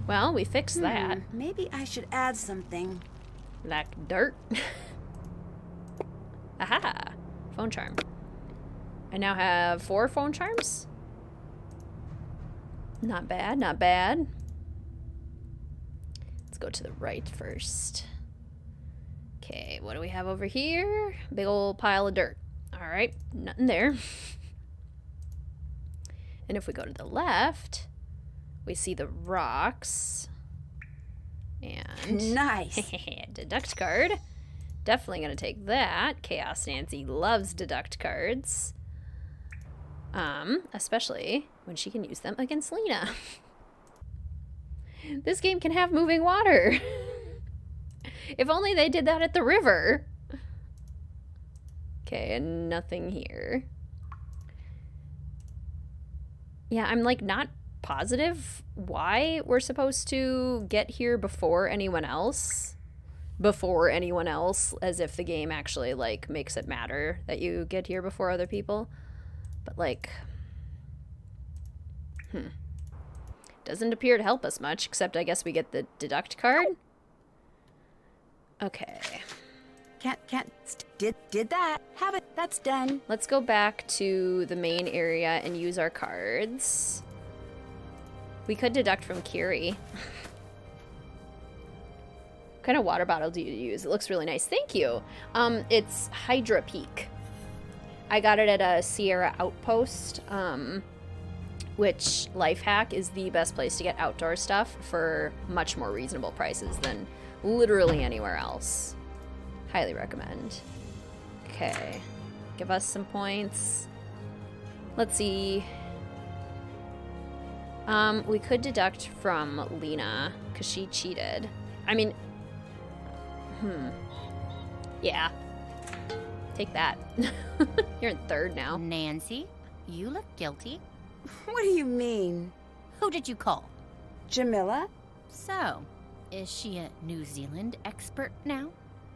Well, we fixed that. Maybe I should add something. Like dirt. Aha! Phone charm. I now have 4 phone charms. Not bad, not bad. Let's go to the right first. Okay, what do we have over here? Big old pile of dirt. All right, nothing there. And if we go to the left, we see the rocks. And nice. Deduct card. Definitely gonna take that. Chaos Nancy loves deduct cards. Especially when she can use them against Lena. This game can have moving water. If only they did that at the river. Okay, and nothing here. Yeah, I'm like not positive why we're supposed to get here before anyone else. Before anyone else, as if the game actually like makes it matter that you get here before other people. But like, doesn't appear to help us much, except I guess we get the deduct card. Okay. Did that. Have it. That's done. Let's go back to the main area and use our cards. We could deduct from Kiri. What kind of water bottle do you use? It looks really nice. Thank you. It's Hydra Peak. I got it at a Sierra Outpost, which life hack is the best place to get outdoor stuff for much more reasonable prices than literally anywhere else. Highly recommend. Okay. Give us some points. Let's see. We could deduct from Lena, because she cheated. I mean, yeah. Take that. You're in third now. Nancy, you look guilty. What do you mean? Who did you call? Jamila? So, is she a New Zealand expert now?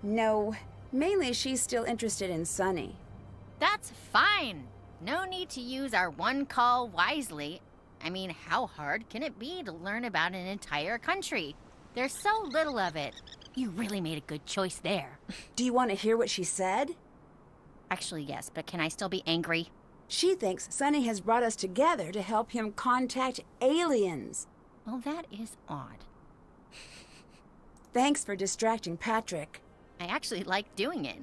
No. Mainly she's still interested in Sonny. That's fine. No need to use our one call wisely. I mean, how hard can it be to learn about an entire country? There's so little of it. You really made a good choice there. Do you want to hear what she said? Actually, yes, but can I still be angry? She thinks Sonny has brought us together to help him contact aliens. Well, that is odd. Thanks for distracting Patrick. I actually like doing it.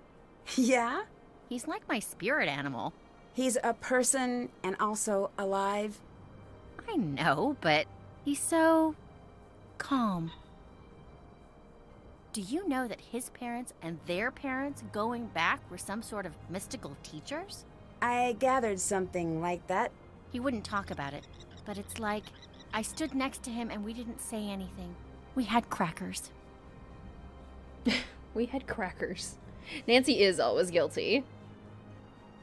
Yeah? He's like my spirit animal. He's a person and also alive. I know, but he's so calm. Do you know that his parents and their parents going back were some sort of mystical teachers? I gathered something like that. He wouldn't talk about it, but it's like I stood next to him and we didn't say anything. We had crackers. We had crackers. Nancy is always guilty.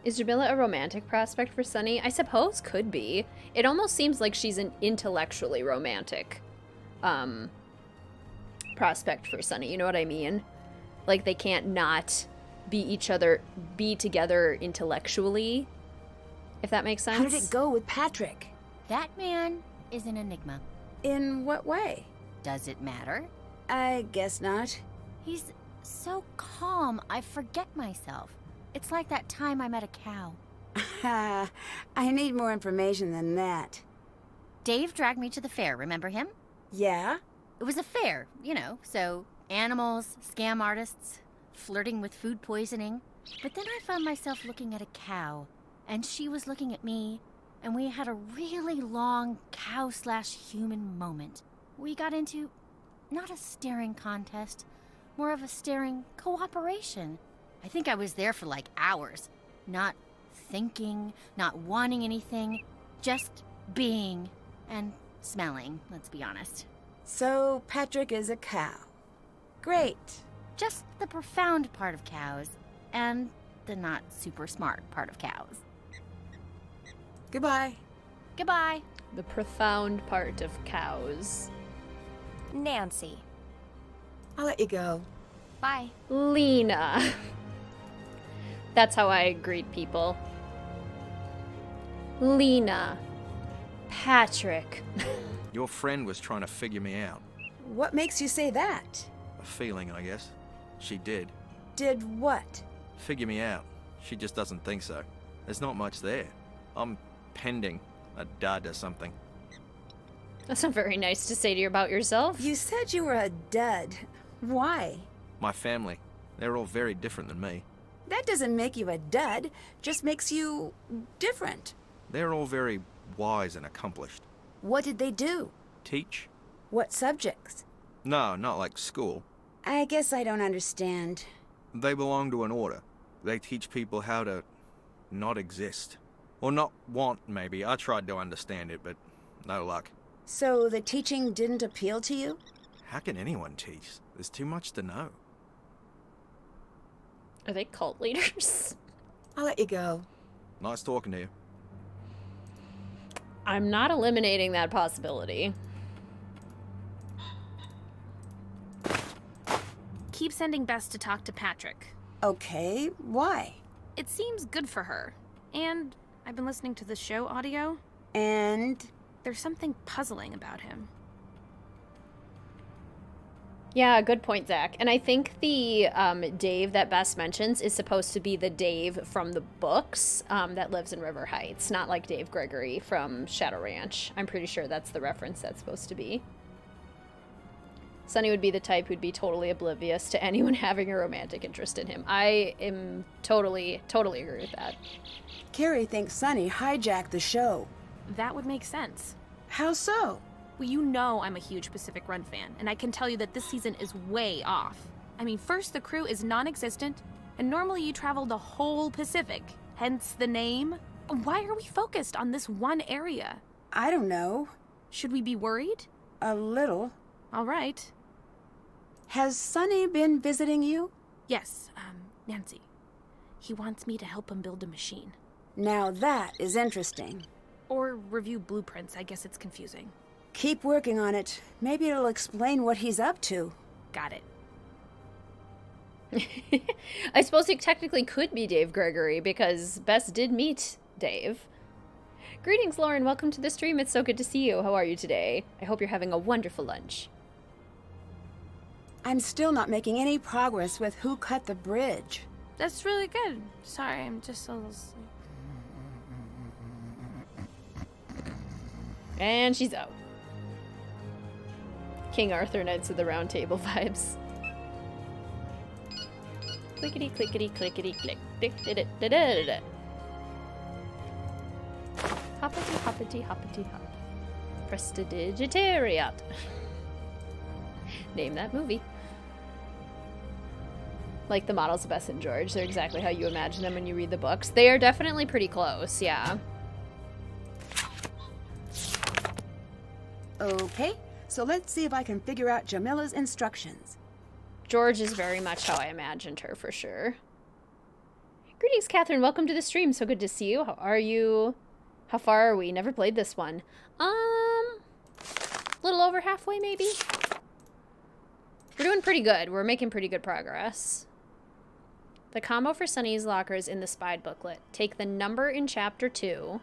Is Jamila a romantic prospect for Sonny? I suppose could be. It almost seems like she's an intellectually romantic prospect for Sonny. You know what I mean? Like, they can't not be together intellectually, if that makes sense. How did it go with Patrick? That man is an enigma. In what way? Does it matter? I guess not. He's so calm, I forget myself. It's like that time I met a cow. I need more information than that. Dave dragged me to the fair, remember him? Yeah? It was a fair, you know, so animals, scam artists, flirting with food poisoning. But then I found myself looking at a cow, and she was looking at me, and we had a really long cow/human moment. We got into not a staring contest, more of a staring cooperation. I think I was there for like hours, not thinking, not wanting anything, just being and smelling, let's be honest. So Patrick is a cow. Great. Just the profound part of cows and the not super smart part of cows. Goodbye. Goodbye. The profound part of cows. Nancy. I'll let you go. Bye. Lena. That's how I greet people. Lena. Patrick. Your friend was trying to figure me out. What makes you say that? A feeling, I guess. She did. Did what? Figure me out. She just doesn't think so. There's not much there. I'm pending a dud or something. That's not very nice to say to you about yourself. You said you were a dud. Why? My family. They're all very different than me. That doesn't make you a dud, just makes you different. They're all very wise and accomplished. What did they do? Teach? What subjects? No, not like school. I guess I don't understand. They belong to an order. They teach people how to not exist. Or not want, maybe. I tried to understand it, but no luck. So the teaching didn't appeal to you? How can anyone teach? There's too much to know. Are they cult leaders? I'll let you go. Nice talking to you. I'm not eliminating that possibility. Keep sending Bess to talk to Patrick. Okay, why? It seems good for her. And I've been listening to the show audio. And? There's something puzzling about him. Yeah, good point, Zach. And I think the Dave that Bess mentions is supposed to be the Dave from the books that lives in River Heights, not like Dave Gregory from Shadow Ranch. I'm pretty sure that's the reference that's supposed to be. Sonny would be the type who'd be totally oblivious to anyone having a romantic interest in him. I am totally agree with that. Carrie thinks Sonny hijacked the show. That would make sense. How so? Well, you know I'm a huge Pacific Run fan, and I can tell you that this season is way off. I mean, first, the crew is non-existent, and normally you travel the whole Pacific, hence the name. Why are we focused on this one area? I don't know. Should we be worried? A little. All right. Has Sonny been visiting you? Yes, Nancy. He wants me to help him build a machine. Now that is interesting. Or review blueprints, I guess it's confusing. Keep working on it. Maybe it'll explain what he's up to. Got it. I suppose it technically could be Dave Gregory, because Bess did meet Dave. Greetings, Lauren. Welcome to the stream. It's so good to see you. How are you today? I hope you're having a wonderful lunch. I'm still not making any progress with who cut the bridge. That's really good. Sorry, I'm just a little sleepy. And she's out. King Arthur Knights of the Round Table vibes. Clickety clickety clickety click. Hoppity hoppity hoppity hop. Prestidigitariat. Name that movie. Like the models of Bess and George. They're exactly how you imagine them when you read the books. They are definitely pretty close, yeah. Okay, so let's see if I can figure out Jamila's instructions. George is very much how I imagined her, for sure. Greetings, Catherine. Welcome to the stream. So good to see you. How are you? How far are we? Never played this one. A little over halfway, maybe? We're doing pretty good. We're making pretty good progress. The combo for Sonny's locker is in the spied booklet. Take the number in chapter 2.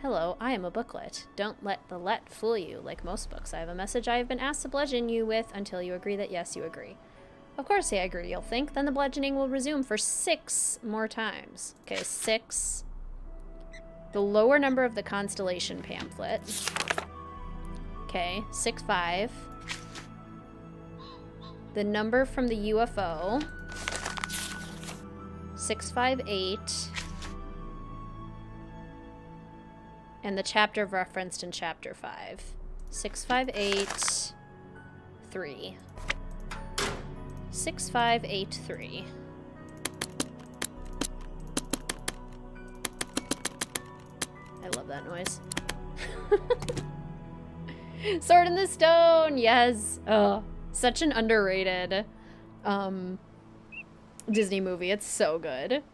Hello, I am a booklet. Don't let the let fool you. Like most books, I have a message I have been asked to bludgeon you with until you agree that yes, you agree. Of course I agree, you'll think. Then the bludgeoning will resume for 6 more times. Okay, 6. The lower number of the constellation pamphlet. Okay, 6, 5. The number from the UFO. 658. And the chapter referenced in chapter 5. 658 3. 6583. I love that noise. Sword in the Stone, yes. Oh, such an underrated Disney movie. It's so good.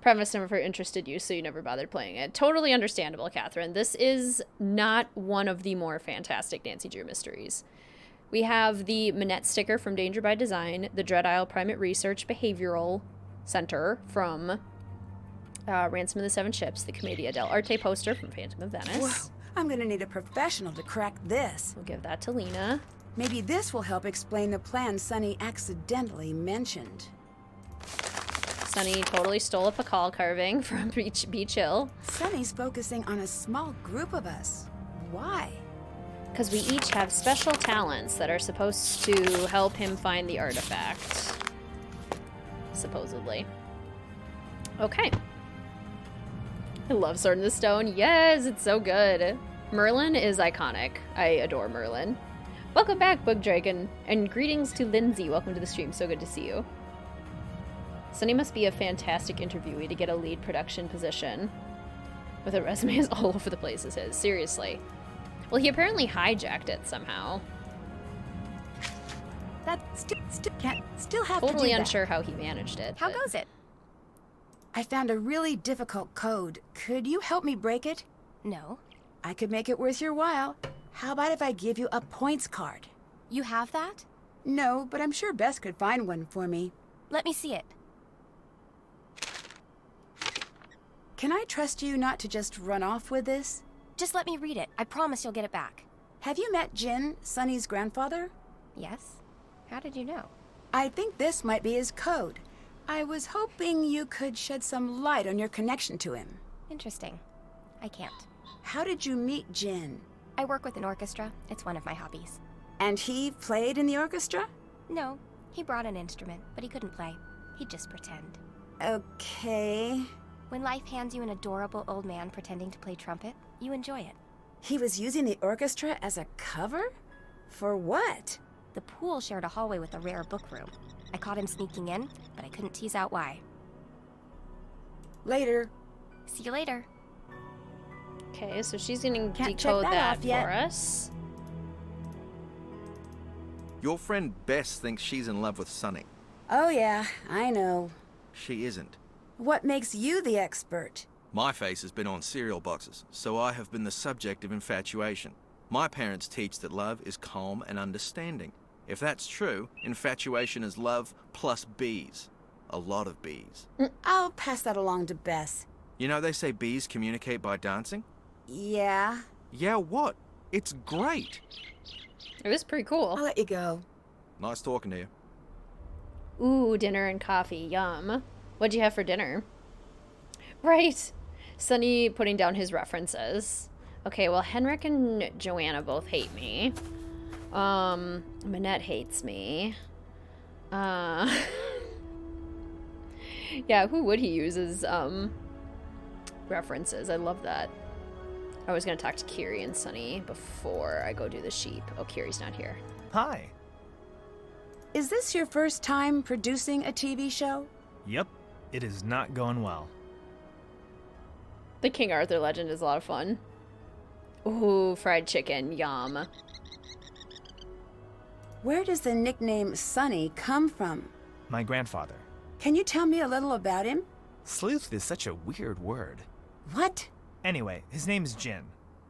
Premise never interested you, so you never bothered playing it. Totally understandable, Catherine. This is not one of the more fantastic Nancy Drew mysteries. We have the Manette sticker from Danger by Design, the Dread Isle Primate Research Behavioral Center from Ransom of the Seven Ships, the Commedia dell'arte poster from Phantom of Venice. Whoa, I'm gonna need a professional to crack this. We'll give that to Lena. Maybe this will help explain the plan Sonny accidentally mentioned. Sonny totally stole a Pakal carving from Beach Hill. Sonny's focusing on a small group of us. Why? Because we each have special talents that are supposed to help him find the artifact. Supposedly. Okay. I love Sword in the Stone. Yes, it's so good. Merlin is iconic. I adore Merlin. Welcome back, Bug Dragon. And greetings to Lindsay. Welcome to the stream. So good to see you. Sonny must be a fantastic interviewee to get a lead production position. With a resume as all over the place as his. Seriously. Well, he apparently hijacked it somehow. That still have to do that. Totally unsure how he managed it. How goes it? I found a really difficult code. Could you help me break it? No. I could make it worth your while. How about if I give you a points card? You have that? No, but I'm sure Bess could find one for me. Let me see it. Can I trust you not to just run off with this? Just let me read it. I promise you'll get it back. Have you met Jin, Sonny's grandfather? Yes. How did you know? I think this might be his code. I was hoping you could shed some light on your connection to him. Interesting. I can't. How did you meet Jin? I work with an orchestra. It's one of my hobbies. And he played in the orchestra? No. He brought an instrument, but he couldn't play. He'd just pretend. Okay. When life hands you an adorable old man pretending to play trumpet, you enjoy it. He was using the orchestra as a cover? For what? The pool shared a hallway with a rare book room. I caught him sneaking in, but I couldn't tease out why. Later. See you later. Okay, so she's gonna Can't decode check that off yet. for us. Your friend Bess thinks she's in love with Sonny. Oh yeah, I know. She isn't. What makes you the expert? My face has been on cereal boxes, so I have been the subject of infatuation. My parents teach that love is calm and understanding. If that's true, infatuation is love plus bees. A lot of bees. I'll pass that along to Bess. You know they say bees communicate by dancing? Yeah? Yeah, what? It's great. It was pretty cool. I'll let you go. Nice talking to you. Ooh, dinner and coffee. Yum. What'd you have for dinner? Right. Sonny putting down his references. Okay, well, Henrik and Joanna both hate me. Manette hates me. Yeah, who would he use as, references? I love that. I was gonna talk to Kiri and Sonny before I go do the sheep. Oh, Kiri's not here. Hi. Is this your first time producing a TV show? Yep, it is not going well. The King Arthur legend is a lot of fun. Ooh, fried chicken, yum. Where does the nickname Sonny come from? My grandfather. Can you tell me a little about him? Sleuth is such a weird word. What? Anyway, his name's Jin.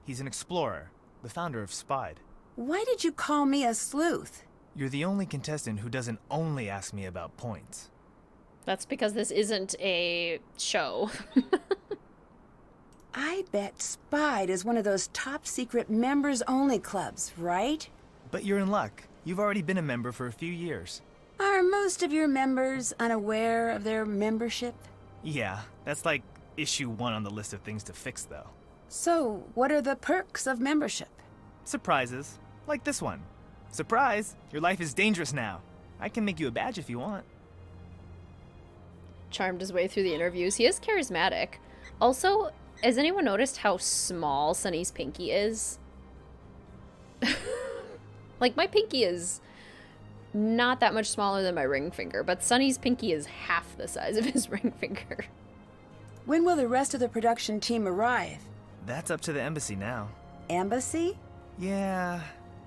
He's an explorer, the founder of Spide. Why did you call me a sleuth? You're the only contestant who doesn't only ask me about points. That's because this isn't a show. I bet Spide is one of those top-secret members-only clubs, right? But you're in luck. You've already been a member for a few years. Are most of your members unaware of their membership? Yeah, that's like issue 1 on the list of things to fix, though. So, what are the perks of membership? Surprises. Like this one. Surprise! Your life is dangerous now. I can make you a badge if you want. Charmed his way through the interviews. He is charismatic. Also, has anyone noticed how small Sonny's pinky is? Like, my pinky is not that much smaller than my ring finger, but Sonny's pinky is half the size of his ring finger. When will the rest of the production team arrive? That's up to the embassy now. Embassy? Yeah,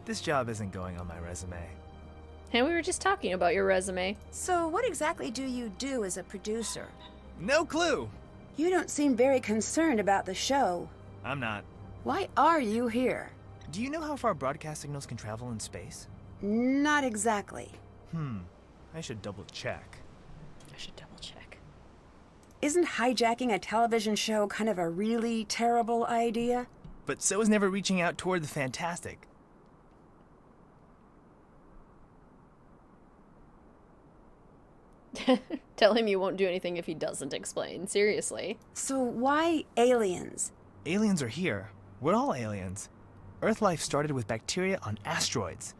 this job isn't going on my resume. And we were just talking about your resume. So what exactly do you do as a producer? No clue! You don't seem very concerned about the show. I'm not. Why are you here? Do you know how far broadcast signals can travel in space? Not exactly. I should double check. Isn't hijacking a television show kind of a really terrible idea? But so is never reaching out toward the fantastic. Tell him you won't do anything if he doesn't explain. Seriously. So why aliens? Aliens are here. We're all aliens. Earth life started with bacteria on asteroids.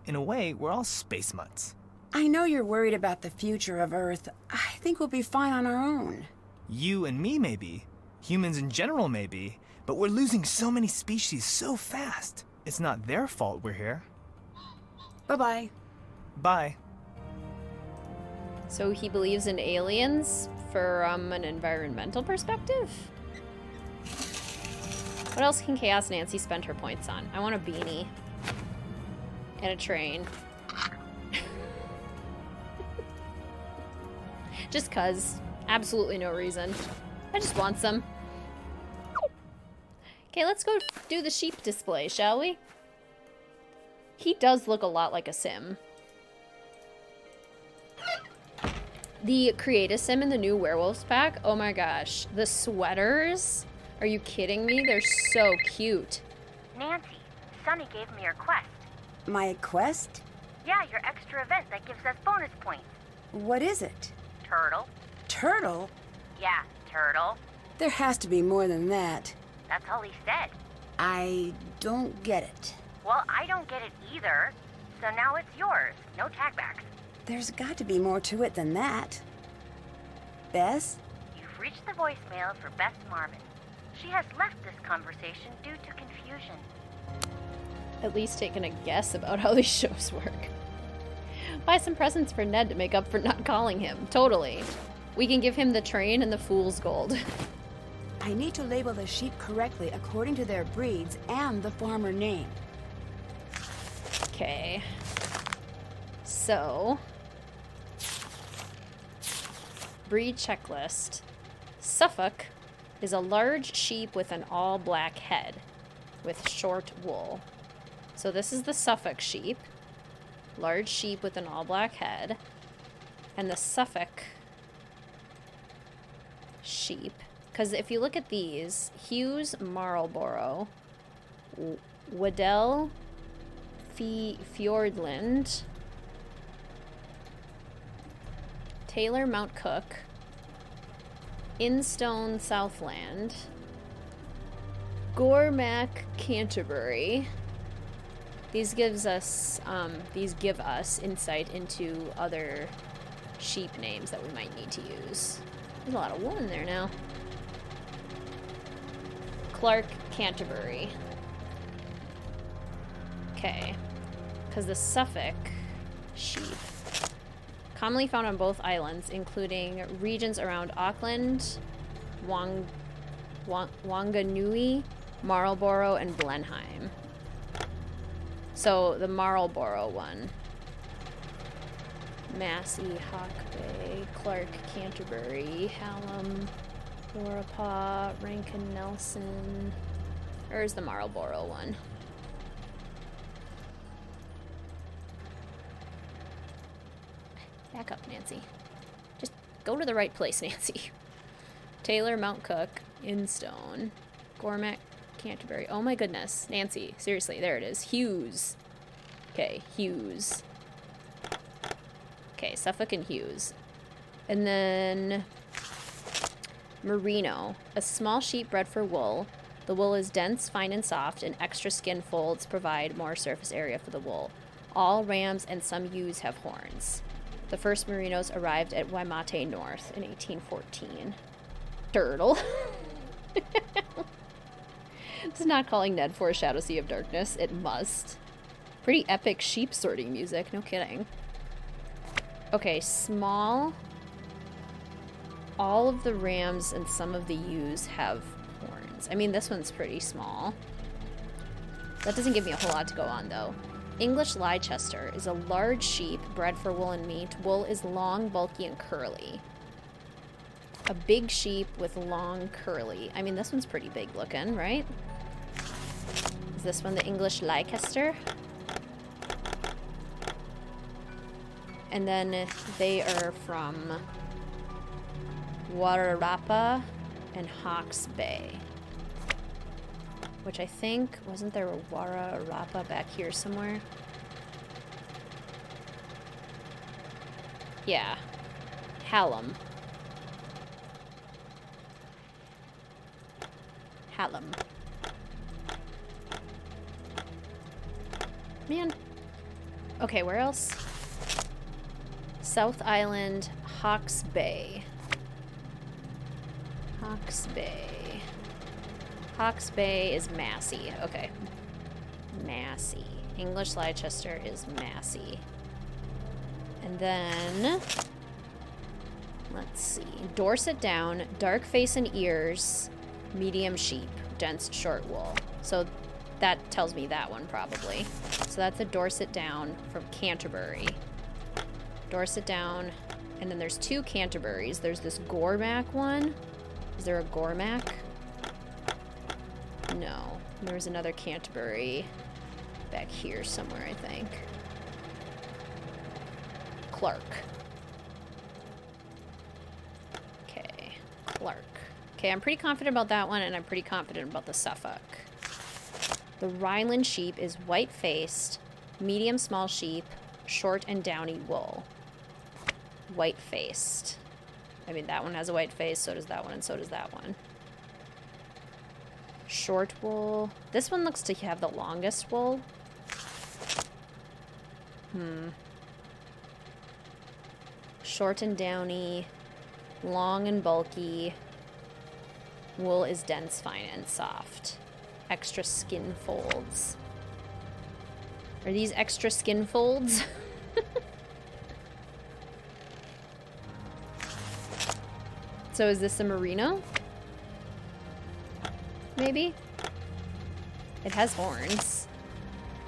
In a way, we're all space mutts. I know you're worried about the future of Earth. I think we'll be fine on our own. You and me may be. Humans in general may be. But we're losing so many species so fast. It's not their fault we're here. Bye-bye. Bye. So he believes in aliens from an environmental perspective? What else can Chaos Nancy spend her points on? I want a beanie. And a train. Just cuz. Absolutely no reason. I just want some. Okay, let's go do the sheep display, shall we? He does look a lot like a sim. The create a sim in the new werewolves pack, oh my gosh. The sweaters? Are you kidding me? They're so cute. Nancy, Sonny gave me your quest. My quest? Yeah, your extra event that gives us bonus points. What is it? Turtle. Turtle? Yeah, turtle. There has to be more than that. That's all he said. I don't get it. Well, I don't get it either. So now it's yours. No tagbacks. There's got to be more to it than that. Bess? You've reached the voicemail for Bess Marvin. She has left this conversation due to confusion. At least taking a guess about how these shows work. Buy some presents for Ned to make up for not calling him. Totally. We can give him the train and the fool's gold. I need to label the sheep correctly according to their breeds and the farmer name. Okay. So... breed checklist. Suffolk is a large sheep with an all-black head with short wool. So this is the Suffolk sheep. Large sheep with an all-black head. And the Suffolk sheep. Because if you look at these, Hughes Marlborough, Waddell Fiordland, Taylor Mount Cook, Instone Southland, Gormac Canterbury. These give us insight into other sheep names that we might need to use. There's a lot of wool in there now. Clark Canterbury. Okay. Because the Suffolk sheep, commonly found on both islands, including regions around Auckland, Wanganui, Marlborough, and Blenheim. So the Marlborough one. Massey, Hawke Bay, Clark, Canterbury, Hallam, Gorapaw, Rankin Nelson. Where's the Marlboro one? Back up, Nancy. Just go to the right place, Nancy. Taylor, Mount Cook, Instone, Gormac, Canterbury. Oh my goodness, Nancy. Seriously, there it is. Hughes. Okay, Hughes. Okay, Suffolk and Hughes. And then Merino, a small sheep bred for wool. The wool is dense, fine, and soft, and extra skin folds provide more surface area for the wool. All rams and some ewes have horns. The first Merinos arrived at Waimate North in 1814. Turtle. It's not calling Ned for a Shadow Sea of Darkness. It must. Pretty epic sheep sorting music. No kidding. Okay, small. All of the rams and some of the ewes have horns. I mean, this one's pretty small. That doesn't give me a whole lot to go on, though. English Leicester is a large sheep bred for wool and meat. Wool is long, bulky, and curly. A big sheep with long, curly. I mean, this one's pretty big looking, right? Is this one the English Leicester? And then they are from Wairarapa and Hawke's Bay. Which I think, wasn't there a Wairarapa back here somewhere? Yeah. Hallam. Hallam. Man. Okay, where else? South Island, Hawke's Bay. Hawke's Bay. Hawke's Bay is Massey. Okay. Massey. English Leicester is Massey. And then, let's see. Dorset Down, dark face and ears, medium sheep, dense short wool. So that tells me that one probably. So that's a Dorset Down from Canterbury. Dorset Down. And then there's two Canterburys. There's this Gormac one. Is there a Gormac? No. There's another Canterbury back here somewhere, I think. Clark. Okay. Clark. Okay, I'm pretty confident about that one, and I'm pretty confident about the Suffolk. The Ryland sheep is white-faced, medium small sheep, short and downy wool. White-faced. I mean, that one has a white face, so does that one, and so does that one. Short wool. This one looks to have the longest wool. Short and downy. Long and bulky. Wool is dense, fine, and soft. Extra skin folds. Are these extra skin folds? So is this a merino? Maybe? It has horns.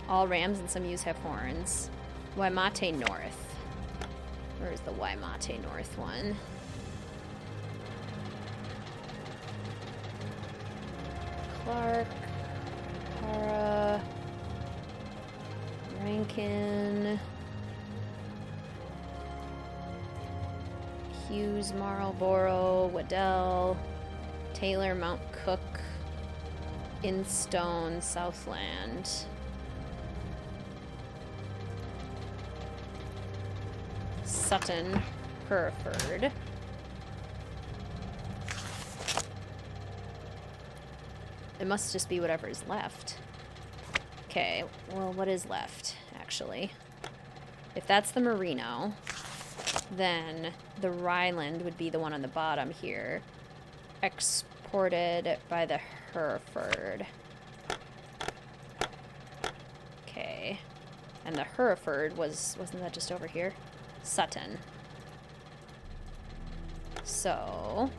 All rams and some ewes have horns. Waimate North. Where's the Waimate North one? Clark. Para. Rankin. Hughes, Marlboro, Waddell, Taylor, Mount Cook, Instone, Southland. Sutton, Hereford. It must just be whatever is left. Okay, well, what is left, actually? If that's the merino, then the Ryland would be the one on the bottom here. Exported by the Hereford. Okay. And the Hereford wasn't that just over here? Sutton. So...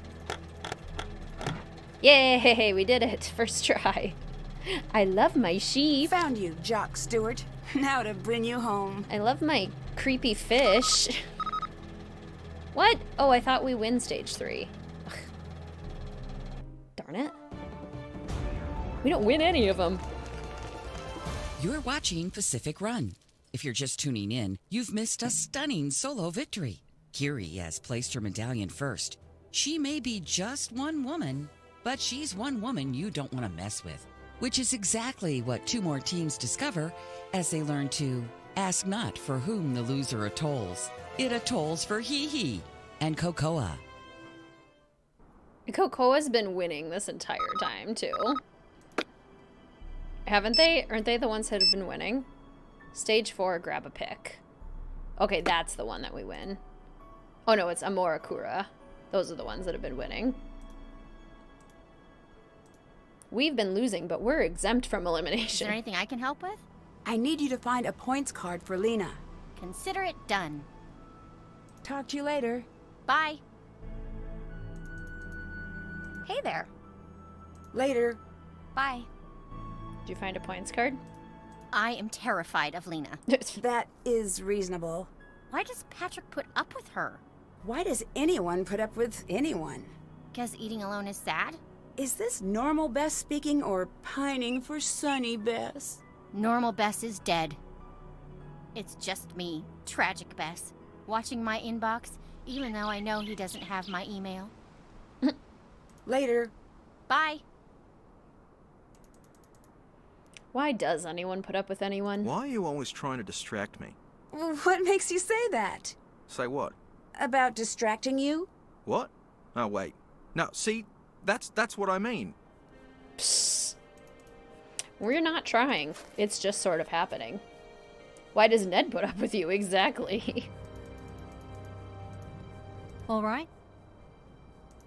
Yay! We did it! First try. I love my sheep. Found you, Jock Stewart. Now to bring you home. I love my creepy fish. What? Oh, I thought we win stage 3. Darn it. We don't win any of them. You're watching Pacific Run. If you're just tuning in, you've missed a stunning solo victory. Kiri has placed her medallion first. She may be just one woman, but she's one woman you don't want to mess with, which is exactly what two more teams discover as they learn to ask not for whom the loser atolls. It atolls for Hee and Cocoa. Cocoa's been winning this entire time, too. Haven't they? Aren't they the ones that have been winning? Stage 4, grab a pick. Okay, that's the one that we win. Oh no, it's Amorakura. Those are the ones that have been winning. We've been losing, but we're exempt from elimination. Is there anything I can help with? I need you to find a points card for Lena. Consider it done. Talk to you later. Bye. Hey there. Later. Bye. Did you find a points card? I am terrified of Lena. That is reasonable. Why does Patrick put up with her? Why does anyone put up with anyone? Because eating alone is sad? Is this normal Bess speaking or pining for Sonny Bess? Normal Bess is dead. It's just me, tragic Bess, watching my inbox, even though I know he doesn't have my email. Later. Bye. Why does anyone put up with anyone? Why are you always trying to distract me? What makes you say that? Say what? About distracting you? What? Oh, wait. No, see, that's what I mean. Psst. We're not trying. It's just sort of happening. Why does Ned put up with you exactly? All right.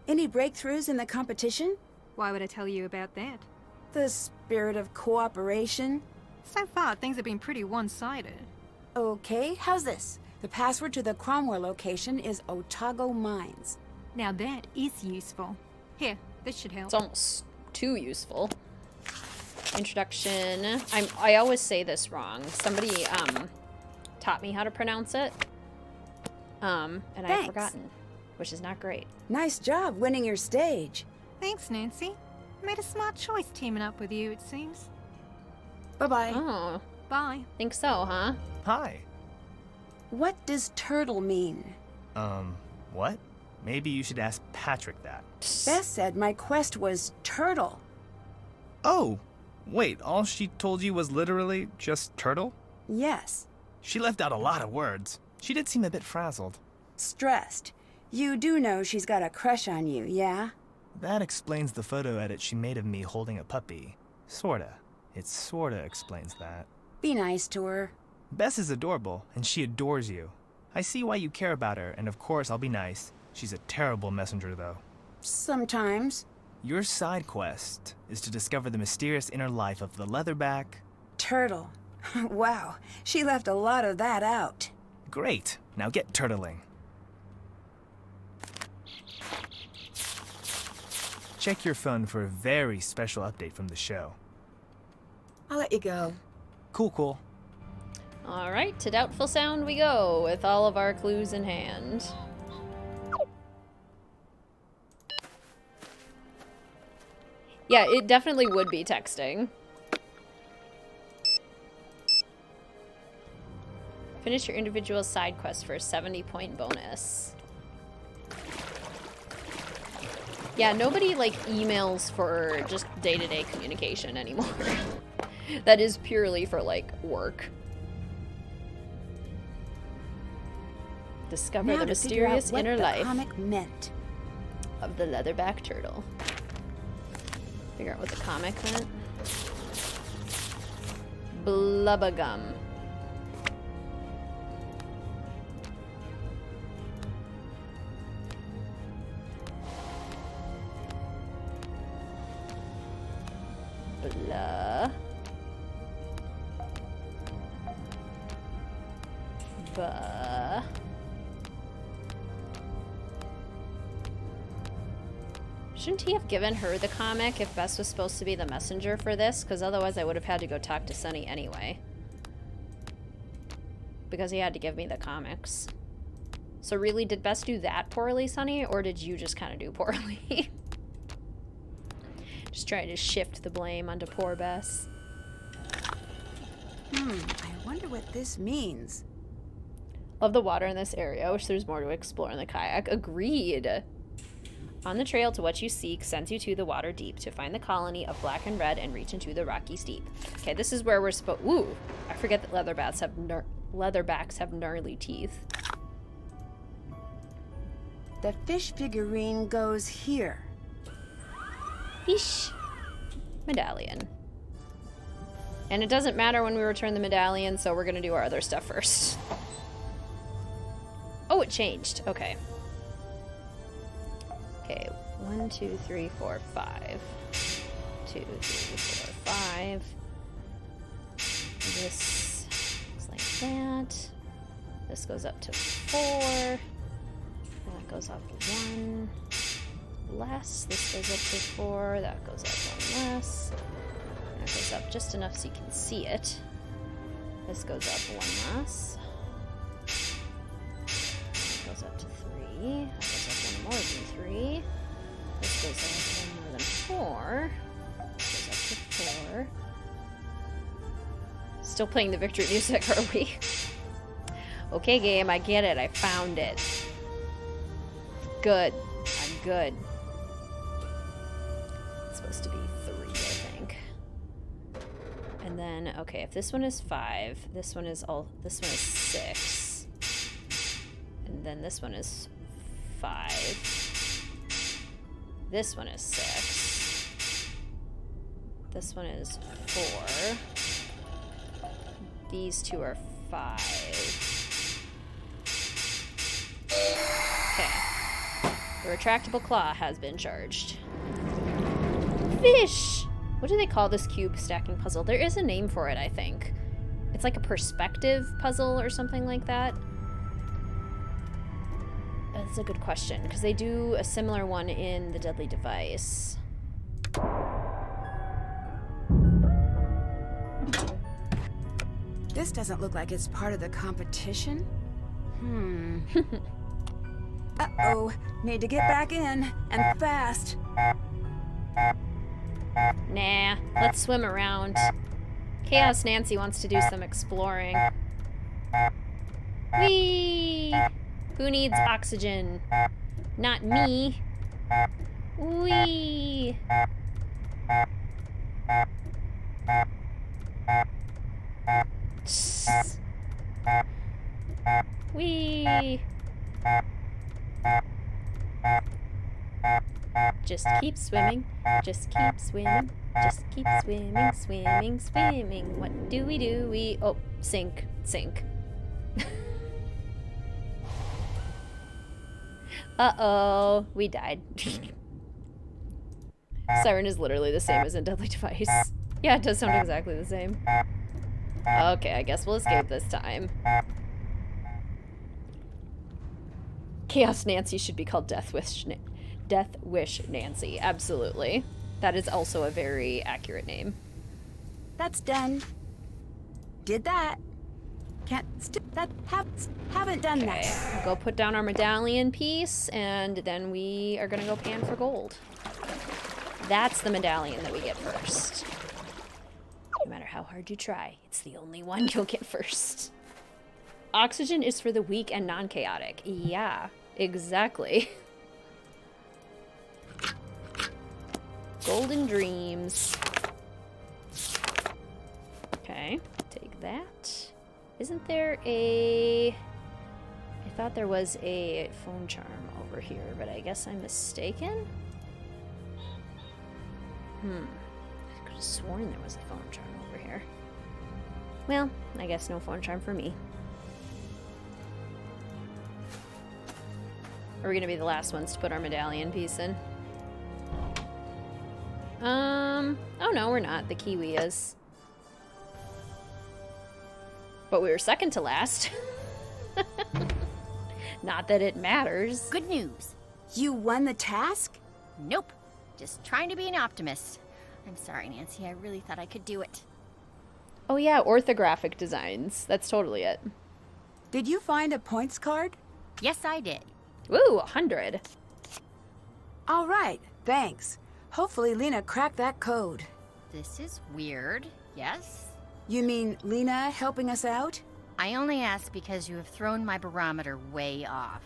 Any breakthroughs in the competition? Why would I tell you about that? The spirit of cooperation? So far, things have been pretty one-sided. Okay, how's this? The password to the Cromwell location is Otago Mines. Now that is useful. Here, this should help. It's almost too useful. Introduction. I always say this wrong. Somebody taught me how to pronounce it. And Thanks. I've forgotten, which is not great. Nice job winning your stage. Thanks, Nancy. Made a smart choice teaming up with you, it seems. Bye-bye. Oh. Bye. Think so, huh? Hi. What does turtle mean? What? Maybe you should ask Patrick that. Bess said my quest was turtle. Oh! Wait, all she told you was literally just turtle? Yes. She left out a lot of words. She did seem a bit frazzled. Stressed. You do know she's got a crush on you, yeah? That explains the photo edit she made of me holding a puppy. Sorta. It sorta explains that. Be nice to her. Bess is adorable, and she adores you. I see why you care about her, and of course I'll be nice. She's a terrible messenger, though. Sometimes. Your side quest is to discover the mysterious inner life of the leatherback... Turtle. Wow, she left a lot of that out. Great. Now get turtling. Check your phone for a very special update from the show. I'll let you go. Cool. Alright, to Doubtful Sound we go, with all of our clues in hand. Yeah, it definitely would be texting. Finish your individual side quest for a 70-point bonus. Yeah, nobody, like, emails for just day-to-day communication anymore. That is purely for, like, work. Discover the mysterious inner life comic meant. Of the leatherback turtle. Figure out what the comic meant. Blubbagum. Blah. Buh. Shouldn't he have given her the comic if Bess was supposed to be the messenger for this? Because otherwise I would have had to go talk to Sonny anyway. Because he had to give me the comics. So really, did Bess do that poorly, Sonny? Or did you just kind of do poorly? Just trying to shift the blame onto poor Bess. I wonder what this means. Love the water in this area. Wish there's more to explore in the kayak. Agreed. On the trail to what you seek sends you to the water deep to find the colony of black and red and reach into the rocky steep. Okay, this is where we're supposed. Woo! I forget that leatherbacks have gnarly teeth. The fish figurine goes here. Fish. Medallion. And it doesn't matter when we return the medallion, so we're gonna do our other stuff first. Oh, it changed. Okay. Okay, 1, 2, 3, 4, 5. 2, 3, 4, 5. This looks like that. This goes up to 4. That goes up 1 less. This goes up to 4. That goes up 1 less. That goes up just enough so you can see it. This goes up 1 less. That goes up to 3. That goes up 1 more than 3. This goes up 1 more than 4. This goes up to 4. Still playing the victory music, are we? Okay, game, I get it. I found it. Good. I'm good. It's supposed to be 3, I think. And then, okay, if this one is 5, this one is 6. And then this one is 5. This one is 6. This one is 4. These 2 are 5. Okay. The retractable claw has been charged. Fish! What do they call this cube stacking puzzle? There is a name for it, I think. It's like a perspective puzzle or something like that. That's a good question, because they do a similar one in the Deadly Device. This doesn't look like it's part of the competition. Uh-oh. Need to get back in, and fast. Nah, let's swim around. Chaos Nancy wants to do some exploring. Whee! Who needs oxygen? Not me. Whee! Whee! Just keep swimming. Just keep swimming. Just keep swimming, swimming, swimming. What do? We... Oh, sink, sink. Uh-oh. We died. Siren is literally the same as in Deadly Device. Yeah, it does sound exactly the same. Okay, I guess we'll escape this time. Chaos Nancy should be called Death Wish Nancy. Absolutely. That is also a very accurate name. That's done. Did that. Haven't done that. Go put down our medallion piece, and then we are gonna go pan for gold. That's the medallion that we get first. No matter how hard you try, it's the only one you'll get first. Oxygen is for the weak and non-chaotic. Yeah, exactly. Golden dreams. Okay, take that. Isn't there a... I thought there was a phone charm over here, but I guess I'm mistaken? I could have sworn there was a phone charm over here. Well, I guess no phone charm for me. Are we gonna be the last ones to put our medallion piece in? Oh no, we're not. The Kiwi is. But we were second to last. Not that it matters. Good news. You won the task? Nope. Just trying to be an optimist. I'm sorry, Nancy. I really thought I could do it. Oh yeah, orthographic designs. That's totally it. Did you find a points card? Yes, I did. Woo, 100. All right, thanks. Hopefully Lena cracked that code. This is weird, yes? You mean Lena helping us out? I only ask because you have thrown my barometer way off.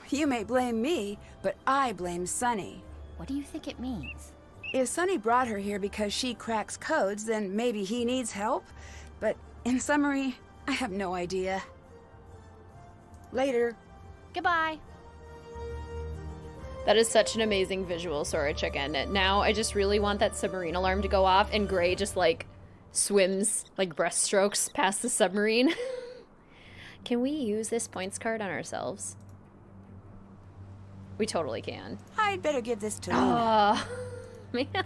You may blame me, but I blame Sonny. What do you think it means? If Sonny brought her here because she cracks codes, then maybe he needs help. But in summary, I have no idea. Later. Goodbye. That is such an amazing visual, Sora Chicken. Now I just really want that submarine alarm to go off and Gray just like swims like breaststrokes past the submarine. Can we use this points card on ourselves? We totally can. I'd better give this to Lena. Oh, man.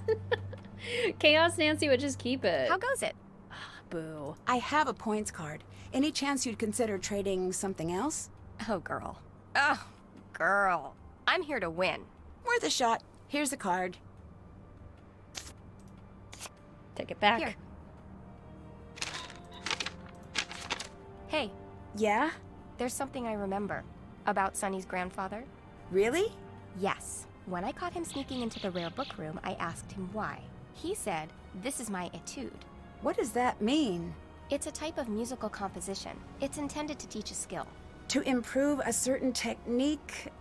Chaos Nancy would just keep it. How goes it? Boo. I have a points card. Any chance you'd consider trading something else? Oh, girl. Oh, girl. I'm here to win. Worth a shot. Here's the card. Take it back. Here. Hey. Yeah? There's something I remember about Sonny's grandfather. Really? Yes. When I caught him sneaking into the rare book room, I asked him why. He said, "This is my etude." What does that mean? It's a type of musical composition. It's intended to teach a skill. To improve a certain technique?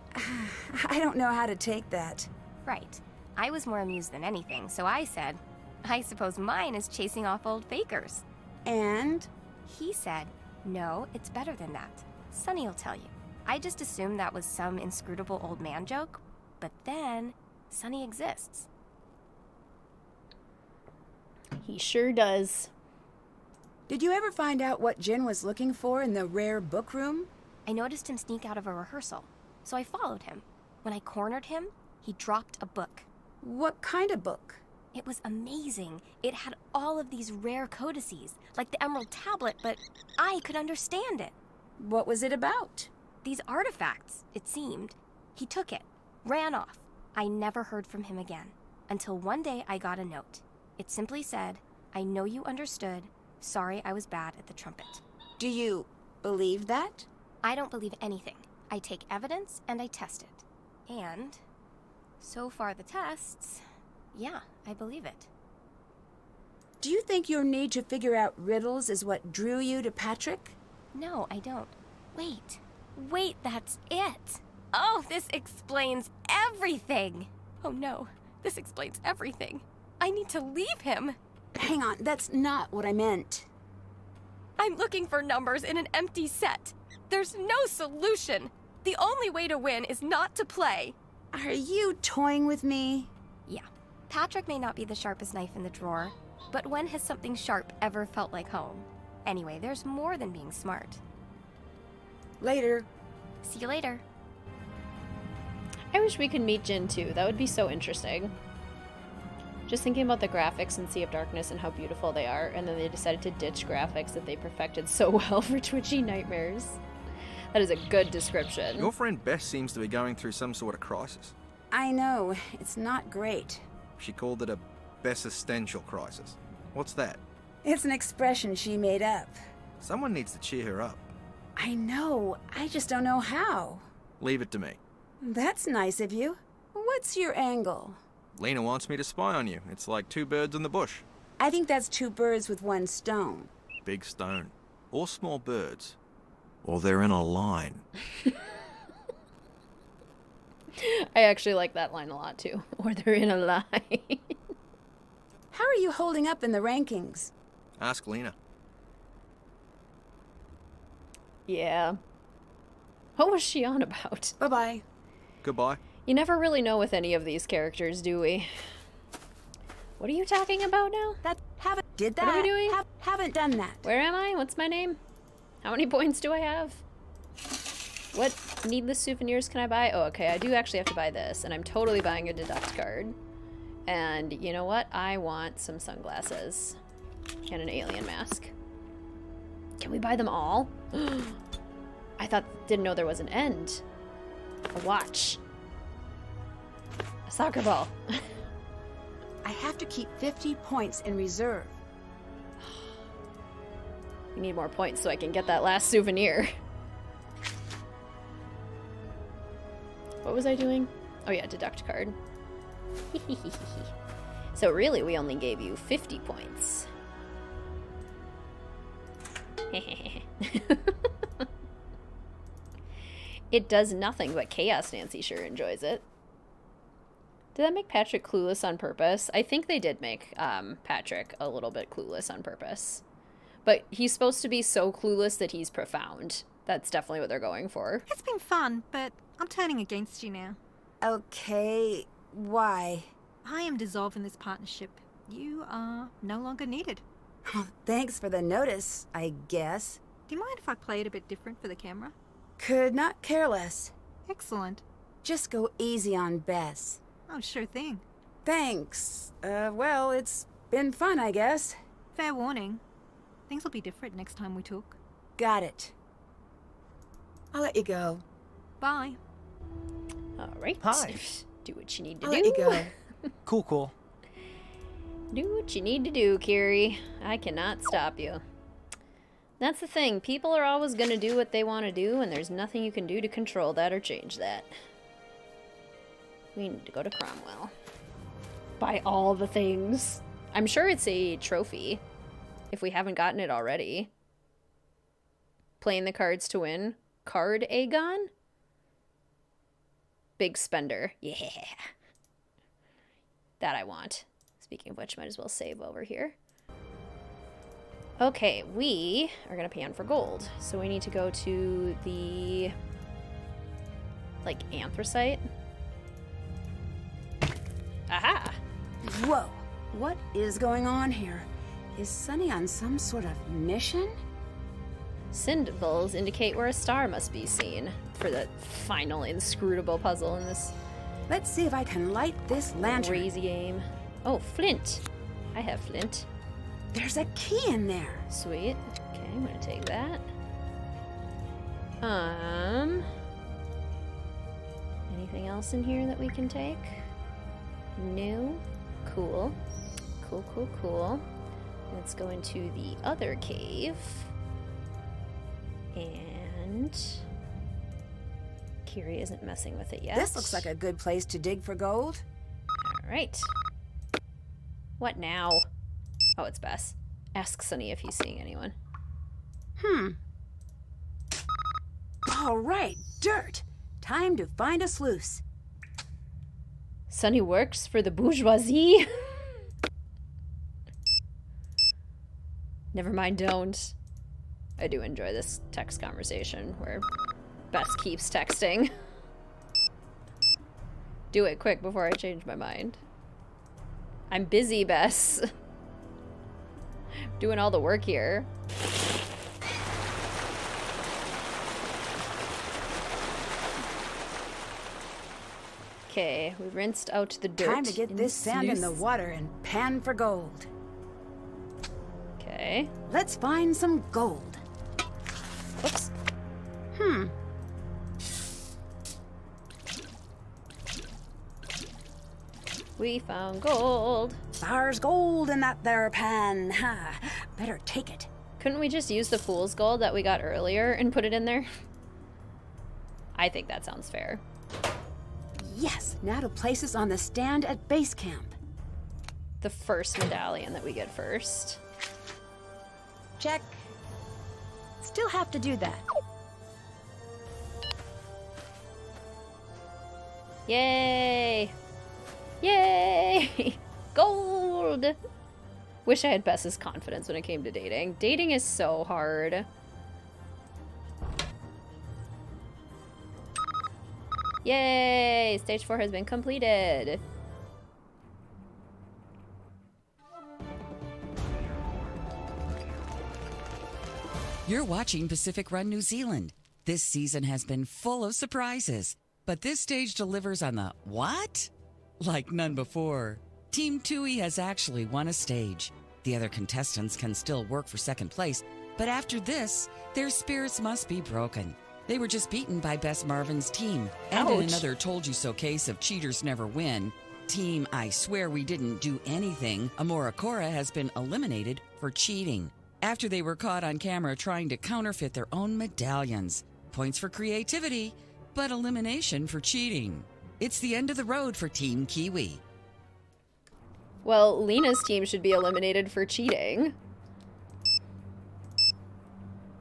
I don't know how to take that. Right. I was more amused than anything, so I said, "I suppose mine is chasing off old fakers." And? He said, "No, it's better than that. Sonny will tell you." I just assumed that was some inscrutable old man joke, but then Sonny exists. He sure does. Did you ever find out what Jin was looking for in the rare book room? I noticed him sneak out of a rehearsal, so I followed him. When I cornered him, he dropped a book. What kind of book? It was amazing. It had all of these rare codices, like the Emerald Tablet, but I could understand it. What was it about? These artifacts, it seemed. He took it, ran off. I never heard from him again, until one day I got a note. It simply said, "I know you understood. Sorry I was bad at the trumpet." Do you believe that? I don't believe anything. I take evidence and I test it. And so far the tests, yeah, I believe it. Do you think your need to figure out riddles is what drew you to Patrick? No, I don't. Wait, that's it. Oh, this explains everything. Oh no, this explains everything. I need to leave him. Hang on, that's not what I meant. I'm looking for numbers in an empty set. There's no solution. The only way to win is not to play. Are you toying with me? Yeah. Patrick may not be the sharpest knife in the drawer, but when has something sharp ever felt like home? Anyway, there's more than being smart. Later. See you later. I wish we could meet Jin too. That would be so interesting. Just thinking about the graphics in Sea of Darkness and how beautiful they are, and then they decided to ditch graphics that they perfected so well for Twitchy Nightmares. That is a good description. Your friend Bess seems to be going through some sort of crisis. I know. It's not great. She called it a Bessistential crisis. What's that? It's an expression she made up. Someone needs to cheer her up. I know. I just don't know how. Leave it to me. That's nice of you. What's your angle? Lena wants me to spy on you. It's like two birds in the bush. I think that's two birds with one stone. Big stone. Or small birds. Or they're in a line. I actually like that line a lot too. Or they're in a line. How are you holding up in the rankings? Ask Lena. Yeah. What was she on about? Bye-bye. Goodbye. You never really know with any of these characters, do we? What are you talking about now? Did that? What are we doing? Haven't done that. Where am I? What's my name? How many points do I have? What needless souvenirs can I buy? Oh, okay, I do actually have to buy this, and I'm totally buying a deduct card. And you know what? I want some sunglasses and an alien mask. Can we buy them all? Didn't know there was an end. A watch. A soccer ball. I have to keep 50 points in reserve. We need more points so I can get that last souvenir. What was I doing? Oh yeah, deduct card. So really, we only gave you 50 points. It does nothing, but Chaos Nancy sure enjoys it. Did that make Patrick clueless on purpose? I think they did make Patrick a little bit clueless on purpose. But he's supposed to be so clueless that he's profound. That's definitely what they're going for. It's been fun, but I'm turning against you now. Okay, why? I am dissolving this partnership. You are no longer needed. Well, thanks for the notice, I guess. Do you mind if I play it a bit different for the camera? Could not care less. Excellent. Just go easy on Bess. Oh, sure thing. Thanks. Well, it's been fun, I guess. Fair warning. Things will be different next time we talk. Got it. I'll let you go. Bye. All right. Hi. Do what you need to I'll do. let you go. Cool. Do what you need to do, Kiri. I cannot stop you. That's the thing. People are always going to do what they want to do, and there's nothing you can do to control that or change that. We need to go to Cromwell. Buy all the things. I'm sure it's a trophy, if we haven't gotten it already. Playing the cards to win. Card Aegon? Big spender. Yeah. That I want. Speaking of which, might as well save over here. Okay, we are going to pan for gold. So we need to go to the, like, anthracite. Aha! Whoa, what is going on here? Is Sonny on some sort of mission? Symbols indicate where a star must be seen for the final inscrutable puzzle in this. Let's see if I can light this lantern. Crazy game. Oh, flint. I have flint. There's a key in there. Sweet. Okay, I'm gonna take that. Anything else in here that we can take? No. Cool. Cool. Let's go into the other cave. And Kiri isn't messing with it yet. This looks like a good place to dig for gold. All right. What now? Oh, it's Bess. Ask Sonny if he's seeing anyone. All right, dirt. Time to find a sluice. Sonny works for the bourgeoisie. Never mind, don't. I do enjoy this text conversation where Bess keeps texting. Do it quick before I change my mind. I'm busy, Bess. Doing all the work here. Okay, we rinsed out the dirt. Time to get this sand in the water and pan for gold. Okay. Let's find some gold. Whoops. We found gold. There's gold in that there pan. Ha! Better take it. Couldn't we just use the fool's gold that we got earlier and put it in there? I think that sounds fair. Yes, now to place us on the stand at base camp. The first medallion that we get first. Check. Still have to do that. Yay! Yay! Gold! Wish I had Bess's confidence when it came to dating. Dating is so hard. Yay! Stage 4 has been completed. You're watching Pacific Run New Zealand. This season has been full of surprises, but this stage delivers on the what? Like none before. Team Tui has actually won a stage. The other contestants can still work for second place, but after this, their spirits must be broken. They were just beaten by Bess Marvin's team. And in another told you so case of cheaters never win, Team I Swear We Didn't Do Anything, Amora Cora has been eliminated for cheating after they were caught on camera trying to counterfeit their own medallions. Points for creativity, but elimination for cheating. It's the end of the road for Team Kiwi. Well, Lena's team should be eliminated for cheating.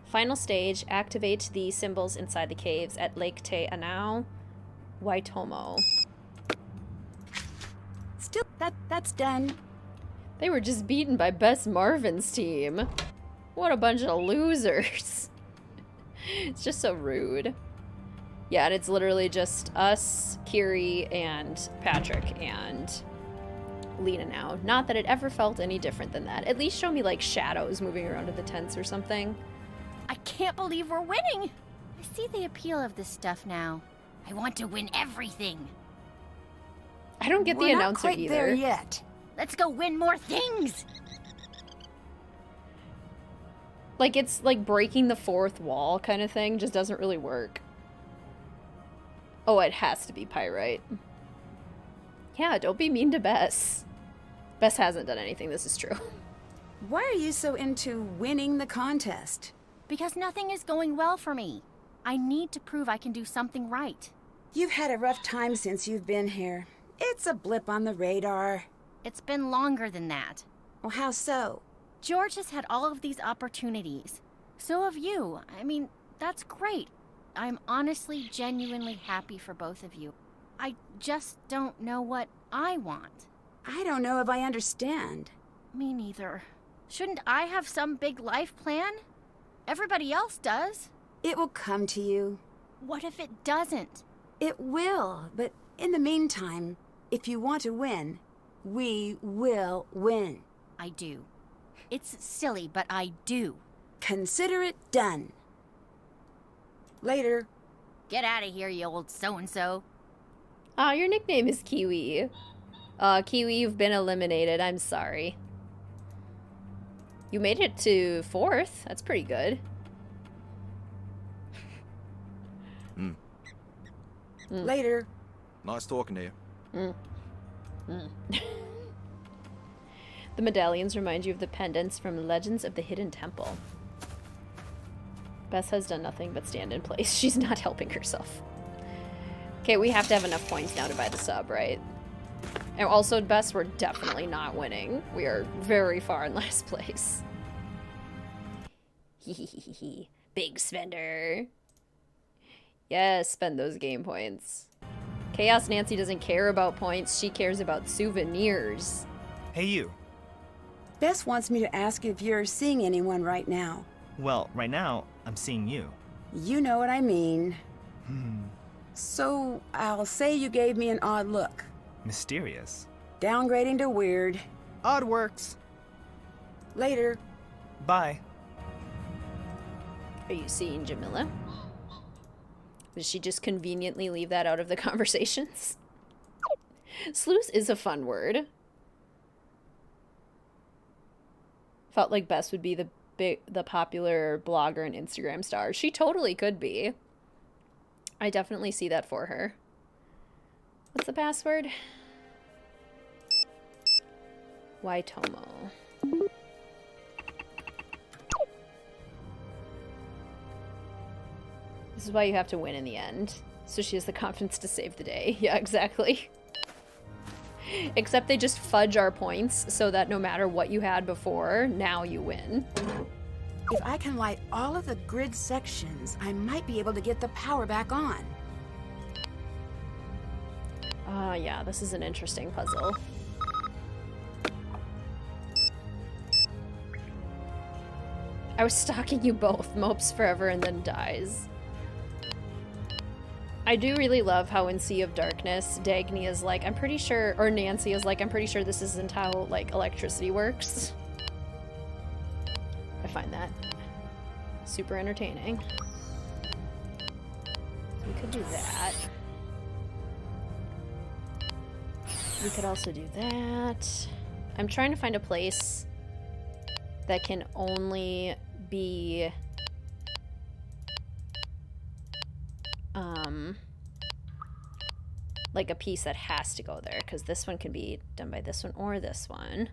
Final stage, activate the symbols inside the caves at Lake Te Anau, Waitomo. Still, that's done. They were just beaten by Bess Marvin's team. What a bunch of losers. It's just so rude. Yeah, and it's literally just us, Kiri, and Patrick, and Lena now. Not that it ever felt any different than that. At least show me, like, shadows moving around in the tents or something. I can't believe we're winning! I see the appeal of this stuff now. I want to win everything. I don't get the announcer either. We're not quite there yet. Let's go win more things! Like, it's like breaking the fourth wall kind of thing. Just doesn't really work. Oh, it has to be Pyrite. Yeah, don't be mean to Bess. Bess hasn't done anything, this is true. Why are you so into winning the contest? Because nothing is going well for me. I need to prove I can do something right. You've had a rough time since you've been here. It's a blip on the radar. It's been longer than that. Well, how so? George has had all of these opportunities. So have you. I mean, that's great. I'm honestly, genuinely happy for both of you. I just don't know what I want. I don't know if I understand. Me neither. Shouldn't I have some big life plan? Everybody else does. It will come to you. What if it doesn't? It will, but in the meantime, if you want to win, we will win. I do. It's silly, but I do. Consider it done. Later. Get out of here, you old so-and-so. Ah, your nickname is Kiwi. Kiwi, you've been eliminated. I'm sorry. You made it to 4th. That's pretty good. Later. Nice talking to you. The medallions remind you of the pendants from Legends of the Hidden Temple. Bess has done nothing but stand in place. She's not helping herself. Okay, we have to have enough points now to buy the sub, right? And also, Bess, we're definitely not winning. We are very far in last place. Hehehehe. Big spender. Yes, spend those game points. Chaos Nancy doesn't care about points. She cares about souvenirs. Hey, you. Bess wants me to ask if you're seeing anyone right now. Well, right now, I'm seeing you. You know what I mean. So, I'll say you gave me an odd look. Mysterious. Downgrading to weird. Odd works. Later. Bye. Are you seeing Jamila? Did she just conveniently leave that out of the conversations? Sleuth is a fun word. Felt like Bess would be the popular blogger and Instagram star. She totally could be. I definitely see that for her. What's the password? Waitomo. This is why you have to win in the end. So she has the confidence to save the day. Yeah, exactly. Except they just fudge our points so that no matter what you had before, now you win. If I can light all of the grid sections, I might be able to get the power back on. Yeah, this is an interesting puzzle. I was stalking you both. Mopes forever and then dies. I do really love how in Sea of Darkness, Dagny is like, I'm pretty sure, or Nancy is like, I'm pretty sure this isn't how, like, electricity works. I find that super entertaining. We could do that. We could also do that. I'm trying to find a place that can only be like a piece that has to go there, because this one can be done by this one or this one.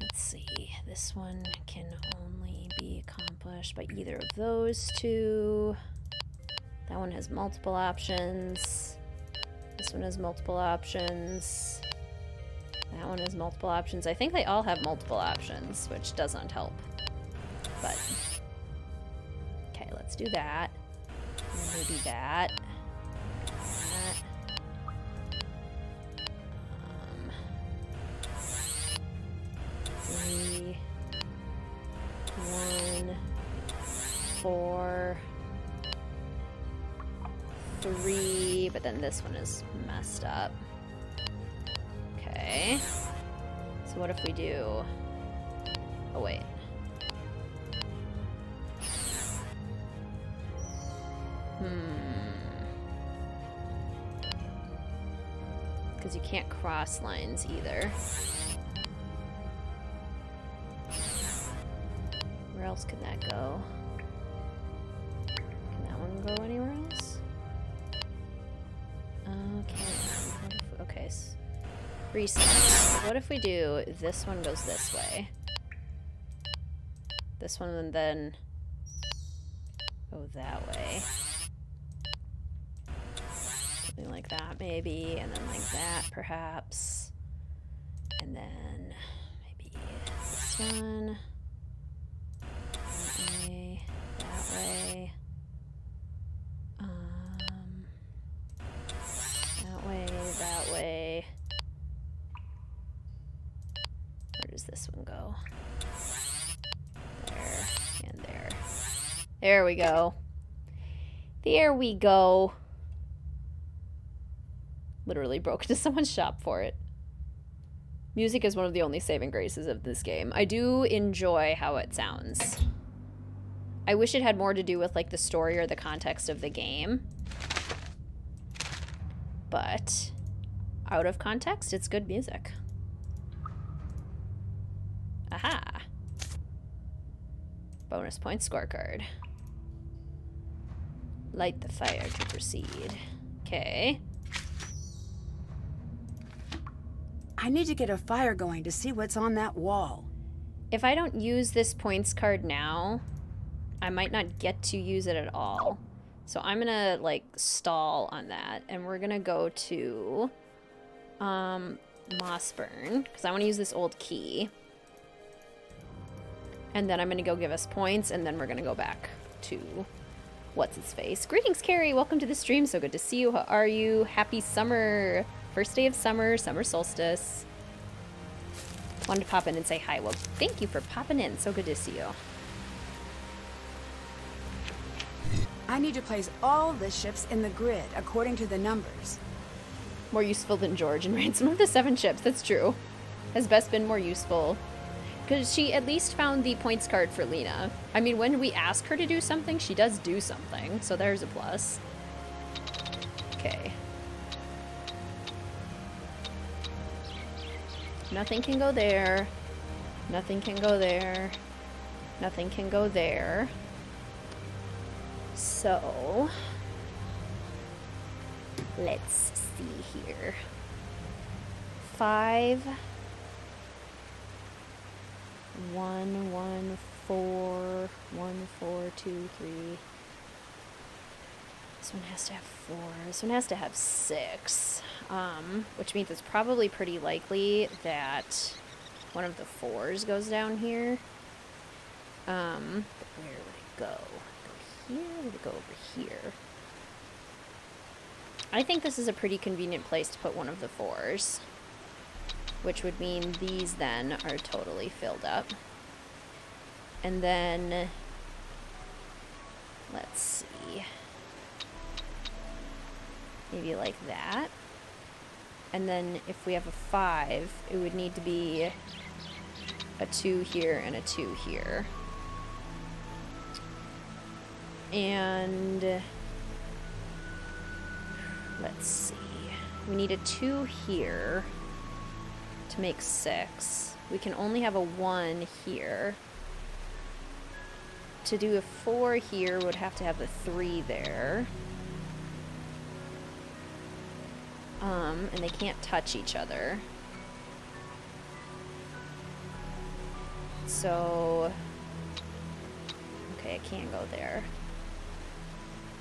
Let's see, this one can only be accomplished by either of those two. That one has multiple options. This one has multiple options. That one has multiple options. I think they all have multiple options, which doesn't help. But, okay, let's do that. And maybe that. That. 3, 1, 4, 3, but then this one is messed up. Okay. So what if we do... Oh, wait. Because you can't cross lines either. Where else can that go? Can that one go anywhere else? Okay. Okay. Reset. What if we do this one goes this way? This one and then go that way. Something like that maybe, and then like that perhaps. And then maybe this one. That way. That way. Where does this one go? There and there. There we go. There we go. Literally broke into someone's shop for it. Music is one of the only saving graces of this game. I do enjoy how it sounds. I wish it had more to do with like the story or the context of the game. But out of context, it's good music. Aha. Bonus point scorecard. Light the fire to proceed. Okay. I need to get a fire going to see what's on that wall. If I don't use this points card now, I might not get to use it at all. So I'm gonna like stall on that, and we're gonna go to Mossburn because I want to use this old key, and then I'm gonna go give us points, and then we're gonna go back to what's his face. Greetings, Carrie. Welcome to the stream. So good to see you. How are you? Happy summer. First day of summer, summer solstice. Wanted to pop in and say hi. Well, thank you for popping in. So good to see you. I need to place all the ships in the grid according to the numbers. More useful than George in Ransom of the 7 Ships. That's true. Has Bess been more useful? Because she at least found the points card for Lena. I mean, when we ask her to do something, she does do something. So there's a plus. Okay. Nothing can go there. Nothing can go there. Nothing can go there. So, let's see here. 5, 1, 1, 4, 1, 4, 2, 3. This one has to have 4. This one has to have 6. Which means it's probably pretty likely that one of the 4s goes down here. But where would it go? Here, would it go over here? I think this is a pretty convenient place to put one of the 4s, which would mean these then are totally filled up. And then let's see, maybe like that. And then if we have a 5, it would need to be a 2 here and a 2 here. And let's see, we need a 2 here to make 6. We can only have a 1 here. To do a 4 here, would have to have a 3 there. And they can't touch each other. So, okay, it can go there.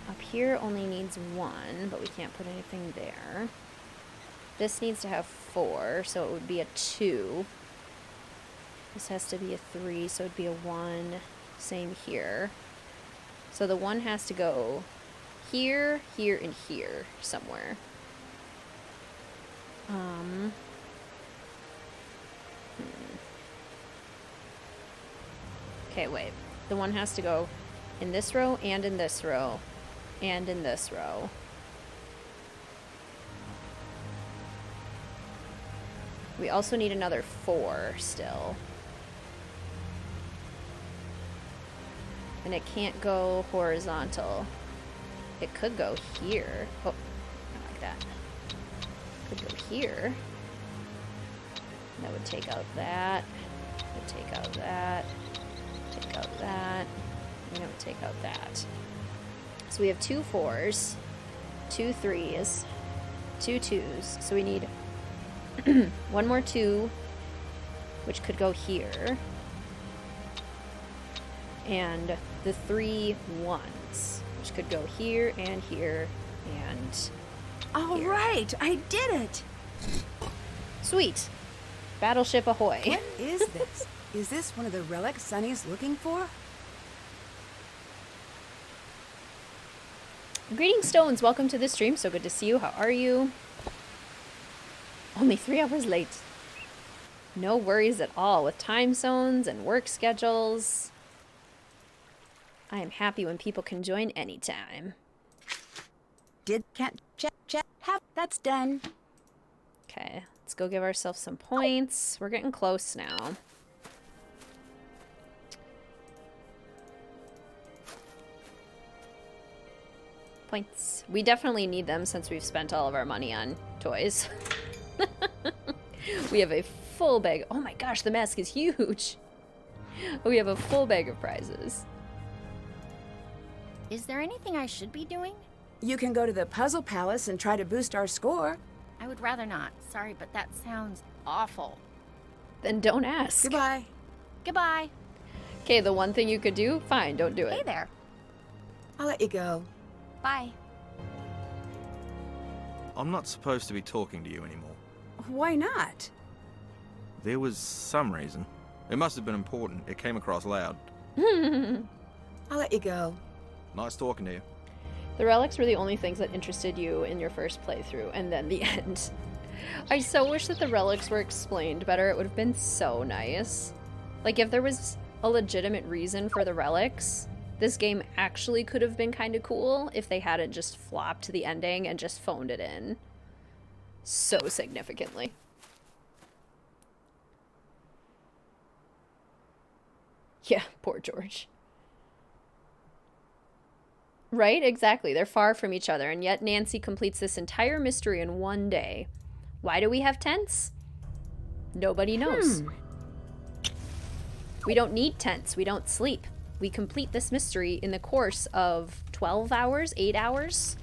Up here only needs 1, but we can't put anything there. This needs to have 4, so it would be a 2. This has to be a 3, so it would be a 1. Same here. So the 1 has to go here, here, and here somewhere. Okay, wait. The 1 has to go in this row, and in this row, and in this row. We also need another 4 still. And it can't go horizontal. It could go here. Oh, I like that. Could go here. That would take out that. Would take out that. Take out that. And it would take out that. So we have 2 4s, 2 3s, 2 2s. So we need 1 more 2, which could go here. And the 3 1s, which could go here and here and All right, I did it. Sweet. Battleship ahoy. What is this? Is this one of the relics Sonny's looking for? Greetings, Stones. Welcome to the stream. So good to see you. How are you? Only 3 hours late. No worries at all with time zones and work schedules. I am happy when people can join anytime. That's done. Okay, let's go give ourselves some points. We're getting close now. Points. We definitely need them since we've spent all of our money on toys. We have a full bag. Oh my gosh, the mask is huge. We have a full bag of prizes. Is there anything I should be doing? You can go to the Puzzle Palace and try to boost our score. I would rather not. Sorry, but that sounds awful. Then don't ask. Goodbye. Goodbye. Okay, the one thing you could do, fine, don't do it. Hey there. I'll let you go. Bye. I'm not supposed to be talking to you anymore. Why not? There was some reason. It must have been important. It came across loud. I'll let you go. Nice talking to you. The relics were the only things that interested you in your first playthrough, and then the end. I so wish that the relics were explained better. It would have been so nice. Like, if there was a legitimate reason for the relics, this game actually could have been kind of cool if they hadn't just flopped the ending and just phoned it in so significantly. Yeah, poor George. Right? Exactly. They're far from each other, and yet Nancy completes this entire mystery in one day. Why do we have tents? Nobody knows. We don't need tents. We don't sleep. We complete this mystery in the course of 12 hours, 8 hours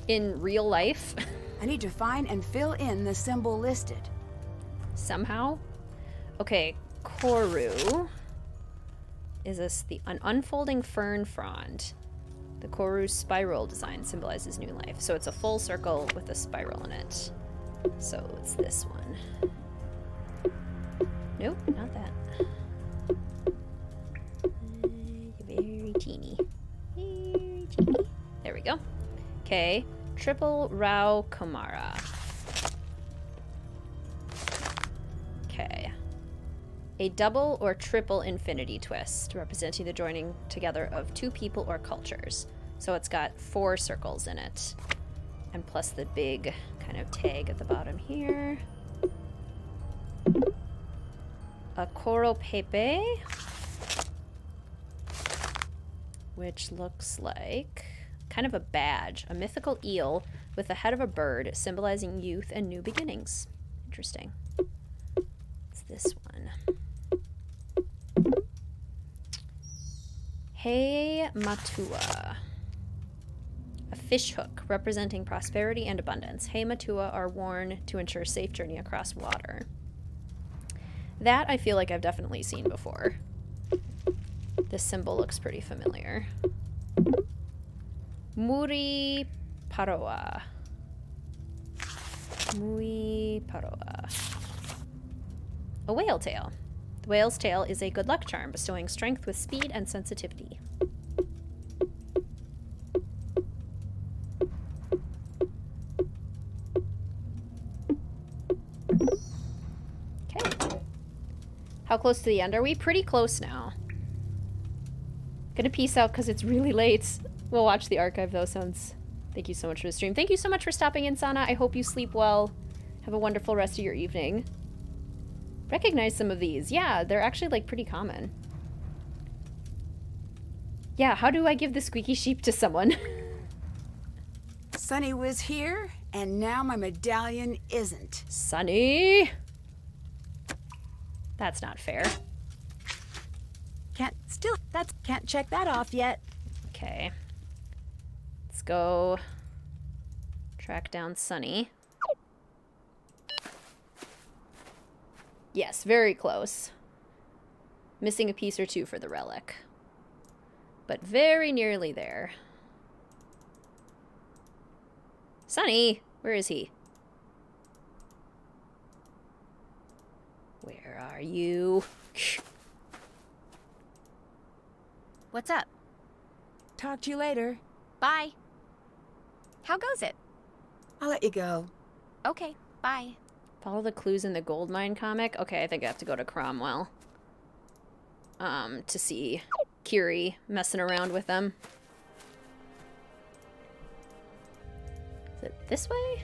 in real life. I need to find and fill in the symbol listed. Somehow? Okay, Koru. Is this an unfolding fern frond? The Koru spiral design symbolizes new life. So it's a full circle with a spiral in it. So it's this one. Nope, not that. Very teeny. Very teeny. There we go. Okay. Triple Rao Kamara. Okay. A double or triple infinity twist, representing the joining together of 2 people or cultures. So it's got 4 circles in it. And plus the big kind of tag at the bottom here. A Koro Pepe, which looks like kind of a badge. A mythical eel with the head of a bird, symbolizing youth and new beginnings. Interesting. It's this one. Hey Matua. A fish hook representing prosperity and abundance. Hey Matua are worn to ensure a safe journey across water. That I feel like I've definitely seen before. This symbol looks pretty familiar. Muri Paroa. Muy paroa. A whale tail. The whale's tail is a good luck charm, bestowing strength with speed and sensitivity. Okay. How close to the end are we? Pretty close now. Gonna peace out because it's really late. We'll watch the archive though, since... Thank you so much for the stream. Thank you so much for stopping in, Sana. I hope you sleep well. Have a wonderful rest of your evening. Recognize some of these. Yeah, they're actually, like, pretty common. Yeah, how do I give the squeaky sheep to someone? Sonny was here, and now my medallion isn't. Sonny! That's not fair. Can't check that off yet. Okay. Let's go track down Sonny. Yes, very close. Missing a piece or two for the relic. But very nearly there. Sonny! Where is he? Where are you? What's up? Talk to you later. Bye. How goes it? I'll let you go. Okay, bye. Follow the clues in the gold mine comic? Okay, I think I have to go to Cromwell. To see Kiri messing around with them. Is it this way?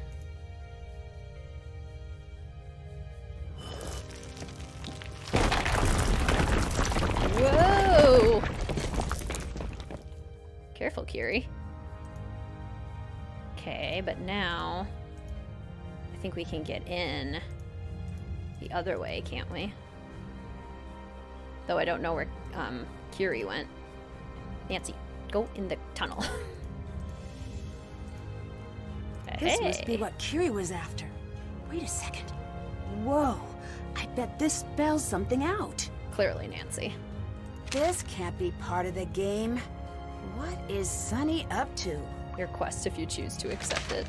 Whoa! Careful, Kiri. Okay, but now I think we can get in the other way, can't we? Though I don't know where Kiri went. Nancy, go in the tunnel. This must be what Kiri was after. Wait a second. Whoa, I bet this spells something out. Clearly, Nancy. This can't be part of the game. What is Sonny up to? Your quest if you choose to accept it.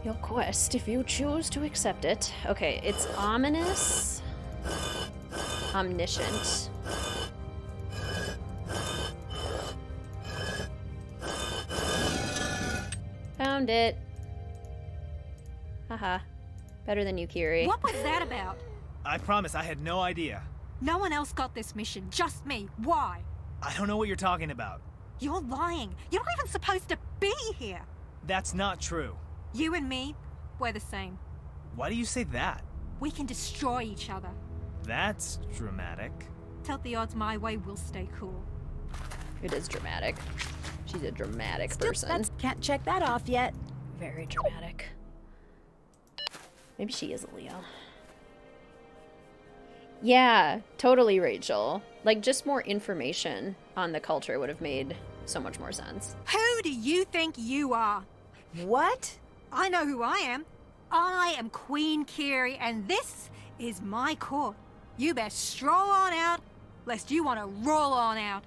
Your quest if you choose to accept it. Okay, it's ominous. Omniscient. Found it. Haha. Better than you, Kiri. What was that about? I promise I had no idea. No one else got this mission, just me. Why? I don't know what you're talking about. You're lying. You're not even supposed to be here. That's not true. You and me, we're the same. Why do you say that? We can destroy each other. That's dramatic. Tilt the odds my way, we'll stay cool. It is dramatic. She's a dramatic person. Can't check that off yet. Very dramatic. Maybe she is a Leo. Yeah, totally, Rachel. Like, just more information on the culture would have made so much more sense. Who do you think you are? What? I know who I am. I am Queen Kiri, and this is my court. You best stroll on out, lest you want to roll on out.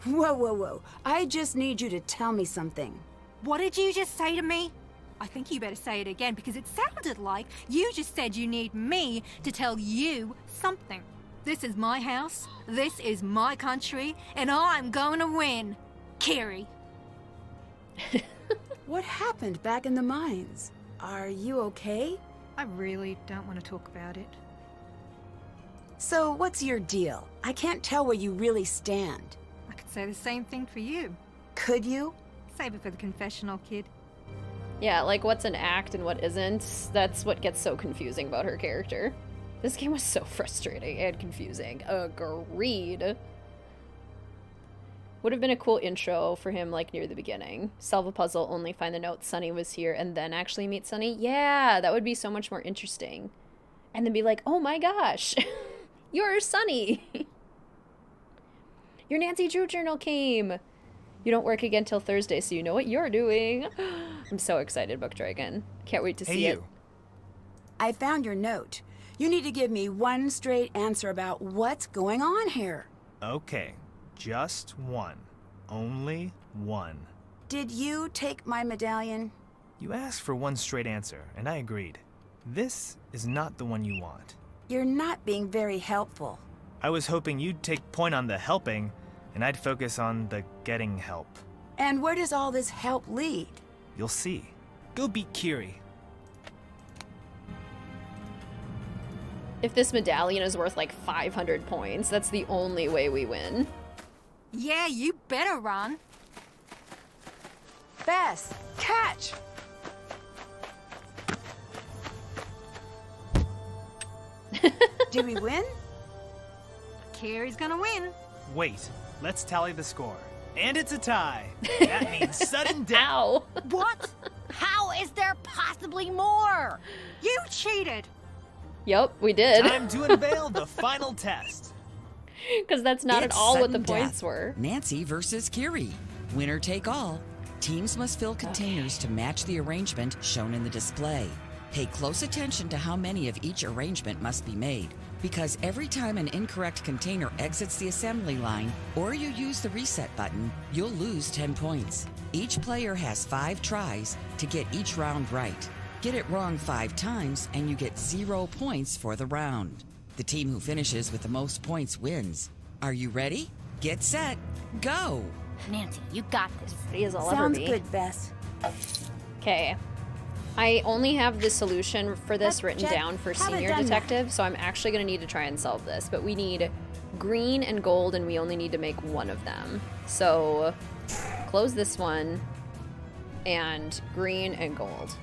Whoa, whoa, whoa. I just need you to tell me something. What did you just say to me? I think you better say it again, because it sounded like you just said you need me to tell you something. This is my house, this is my country, and I'm going to win. Kiri. What happened back in the mines? Are you okay? I really don't want to talk about it. So what's your deal? I can't tell where you really stand. I could say the same thing for you. Could you? Save it for the confessional, kid. Yeah, like what's an act and what isn't. That's what gets so confusing about her character. This game was so frustrating and confusing. Agreed. Would have been a cool intro for him, like, near the beginning. Solve a puzzle, only find the note Sonny was here, and then actually meet Sonny. Yeah, that would be so much more interesting. And then be like, oh my gosh, you're Sonny. Your Nancy Drew journal came. You don't work again till Thursday, so you know what you're doing. I'm so excited, Book Dragon. Can't wait to see it. I found your note. You need to give me one straight answer about what's going on here. Okay, just one. Only one. Did you take my medallion? You asked for one straight answer, and I agreed. This is not the one you want. You're not being very helpful. I was hoping you'd take point on the helping, and I'd focus on the getting help. And where does all this help lead? You'll see. Go beat Kiri. If this medallion is worth like 500 points, that's the only way we win. Yeah, you better run. Bess, catch! Did we win? Kiri's gonna win. Wait, let's tally the score. And it's a tie. That means sudden death. Ow. What? How is there possibly more? You cheated. Yep, we did. Time to unveil the final test. Because that's not It's at all what the sudden points death. were. Nancy versus Kiri. Winner take all. Teams must fill containers to match the arrangement shown in the display. Pay close attention to how many of each arrangement must be made, because every time an incorrect container exits the assembly line, or you use the reset button, you'll lose 10 points. Each player has 5 tries to get each round right. Get it wrong 5 times, and you get 0 points for the round. The team who finishes with the most points wins. Are you ready? Get set, go! Nancy, you got this. He is all Sounds over me. good, Bess. Okay. I only have the solution for this Let's written check. down for Haven't senior done detective, so I'm actually going to need to try and solve this. But we need green and gold, and we only need to make one of them. So close this one, and green and gold.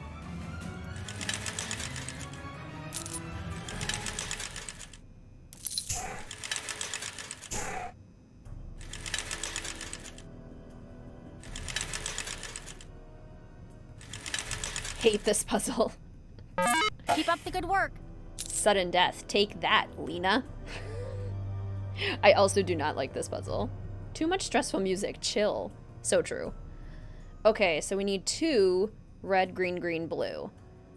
Hate this puzzle. Keep up the good work. Sudden death. Take that, Lena. I also do not like this puzzle. Too much stressful music. Chill. So true. Okay, so we need 2 red, green, green, blue.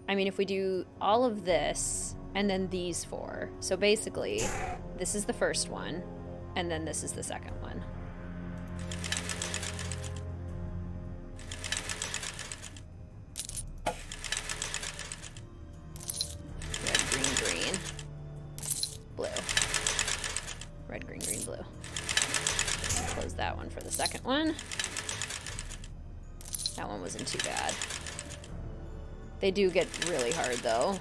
I mean, if we do all of this and then these 4. So basically, this is the first one, and then this is the second one. Red, green, green, blue. Close that one for the second one. That one wasn't too bad. They do get really hard, though,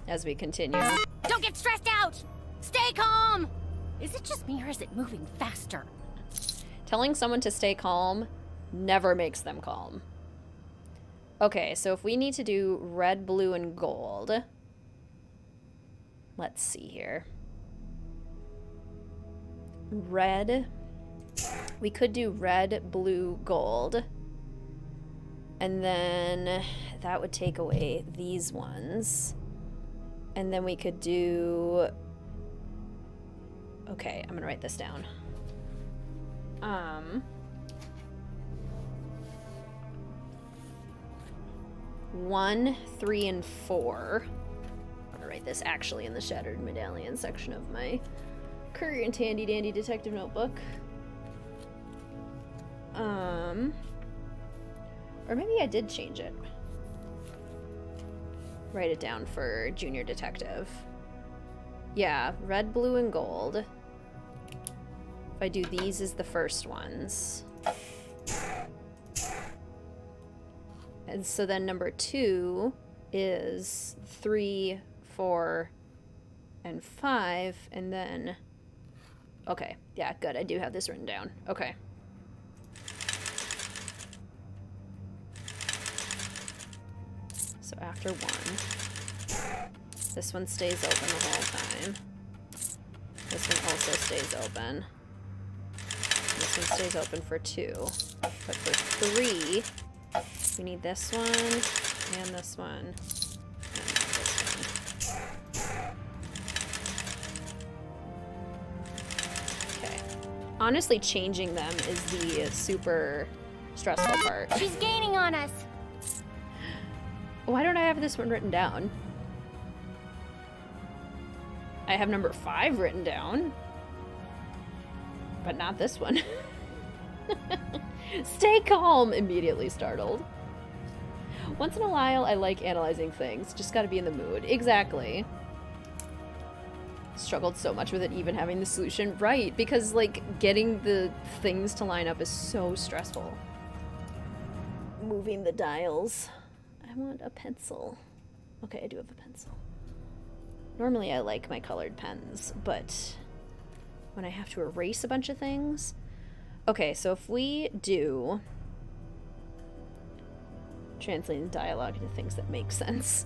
as we continue. Don't get stressed out! Stay calm! Is it just me or is it moving faster? Telling someone to stay calm never makes them calm. Okay, so if we need to do red, blue, and gold... Let's see here. Red. We could do red, blue, gold. And then that would take away these ones. And then we could do... Okay, I'm gonna write this down. 1, 3, and 4. I'm gonna write this actually in the Shattered Medallion section of my current handy dandy detective notebook. Or maybe I did change it. Write it down for junior detective. Yeah, red, blue, and gold. If I do these as the first ones. And so then number 2 is 3, 4, and 5, and then... Okay, yeah, good. I do have this written down. Okay. So after 1, this one stays open the whole time. This one also stays open. This one stays open for 2. But for 3, we need this one, and this one, and this one. Okay. Honestly, changing them is the super stressful part. She's gaining on us. Why don't I have this one written down? I have number 5 written down, but not this one. Stay calm, immediately startled. Once in a while, I like analyzing things. Just gotta be in the mood. Exactly. Struggled so much with it even having the solution. Right, because, like, getting the things to line up is so stressful. Moving the dials. I want a pencil. Okay, I do have a pencil. Normally I like my colored pens, but when I have to erase a bunch of things... Okay, so if we do... Translating dialogue into things that make sense.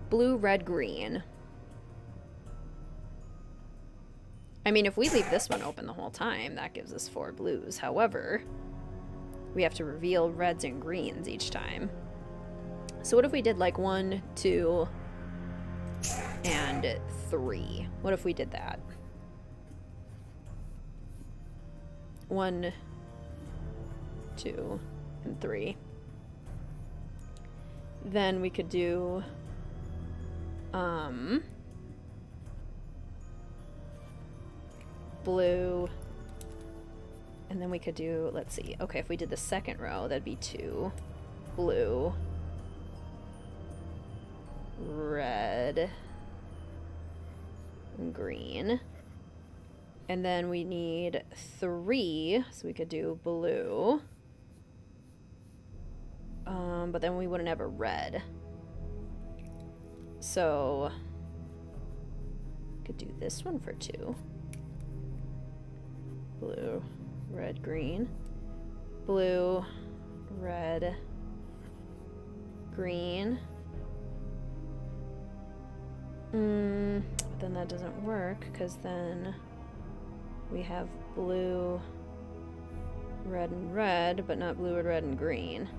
Blue, red, green. I mean, if we leave this one open the whole time, that gives us 4 blues. However, we have to reveal reds and greens each time. So what if we did like 1, 2, and 3? What if we did that? 1, 2, and 3. Then we could do blue, and then we could do, let's see, okay, if we did the second row, that'd be 2 blue, red, and green, and then we need 3, so we could do blue, but then we wouldn't have a red, so we could do this one for 2. Blue, red, green. Blue, red, green. But then that doesn't work, because then we have blue, red, and red, but not blue, red, and green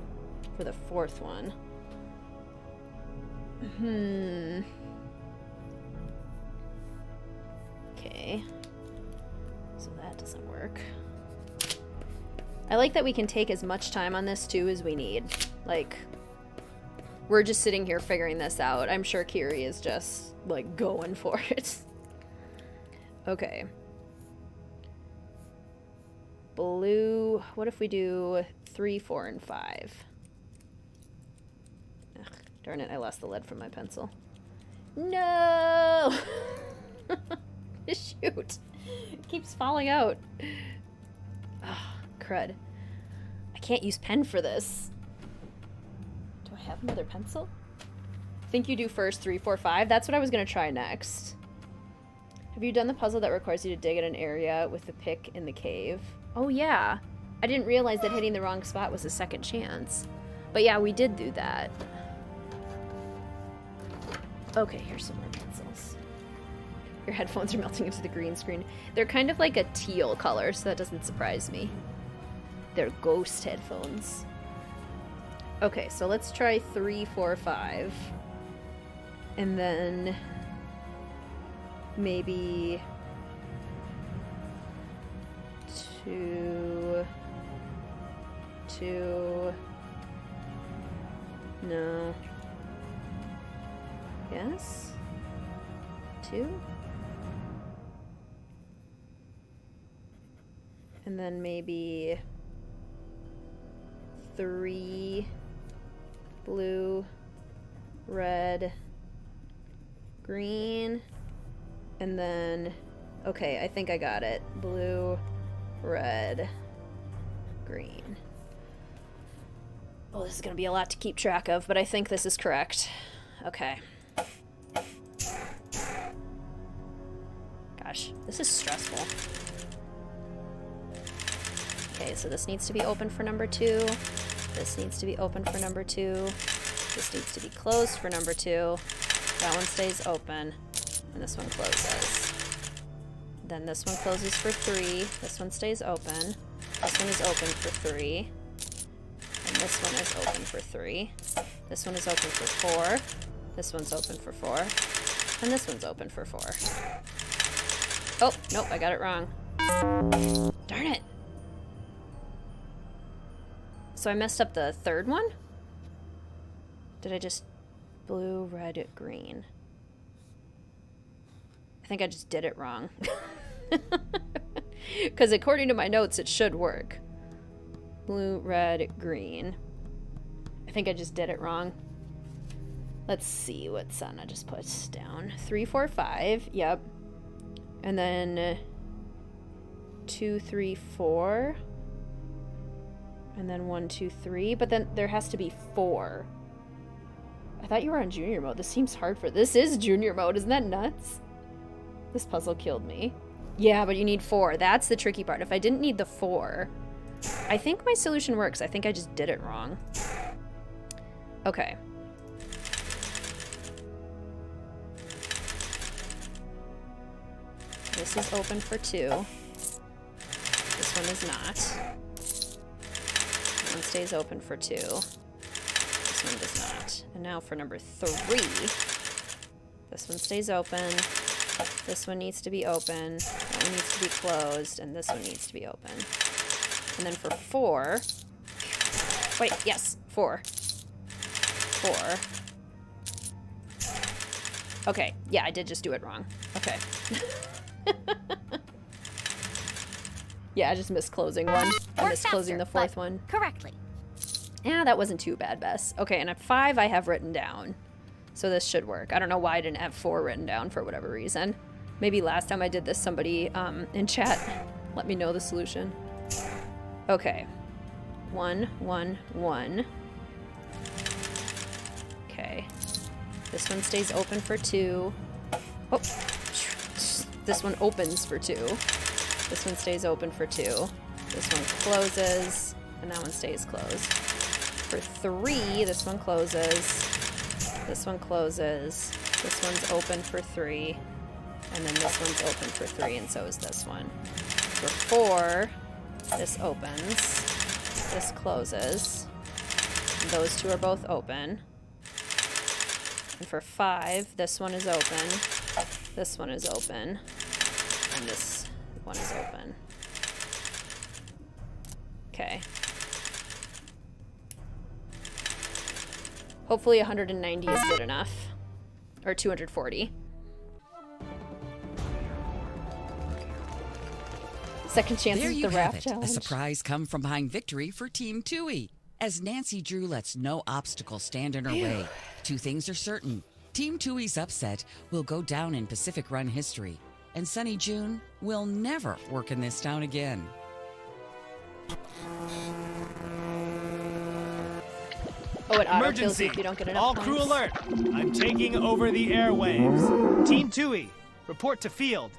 for the 4th one. Okay. So that doesn't work. I like that we can take as much time on this too as we need. Like, we're just sitting here figuring this out. I'm sure Kiri is just like going for it. Okay. Blue, what if we do 3, 4, and 5? Ugh, darn it, I lost the lead from my pencil. No! Shoot. It keeps falling out. Oh, crud. I can't use pen for this. Do I have another pencil? I think you do first 3, 4, 5. That's what I was going to try next. Have you done the puzzle that requires you to dig at an area with the pick in the cave? Oh, yeah. I didn't realize that hitting the wrong spot was a second chance. But yeah, we did do that. Okay, here's some more pencils. Your headphones are melting into the green screen. They're kind of like a teal color, so that doesn't surprise me. They're ghost headphones. Okay, so let's try 3, 4, 5. And then maybe 2, 2. No. Yes? 2? And then maybe 3 blue, red, green, and then, okay, I think I got it. Blue, red, green. Oh, this is gonna be a lot to keep track of, but I think this is correct. Okay. Gosh, this is stressful. Okay, so this needs to be open for number 2. This needs to be open for number 2. This needs to be closed for number 2. That one stays open. And this one closes. Then this one closes for 3. This one stays open. This one is open for 3. And this one is open for 3. This one is open for 4. This one's open for 4. And this one's open for 4. Oh, nope, I got it wrong. Darn it. So I messed up the 3rd one? Did I just... blue, red, green? I think I just did it wrong. Because according to my notes, it should work. Blue, red, green. I I think I just did it wrong. Let's see what Sana just puts down. 3, 4, 5. Yep. And then 2, 3, 4. And then 1, 2, 3. But then there has to be 4. I thought you were on junior mode. This seems hard for... This is junior mode. Isn't that nuts? This puzzle killed me. Yeah, but you need 4. That's the tricky part. If I didn't need the 4... I think my solution works. I think I just did it wrong. Okay. This is open for 2. This one is not. That one stays open for 2. This one does not. And now for number 3. This one stays open. This one needs to be open. That one needs to be closed. And this one needs to be open. And then for 4... Wait, yes, 4. 4. Okay, yeah, I did just do it wrong. Okay. Yeah, I just missed closing one. I missed closing the 4th one. Correctly. Yeah, that wasn't too bad, Bess. Okay, and at 5 I have written down. So this should work. I don't know why I didn't have 4 written down for whatever reason. Maybe last time I did this, somebody in chat let me know the solution. Okay. 1, 1, 1. Okay. This one stays open for 2. Oh. This one opens for 2. This one stays open for 2. This one closes. And that one stays closed. For 3, this one closes. This one closes. This one's open for 3. And then this one's open for 3, and so is this one. For 4, this opens. This closes. And those 2 are both open. And for 5, this one is open. This one is open. And this one is open. Okay. Hopefully 190 is good enough. Or 240. Second chance There is you the have raft it. challenge. A surprise come from behind victory for Team Tui. As Nancy Drew lets no obstacle stand in her way, 2 things are certain. Team Tui's upset will go down in Pacific Run history, and Sonny June will never work in this town again. Oh, it autokills Emergency! you if you don't get enough All points. crew alert! I'm taking over the airwaves. Team Tui, report to field.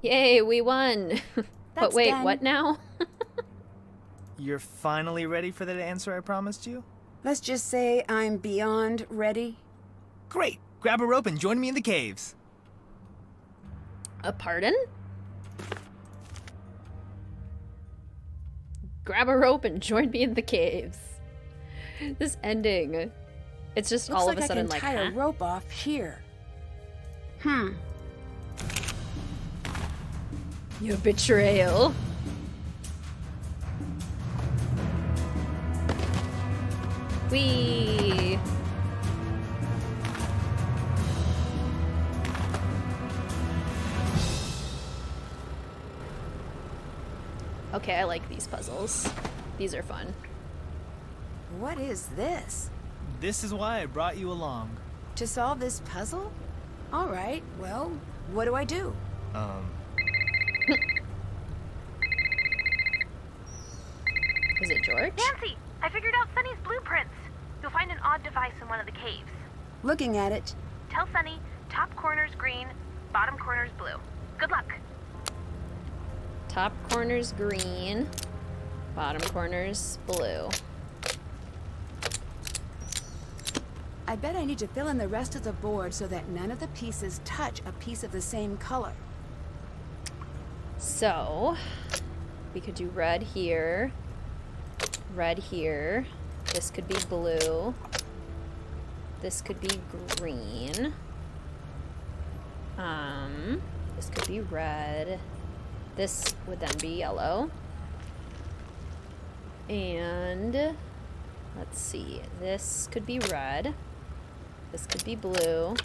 Yay, we won. But That's wait, done. what now? You're finally ready for that answer I promised you? Let's just say I'm beyond ready. Great! Grab a rope and join me in the caves. A pardon? Grab a rope and join me in the caves. This ending. It's just Looks all like of a sudden I can like, tie huh? a rope off here. Your betrayal. Whee! Okay, I like these puzzles. These are fun. What is this? This is why I brought you along. To solve this puzzle? All right, well, what do I do? Is it George? Nancy, I figured out Sonny's blueprints. You'll find an odd device in one of the caves. Looking at it. Tell Sonny, top corner's green, bottom corner's blue. Good luck. Top corner's green, bottom corner's blue. I bet I need to fill in the rest of the board so that none of the pieces touch a piece of the same color. So, we could do red here, red here. This could be blue. This could be green. This could be red. This would then be yellow. And let's see. This could be red. This could be blue.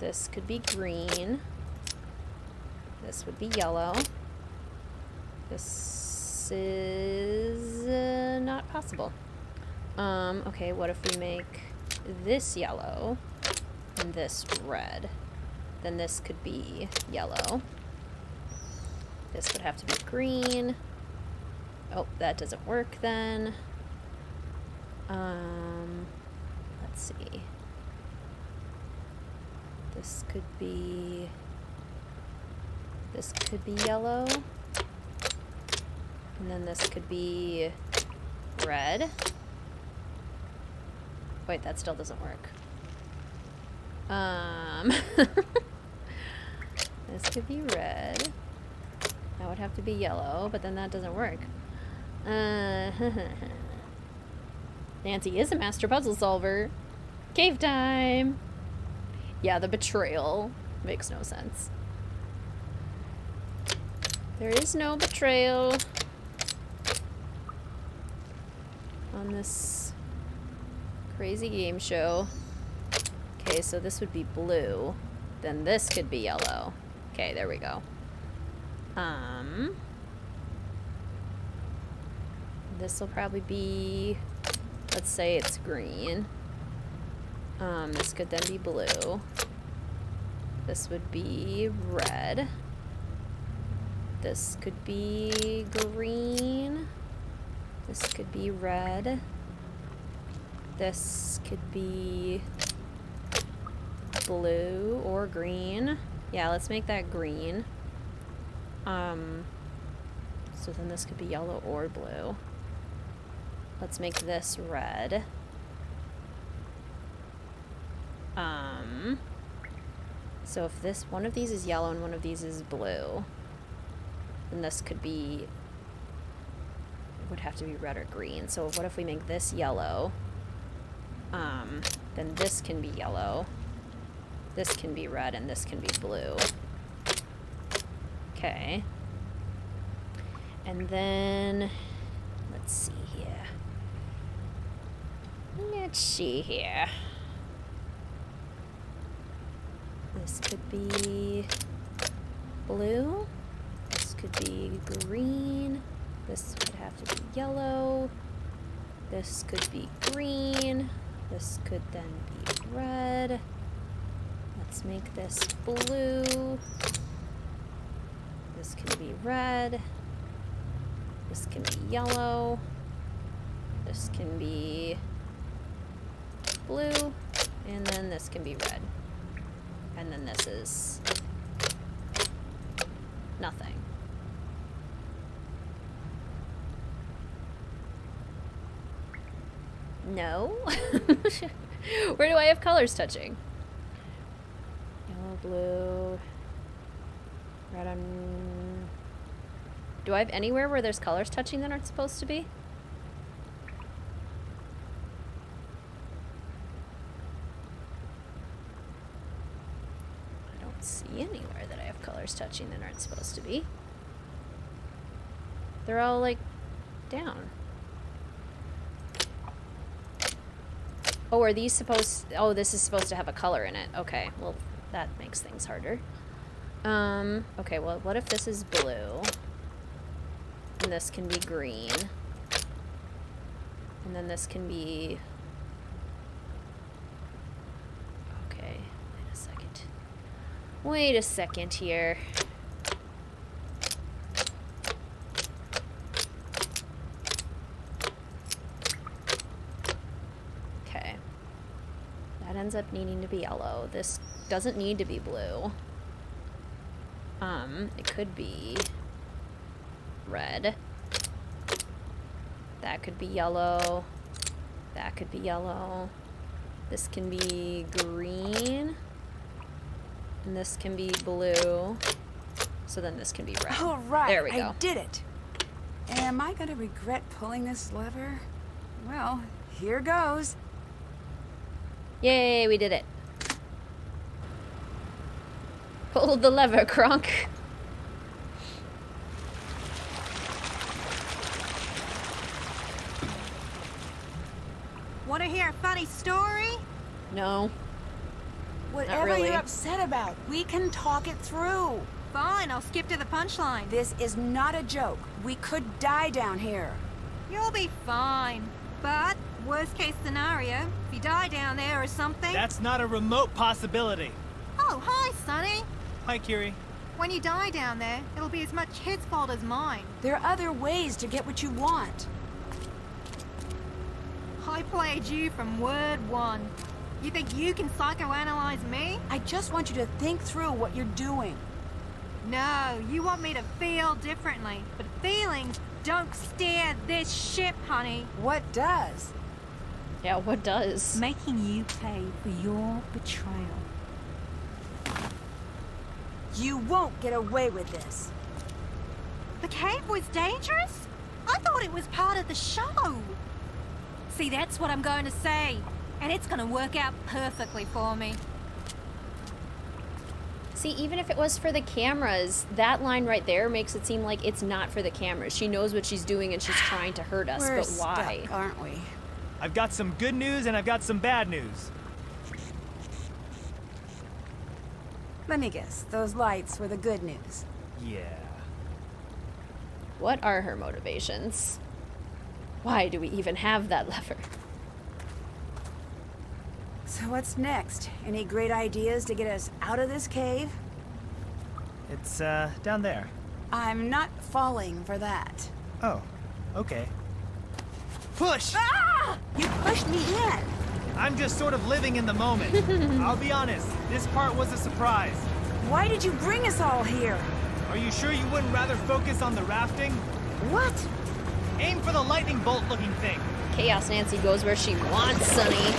This could be green. This would be yellow. This is not not possible. Okay, what if we make this yellow and this red? Then this could be yellow. This would have to be green. Oh, that doesn't work then. Let's see. This could be yellow. And then this could be red. Wait, that still doesn't work. This could be red. That would have to be yellow, but then that doesn't work. Nancy is a master puzzle solver. Cave time! Yeah, the betrayal makes no sense. There is no betrayal on this crazy game show. Okay, so this would be blue. Then this could be yellow. Okay, there we go. This will probably be, let's say it's green. This could then be blue. This would be red. This could be green. This could be red. This could be blue or green. Yeah, let's make that green. So then this could be yellow or blue. Let's make this red. So if this, one of these is yellow and one of these is blue, then this could be, it would have to be red or green. So what if we make this yellow? Then this can be yellow, this can be red, and this can be blue. Okay. And then, let's see here. Let's see here. This could be blue. This could be green. This would have to be yellow. This could be green. This could then be red. Let's make this blue. This can be red. This can be yellow. This can be blue. And then this can be red. And then this is nothing. No? Where do I have colors touching? Yellow, blue, red on... Do I have anywhere where there's colors touching that aren't supposed to be? I don't see anywhere that I have colors touching that aren't supposed to be. They're all, like, down. Oh, are these supposed... Oh, this is supposed to have a color in it. Okay, well, that makes things harder. Okay, well, what if this is blue? And this can be green. And then this can be... Okay, wait a second. Wait a second here. Okay. That ends up needing to be yellow. This doesn't need to be blue. It could be red. That could be yellow. That could be yellow. This can be green. And this can be blue. So then this can be red. All right, there we go. I did it. Am I going to regret pulling this lever? Well, here goes. Yay, we did it. Pull the lever, Kronk. Want to hear a funny story? No. Whatever really. you're upset about, we can talk it through. Fine, I'll skip to the punchline. This is not a joke. We could die down here. You'll be fine. But, worst case scenario, if you die down there or something... That's not a remote possibility. Oh, hi, Sonny. Hi, Curie. When you die down there, it'll be as much his fault as mine. There are other ways to get what you want. I played you from word one. You think you can psychoanalyze me? I just want you to think through what you're doing. No, you want me to feel differently. But feelings don't steer this ship, honey. What does? Yeah, what does? Making you pay for your betrayal. You won't get away with this. The cave was dangerous? I thought it was part of the show. See, that's what I'm going to say. And it's going to work out perfectly for me. See, even if it was for the cameras, that line right there makes it seem like it's not for the cameras. She knows what she's doing and she's trying to hurt us, We're but why? stuck, aren't we? I've got some good news and I've got some bad news. Let me guess, those lights were the good news. Yeah. What are her motivations? Why do we even have that lever? So what's next? Any great ideas to get us out of this cave? It's, down there. I'm not falling for that. Oh, okay. Push! Ah! You pushed me in! I'm just sort of living in the moment. I'll be honest, this part was a surprise. Why did you bring us all here? Are you sure you wouldn't rather focus on the rafting? What? Aim for the lightning bolt looking thing. Chaos Nancy goes where she wants, Sonny.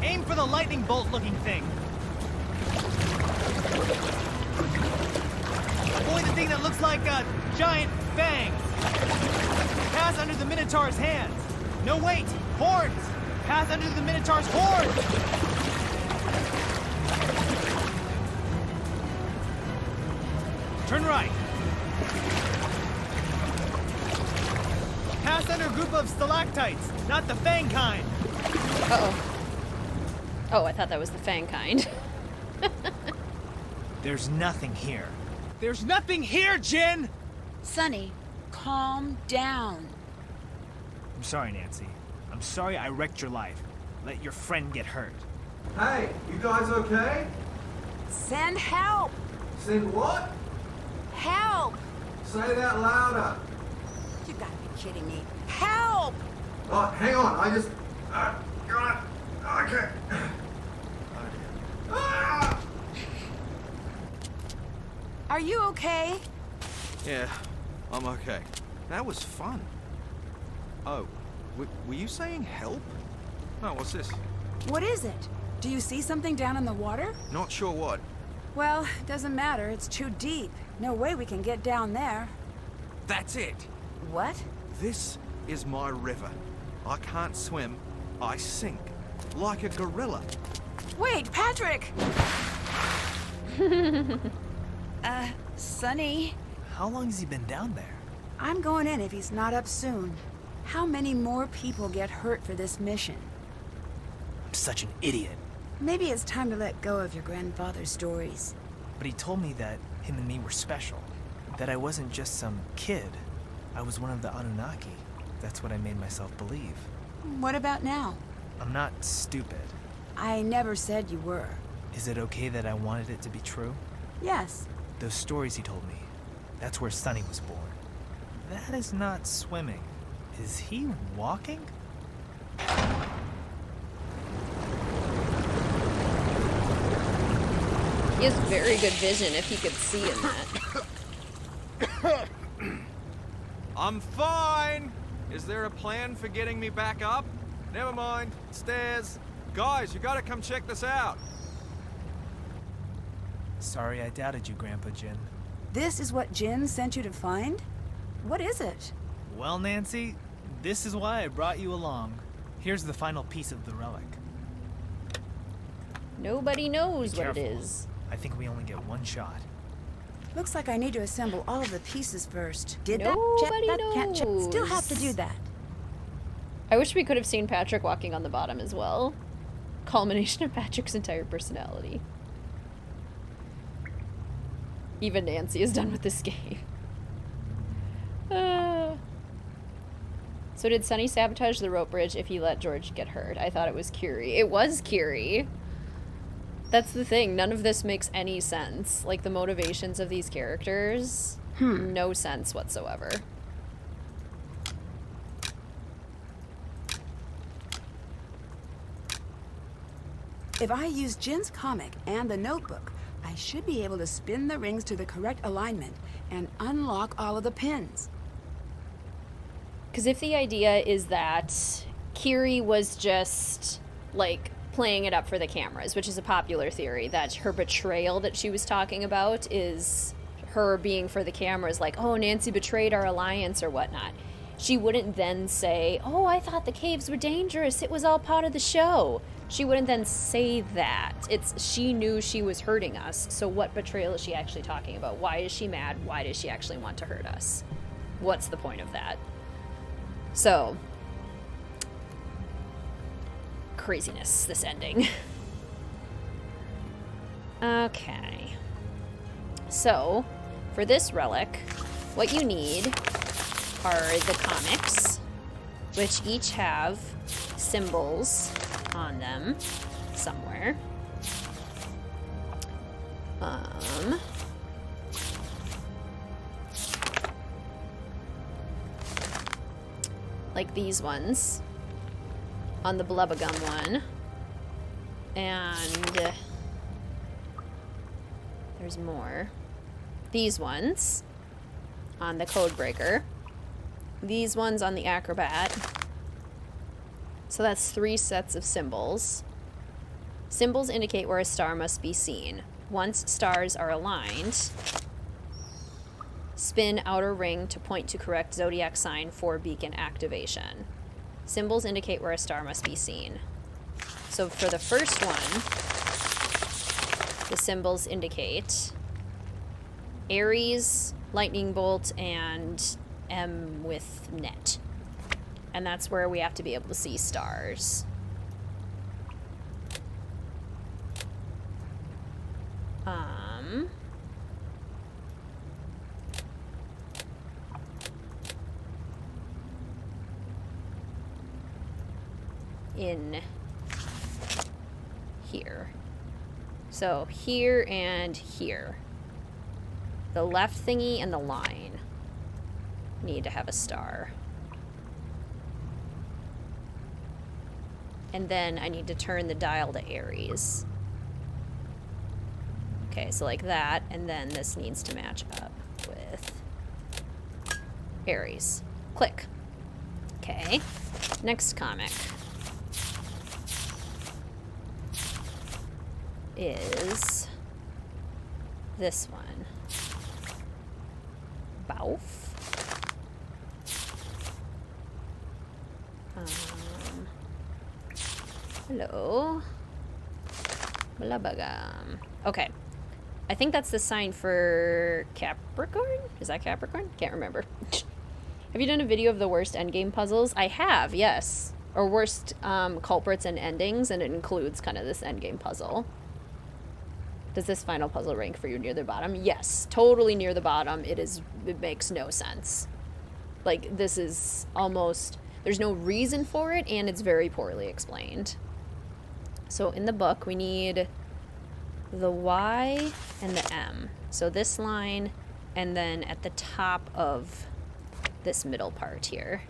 Aim for the lightning bolt looking thing. Avoid the thing that looks like a giant fang. Pass under the Minotaur's hands. No, wait. Horns. Pass under the Minotaur's horns. Turn right. Pass under a group of stalactites, not the fang kind. Uh-oh. Oh, I thought that was the fang kind. There's nothing here. There's nothing here, Jin! Sonny, calm down. I'm sorry, Nancy. I'm sorry I wrecked your life. Let your friend get hurt. Hey, you guys okay? Send help! Send what? Help! Say that louder. You gotta be kidding me. Help! Oh, hang on. I just... God. Okay. Ah! Are you okay? Yeah, I'm okay. That was fun. Oh, were you saying help? No, what's this? What is it? Do you see something down in the water? Not sure what. Well, doesn't matter. It's too deep. No way we can get down there. That's it. What? This is my river. I can't swim. I sink. Like a gorilla. Wait, Patrick! Sonny. How long has he been down there? I'm going in if he's not up soon. How many more people get hurt for this mission? I'm such an idiot. Maybe it's time to let go of your grandfather's stories. But he told me that him and me were special. That I wasn't just some kid. I was one of the Anunnaki. That's what I made myself believe. What about now? I'm not stupid. I never said you were. Is it okay that I wanted it to be true? Yes. Those stories he told me. That's where Sonny was born. That is not swimming. Is he walking? He has very good vision if he could see in that. I'm fine. Is there a plan for getting me back up? Never mind. Stairs. Guys, you gotta come check this out. Sorry I doubted you, Grandpa Jin. This is what Jin sent you to find? What is it? Well, Nancy, this is why I brought you along. Here's the final piece of the relic. Nobody knows what it Careful. is. I think we only get one shot. Looks like I need to assemble all of the pieces first. Did Nobody that? Can't check. Still have to knows. do that. I wish we could have seen Patrick walking on the bottom as well. Culmination of Patrick's entire personality. Even Nancy is done with this game. So did Sonny sabotage the rope bridge if he let George get hurt? I thought it was Curie. It was Curie. That's the thing. None of this makes any sense. Like, the motivations of these characters, no sense whatsoever. If I use Jin's comic and the notebook, I should be able to spin the rings to the correct alignment and unlock all of the pins. Because if the idea is that Kiri was just, like, playing it up for the cameras, which is a popular theory, that her betrayal that she was talking about is her being for the cameras, like, oh, Nancy betrayed our alliance or whatnot. She wouldn't then say, oh, I thought the caves were dangerous. It was all part of the show. She wouldn't then say that. She knew she was hurting us. So what betrayal is she actually talking about? Why is she mad? Why does she actually want to hurt us? What's the point of that? So, craziness, this ending. Okay. So, for this relic, what you need are the comics, which each have symbols on them somewhere. Like these ones on the Blubbagum one. And there's more. These ones on the Codebreaker. These ones on the Acrobat. So that's 3 sets of symbols. Symbols indicate where a star must be seen. Once stars are aligned, spin outer ring to point to correct zodiac sign for beacon activation. Symbols indicate where a star must be seen. So for the first one, the symbols indicate Aries, lightning bolt, and M with net. And that's where we have to be able to see stars. In here. So here and here. The left thingy and the line need to have a star. And then I need to turn the dial to Aries. Okay, so like that, and then this needs to match up with Aries. Click. Okay, next comic is this one. Bauf. Hello. Blubbagum. Okay. I think that's the sign for Capricorn? Is that Capricorn? Can't remember. Have you done a video of the worst endgame puzzles? I have, yes. Or worst culprits and endings, and it includes kind of this endgame puzzle. Does this final puzzle rank for you near the bottom? Yes, totally near the bottom. It makes no sense. Like, this is almost... There's no reason for it, and it's very poorly explained. So in the book, we need the Y and the M. So this line, and then at the top of this middle part here.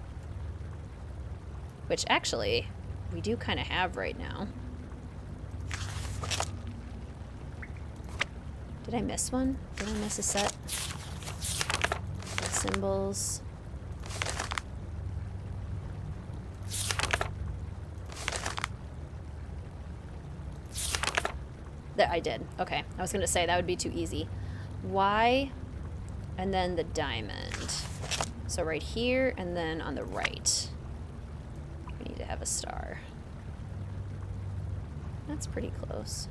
Which actually, we do kind of have right now. Did I miss one? Did I miss a set? The symbols. That I did. Okay. I was going to say that would be too easy. Y and then the diamond. So right here and then on the right. We need to have a star. That's pretty close.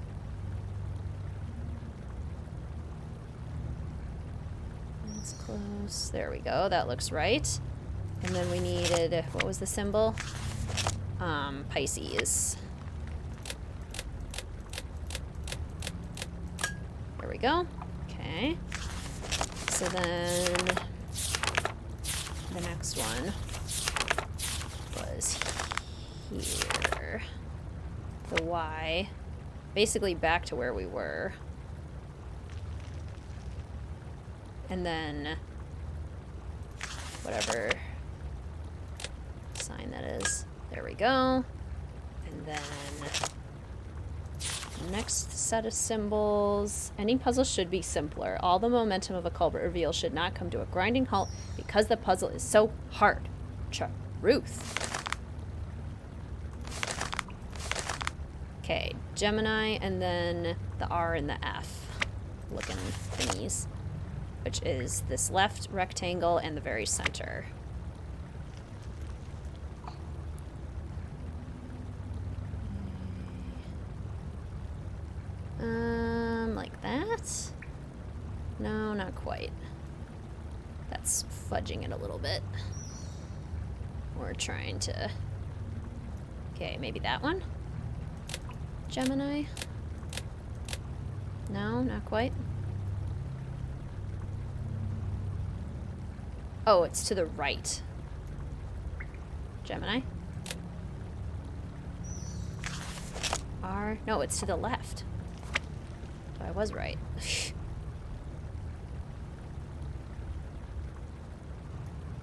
That's close. There we go. That looks right. And then we needed, what was the symbol? Pisces. There we go. Okay. So then the next one was here. The Y. Basically back to where we were. And then whatever sign that is. There we go. And then next set of symbols. Any puzzle should be simpler. All the momentum of a culprit reveal should not come to a grinding halt because the puzzle is so hard. Truth. Okay, Gemini, and then the R and the F looking thingies, which is this left rectangle and the very center. Like that? No, not quite. That's fudging it a little bit. We're trying to... Okay, maybe that one? Gemini? No, not quite. Oh, it's to the right. Gemini? R? No, it's to the left. So I was right.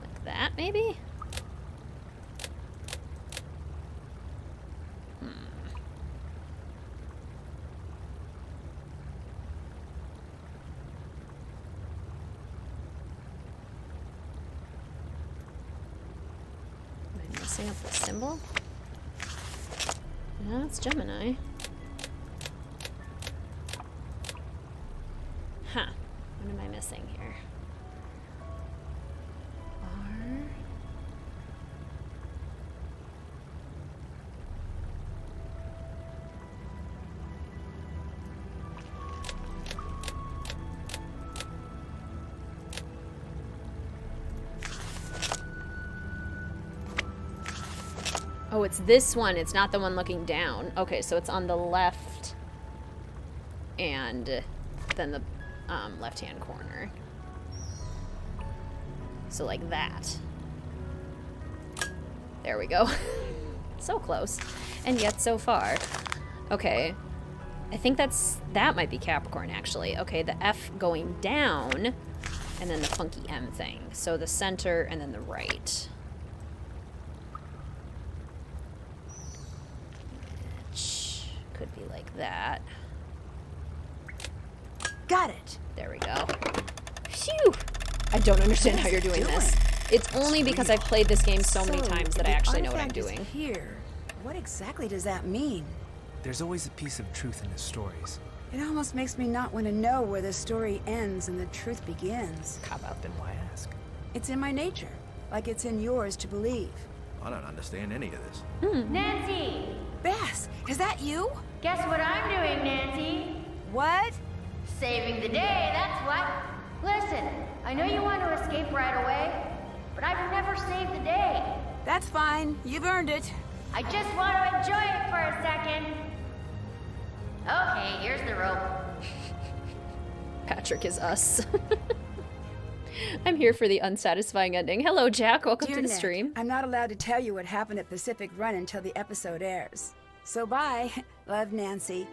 Like that, maybe? Messing up the symbol? No, it's Gemini. Huh. What am I missing here? R. Oh, it's this one. It's not the one looking down. Okay, so it's on the left and then the left-hand corner. So like that. There we go. So close. And yet so far. Okay. I think that might be Capricorn, actually. Okay, the F going down and then the funky M thing. So the center and then the right. Could be like that. Got it. There we go. Phew! I don't understand how you're doing this. It's only because I've played this game so many times that I actually know what I'm doing. Here. What exactly does that mean? There's always a piece of truth in the stories. It almost makes me not want to know where the story ends and the truth begins. How about then why ask? It's in my nature, like it's in yours to believe. I don't understand any of this. Nancy! Bess, is that you? Guess what I'm doing, Nancy? What? Saving the day, that's what. Listen, I know you want to escape right away, but I've never saved the day. That's fine. You've earned it. I just want to enjoy it for a second. Okay, here's the rope. Patrick is us. I'm here for the unsatisfying ending. Hello, Jack. Welcome to the stream. I'm not allowed to tell you what happened at Pacific Run until the episode airs. So bye. Love, Nancy.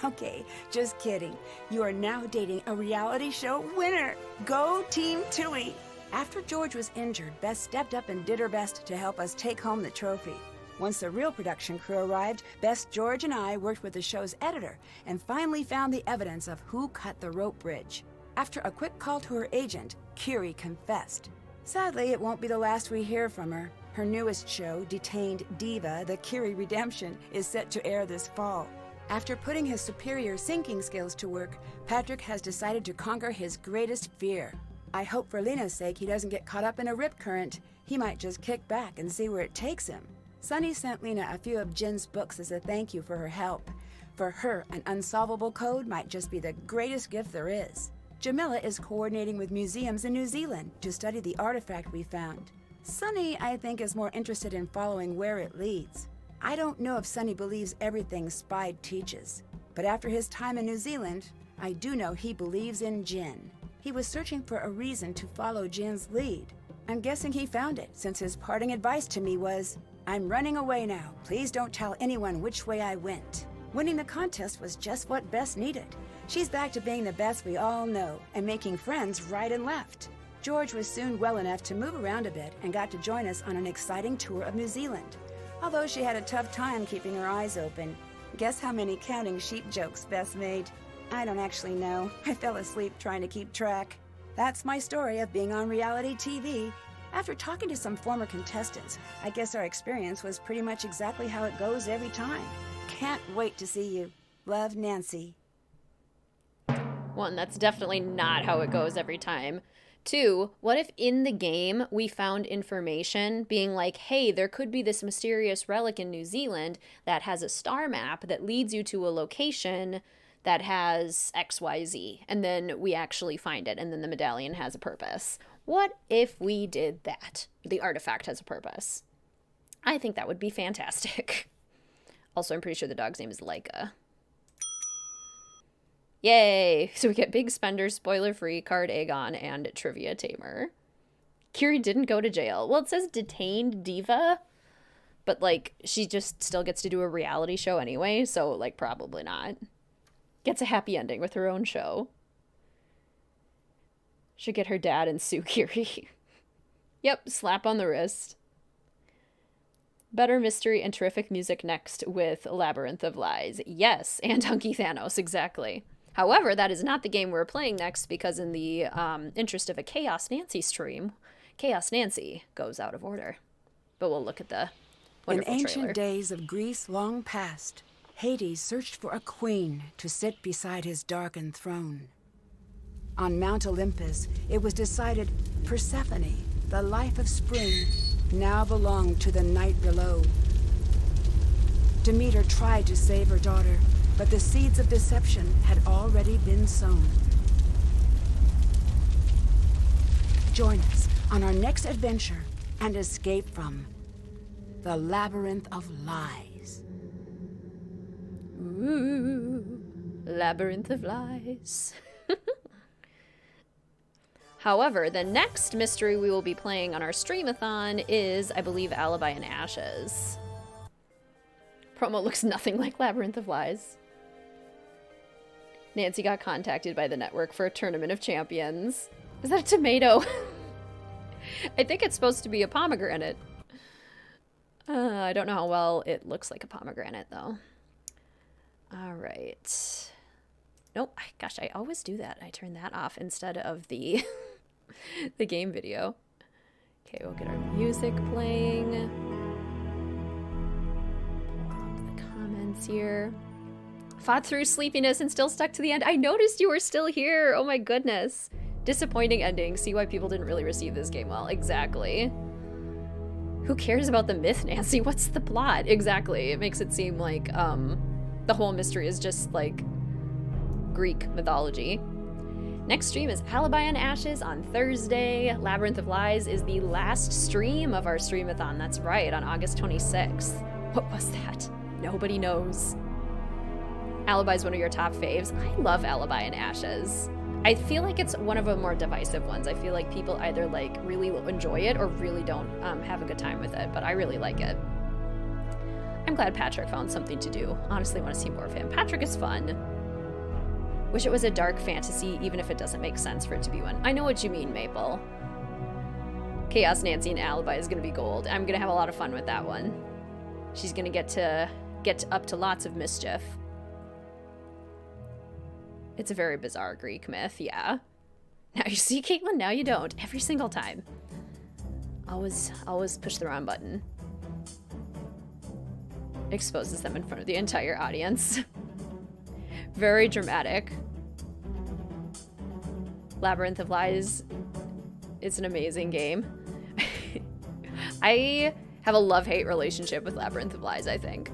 Okay, just kidding. You are now dating a reality show winner. Go Team Tui. After George was injured, Bess stepped up and did her best to help us take home the trophy. Once the real production crew arrived, Bess, George, and I worked with the show's editor and finally found the evidence of who cut the rope bridge. After a quick call to her agent, Curie confessed. Sadly, it won't be the last we hear from her. Her newest show, Detained Diva, The Curie Redemption, is set to air this fall. After putting his superior sinking skills to work, Patrick has decided to conquer his greatest fear. I hope for Lena's sake he doesn't get caught up in a rip current. He might just kick back and see where it takes him. Sonny sent Lena a few of Jin's books as a thank you for her help. For her, an unsolvable code might just be the greatest gift there is. Jamila is coordinating with museums in New Zealand to study the artifact we found. Sonny, I think, is more interested in following where it leads. I don't know if Sonny believes everything Spide teaches, but after his time in New Zealand, I do know he believes in Jin. He was searching for a reason to follow Jin's lead. I'm guessing he found it, since his parting advice to me was, "I'm running away now. Please don't tell anyone which way I went." Winning the contest was just what Bess needed. She's back to being the Bess we all know, and making friends right and left. George was soon well enough to move around a bit and got to join us on an exciting tour of New Zealand. Although she had a tough time keeping her eyes open. Guess how many counting sheep jokes Bess made? I don't actually know. I fell asleep trying to keep track. That's my story of being on reality TV. After talking to some former contestants, I guess our experience was pretty much exactly how it goes every time. Can't wait to see you. Love, Nancy. 1, that's definitely not how it goes every time. 2, what if in the game we found information being like, hey, there could be this mysterious relic in New Zealand that has a star map that leads you to a location that has XYZ, and then we actually find it, and then the medallion has a purpose. What if we did that? The artifact has a purpose. I think that would be fantastic. Also, I'm pretty sure the dog's name is Laika. Yay! So we get Big Spender, Spoiler-Free, Card Aegon, and Trivia Tamer. Kiri didn't go to jail. Well, it says Detained Diva, but, like, she just still gets to do a reality show anyway, so, like, probably not. Gets a happy ending with her own show. Should get her dad and sue Kiri. Yep, slap on the wrist. Better mystery and terrific music next with Labyrinth of Lies. Yes, and Hunky Thanos, exactly. However, that is not the game we're playing next because in the interest of a Chaos Nancy stream, Chaos Nancy goes out of order. But we'll look at the wonderful In ancient trailer. days of Greece long past, Hades searched for a queen to sit beside his darkened throne. On Mount Olympus, it was decided Persephone, the life of spring, now belonged to the night below. Demeter tried to save her daughter, but the seeds of deception had already been sown. Join us on our next adventure and escape from the Labyrinth of Lies. Ooh, Labyrinth of Lies. However, the next mystery we will be playing on our Streamathon is, I believe, Alibi in Ashes. Promo looks nothing like Labyrinth of Lies. Nancy got contacted by the network for a Tournament of Champions. Is that a tomato? I think it's supposed to be a pomegranate. I don't know how well it looks like a pomegranate, though. All right. Nope. Gosh, I always do that. I turn that off instead of the the game video. Okay, we'll get our music playing. Pull up the comments here. Fought through sleepiness and still stuck to the end. I noticed you were still here. Oh my goodness. Disappointing ending. See why people didn't really receive this game well. Exactly. Who cares about the myth, Nancy? What's the plot? Exactly. It makes it seem like the whole mystery is just like Greek mythology. Next stream is Alibi in Ashes on Thursday. Labyrinth of Lies is the last stream of our Streamathon. That's right, on August 26th. What was that? Nobody knows. Alibi is one of your top faves. I love Alibi in Ashes. I feel like it's one of the more divisive ones. I feel like people either like really enjoy it or really don't have a good time with it, but I really like it. I'm glad Patrick found something to do. Honestly, want to see more of him. Patrick is fun. Wish it was a dark fantasy, even if it doesn't make sense for it to be one. I know what you mean, Maple. Chaos Nancy and Alibi is going to be gold. I'm going to have a lot of fun with that one. She's going to get up to lots of mischief. It's a very bizarre Greek myth, yeah. Now you see, Caitlin, now you don't. Every single time. Always push the wrong button. Exposes them in front of the entire audience. Very dramatic. Labyrinth of Lies is an amazing game. I have a love-hate relationship with Labyrinth of Lies, I think.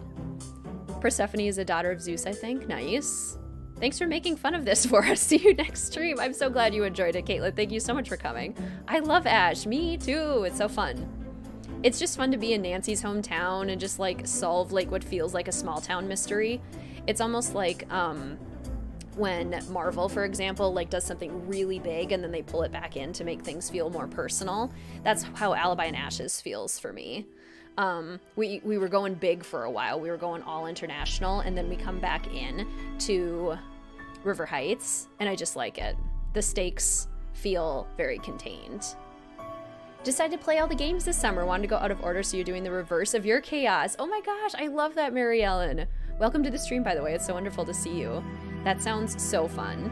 Persephone is a daughter of Zeus, I think. Nice. Thanks for making fun of this for us. See you next stream. I'm so glad you enjoyed it, Caitlin. Thank you so much for coming. I love Ash. Me too. It's so fun. It's just fun to be in Nancy's hometown and just like solve like what feels like a small town mystery. It's almost like when Marvel, for example, like does something really big and then they pull it back in to make things feel more personal. That's how Alibi and Ashes feels for me. We were going big for a while. We were going all international, and then we come back in to River Heights, and I just like it. The stakes feel very contained. Decided to play all the games this summer. Wanted to go out of order, so you're doing the reverse of your chaos. Oh my gosh, I love that, Mary Ellen. Welcome to the stream, by the way. It's so wonderful to see you. That sounds so fun.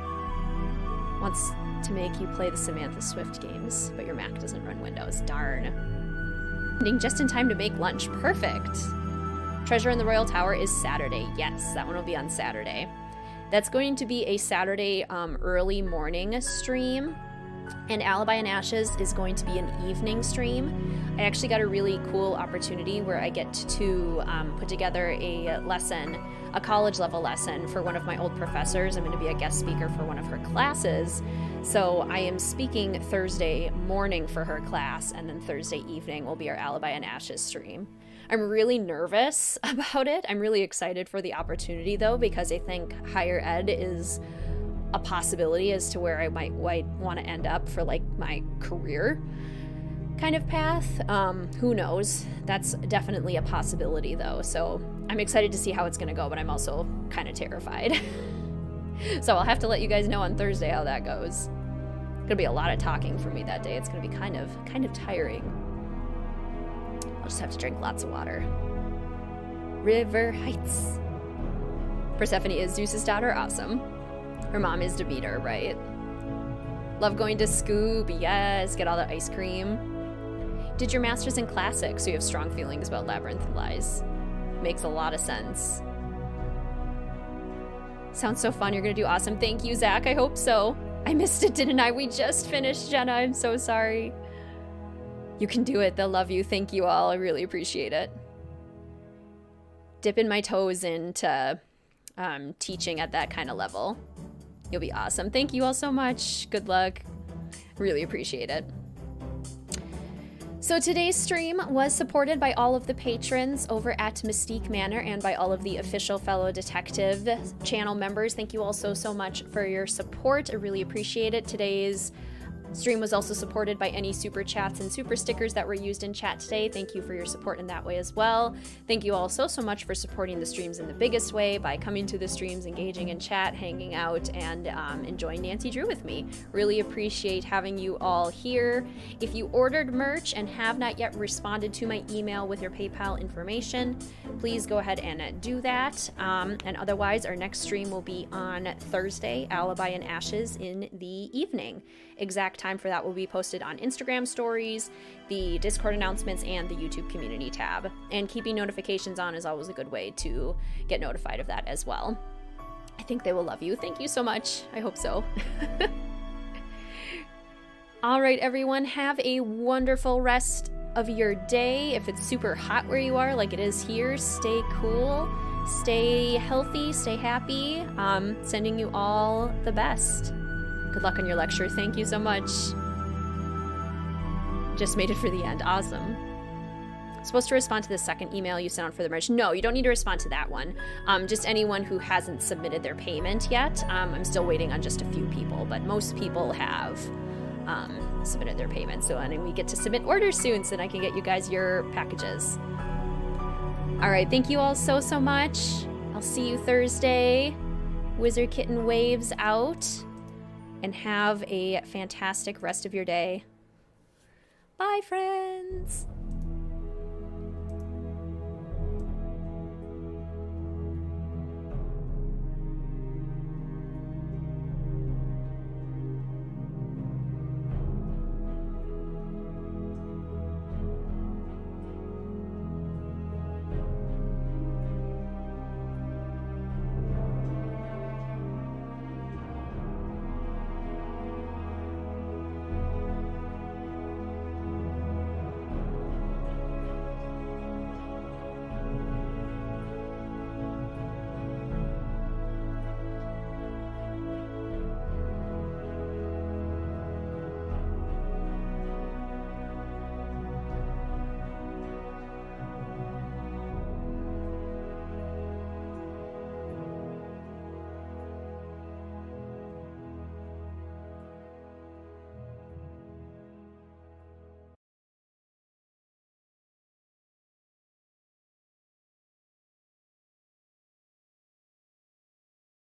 Wants to make you play the Samantha Swift games, but your Mac doesn't run Windows. Darn. Ending just in time to make lunch. Perfect. Treasure in the Royal Tower is Saturday. Yes, that one will be on Saturday. That's going to be a Saturday early morning stream. And Alibi and Ashes is going to be an evening stream. I actually got a really cool opportunity where I get to put together a lesson, a college level lesson for one of my old professors. I'm going to be a guest speaker for one of her classes. So I am speaking Thursday morning for her class, and then Thursday evening will be our Alibi and Ashes stream. I'm really nervous about it. I'm really excited for the opportunity though, because I think higher ed is a possibility as to where I might want to end up for like my career kind of path. Who knows? That's definitely a possibility though. So I'm excited to see how it's going to go, but I'm also kind of terrified. So I'll have to let you guys know on Thursday how that goes. It's going to be a lot of talking for me that day. It's going to be kind of tiring. I'll just have to drink lots of water. River Heights. Persephone is Zeus's daughter. Awesome. Her mom is Demeter, right? Love going to Scoob. Yes, get all the ice cream. Did your master's in classics, so you have strong feelings about Labyrinth Lies. Makes a lot of sense. Sounds so fun. You're going to do awesome. Thank you, Zach. I hope so. I missed it, didn't I? We just finished, Jenna. I'm so sorry. You can do it. They'll love you. Thank you all. I really appreciate it. Dipping my toes into teaching at that kind of level. You'll be awesome. Thank you all so much. Good luck. Really appreciate it. So today's stream was supported by all of the patrons over at Mystique Manor and by all of the official Fellow Detective channel members. Thank you all so much for your support. I really appreciate it. Today's stream was also supported by any super chats and super stickers that were used in chat today. Thank you for your support in that way as well. Thank you all so much for supporting the streams in the biggest way by coming to the streams, engaging in chat, hanging out, and enjoying Nancy Drew with me. Really appreciate having you all here. If you ordered merch and have not yet responded to my email with your PayPal information, please go ahead and do that. And otherwise, our next stream will be on Thursday, Alibi and Ashes in the evening. Exact time for that will be posted on Instagram stories, the Discord announcements, and the YouTube community tab. And keeping notifications on is always a good way to get notified of that as well. I think they will love you. Thank you so much. I hope so. All right, everyone, have a wonderful rest of your day. If it's super hot where you are, like it is here, stay cool, stay healthy, stay happy. Sending you all the best. Good luck on your lecture. Thank you so much. Just made it for the end. Awesome. Supposed to respond to the second email you sent out for the merch. No, you don't need to respond to that one. Just anyone who hasn't submitted their payment yet. I'm still waiting on just a few people, but most people have submitted their payment. So and we get to submit orders soon so then I can get you guys your packages. All right, thank you all so much. I'll see you Thursday. WizardKitten waves out. And have a fantastic rest of your day. Bye, friends.